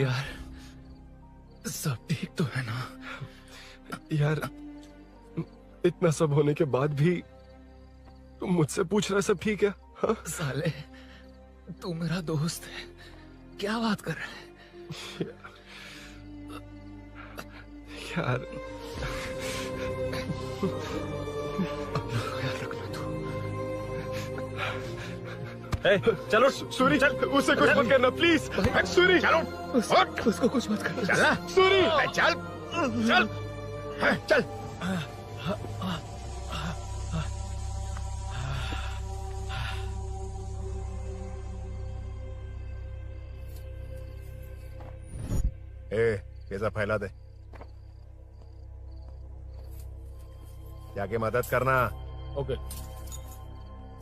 यार सब ठीक तो है ना? यार इतना सब होने के बाद भी तुम मुझसे पूछ रहा सब ठीक है? हाँ? साले तू मेरा दोस्त है, क्या बात कर रहा है? यार चलो सूरी, चल। उसे कुछ मत करना प्लीज। सूरी चलो, उसको कुछ मत करना। चल सूरी, चल चल चल। ये सब फैला दे। जाके मदद करना। Okay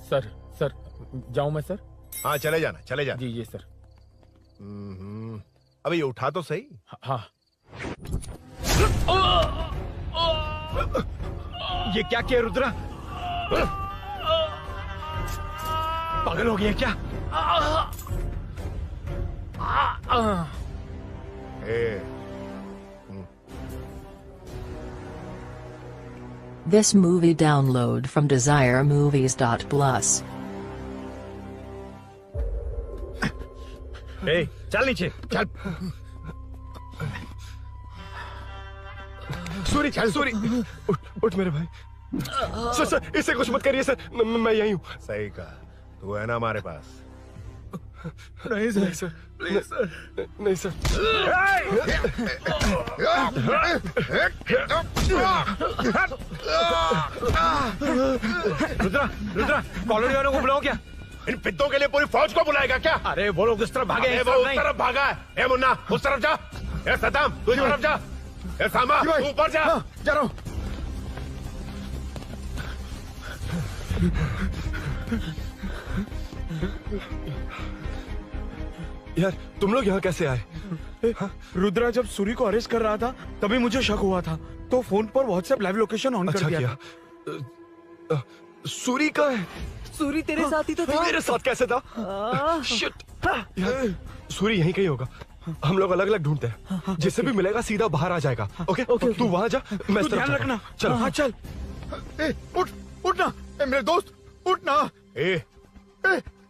sir. सर जाऊं मैं सर? हाँ चले जाना, चले जाना। जी सर। अबे ये उठा तो सही। हाँ। ये क्या किया रुद्रा? पागल हो गया क्या? This movie download from DesireMovies.plus. चल नीचे चल। सूरी, सूरी, उठ मेरे भाई। सर इसे कुछ मत करिए सर, मैं यही हूँ। सही कहा, तू है ना हमारे पास? नहीं सर, प्लीज सर, नहीं सर। रुद्रा, रुद्रा, कॉलोनी वालों को बुलाओ क्या? इन पिद्दों के लिए पूरी फौज को बुलाएगा क्या? अरे वो लोग उस तरफ भागे हैं। वो उस तरफ भागा है। ए मुन्ना, उस तरफ जा। ए सदाम, तू इस तरफ जा। ए सामा, तू ऊपर जा। जा रहा हूं। यार तुम लोग यहाँ कैसे आए? रुद्रा जब सूरी को अरेस्ट कर रहा था तभी मुझे शक हुआ था, तो फोन पर व्हाट्सएप लाइव लोकेशन ऑन कर दिया। सूरी का है? सूरी तेरे साथ ही तो था। मेरे साथ कैसे था? शिट। यार, सूरी यहीं कहीं होगा। हम लोग अलग अलग ढूंढते हैं, जिसे भी मिलेगा सीधा बाहर आ जाएगा। ओके तू वहां जा, मैं इस तरफ ध्यान जाता हूं। रखना। चल हाँ चल। उठ उठना मेरे दोस्त, उठना।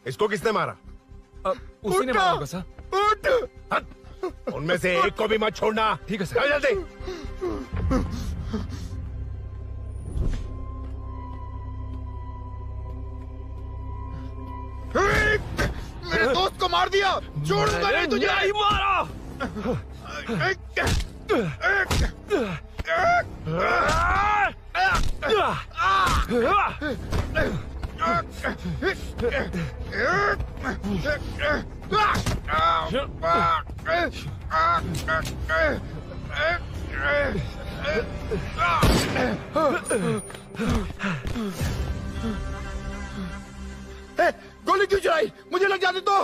इसको किसने मारा? उसी ने मारा होगा सर। उठ। उनमें से एक को भी मत छोड़ना। ठीक है सर। चल जल्दी। मेरे दोस्त को मार दिया, छोड़ूंगा नहीं तुझे। नहीं मारा। गोली क्यों चलाई? मुझे लग जाती तो।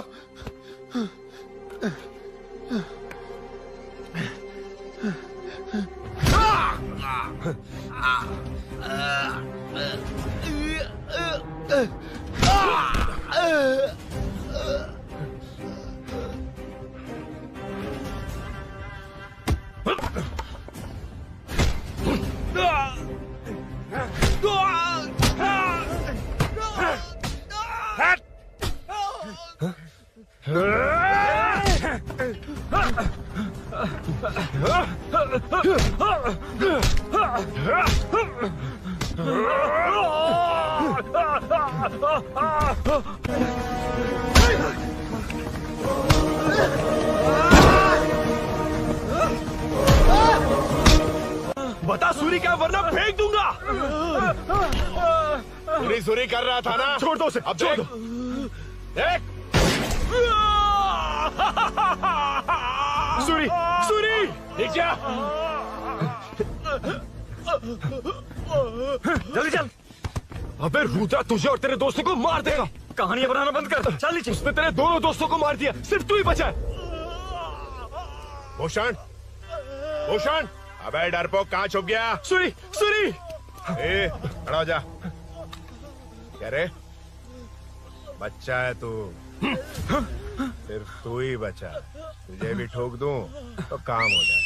बता सूरी क्या, वरना फेंक दूंगा। सूरी कर रहा था ना? छोड़ दो उसे, अब छोड़ दो। देख। सूरी, सूरी, देख जा। जल्दी चल। अबे रुद्रा तुझे और तेरे दोस्तों को मार देगा। कहानियां बनाना बंद कर। चल नीचे। उसने तेरे दोनों दोस्तों को मार दिया, सिर्फ तू ही बचा है। भूषण, भूषण, अबे डरपोक कहाँ छुप गया? सूरी, सूरी। खड़ा हो जा। क्या रे? बच्चा है तू, सिर्फ तू ही बचा। तुझे भी ठोक दूं तो काम हो जाए।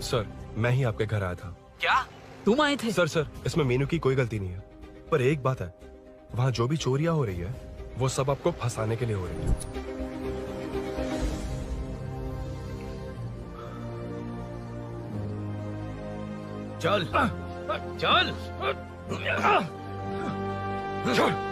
सर, मैं ही आपके घर आया था। क्या? तुम आए थे? सर इसमें मीनू की कोई गलती नहीं है, पर एक बात है, वहाँ जो भी चोरियां हो रही है वो सब आपको फंसाने के लिए हो रही है। चल चल चल।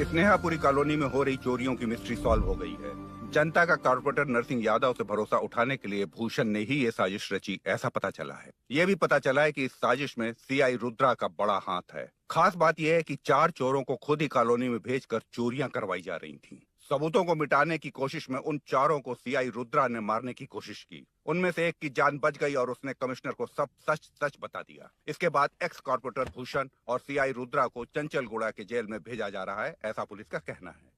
स्नेहापुरी कॉलोनी में हो रही चोरियों की मिस्ट्री सॉल्व हो गई है। जनता का कॉर्पोरेटर नरसिंह यादव से भरोसा उठाने के लिए भूषण ने ही ये साजिश रची, ऐसा पता चला है। ये भी पता चला है कि इस साजिश में सीआई रुद्रा का बड़ा हाथ है। खास बात यह है कि 4 चोरों को खुद ही कॉलोनी में भेजकर चोरियां करवाई जा रही थीं। सबूतों को मिटाने की कोशिश में उन 4 को सीआई रुद्रा ने मारने की कोशिश की। उनमें से एक की जान बच गई और उसने कमिश्नर को सब सच सच बता दिया। इसके बाद एक्स कॉर्पोरेटर भूषण और सीआई रुद्रा को चंचलगुड़ा के जेल में भेजा जा रहा है, ऐसा पुलिस का कहना है।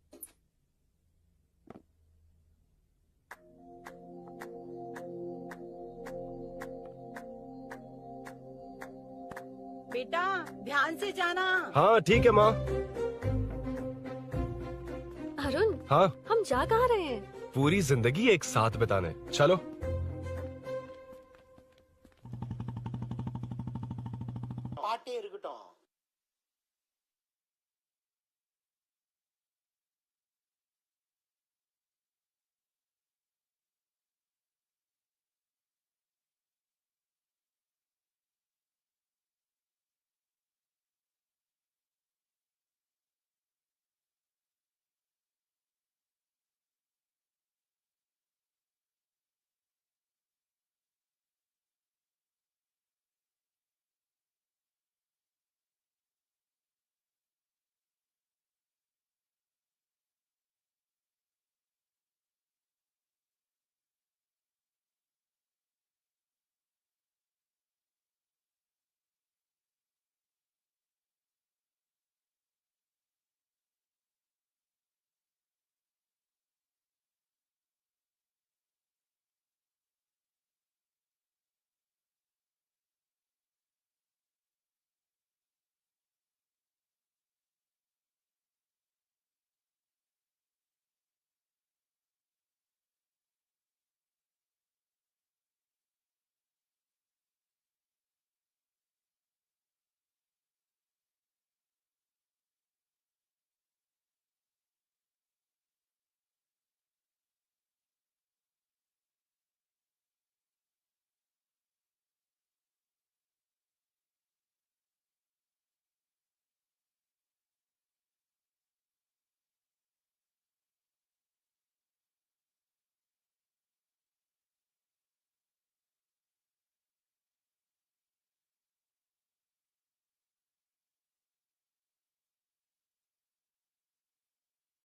बेटा ध्यान से जाना। हाँ ठीक है माँ। अरुण, हाँ हम जा कहाँ रहे हैं? पूरी जिंदगी एक साथ बिताने, चलो।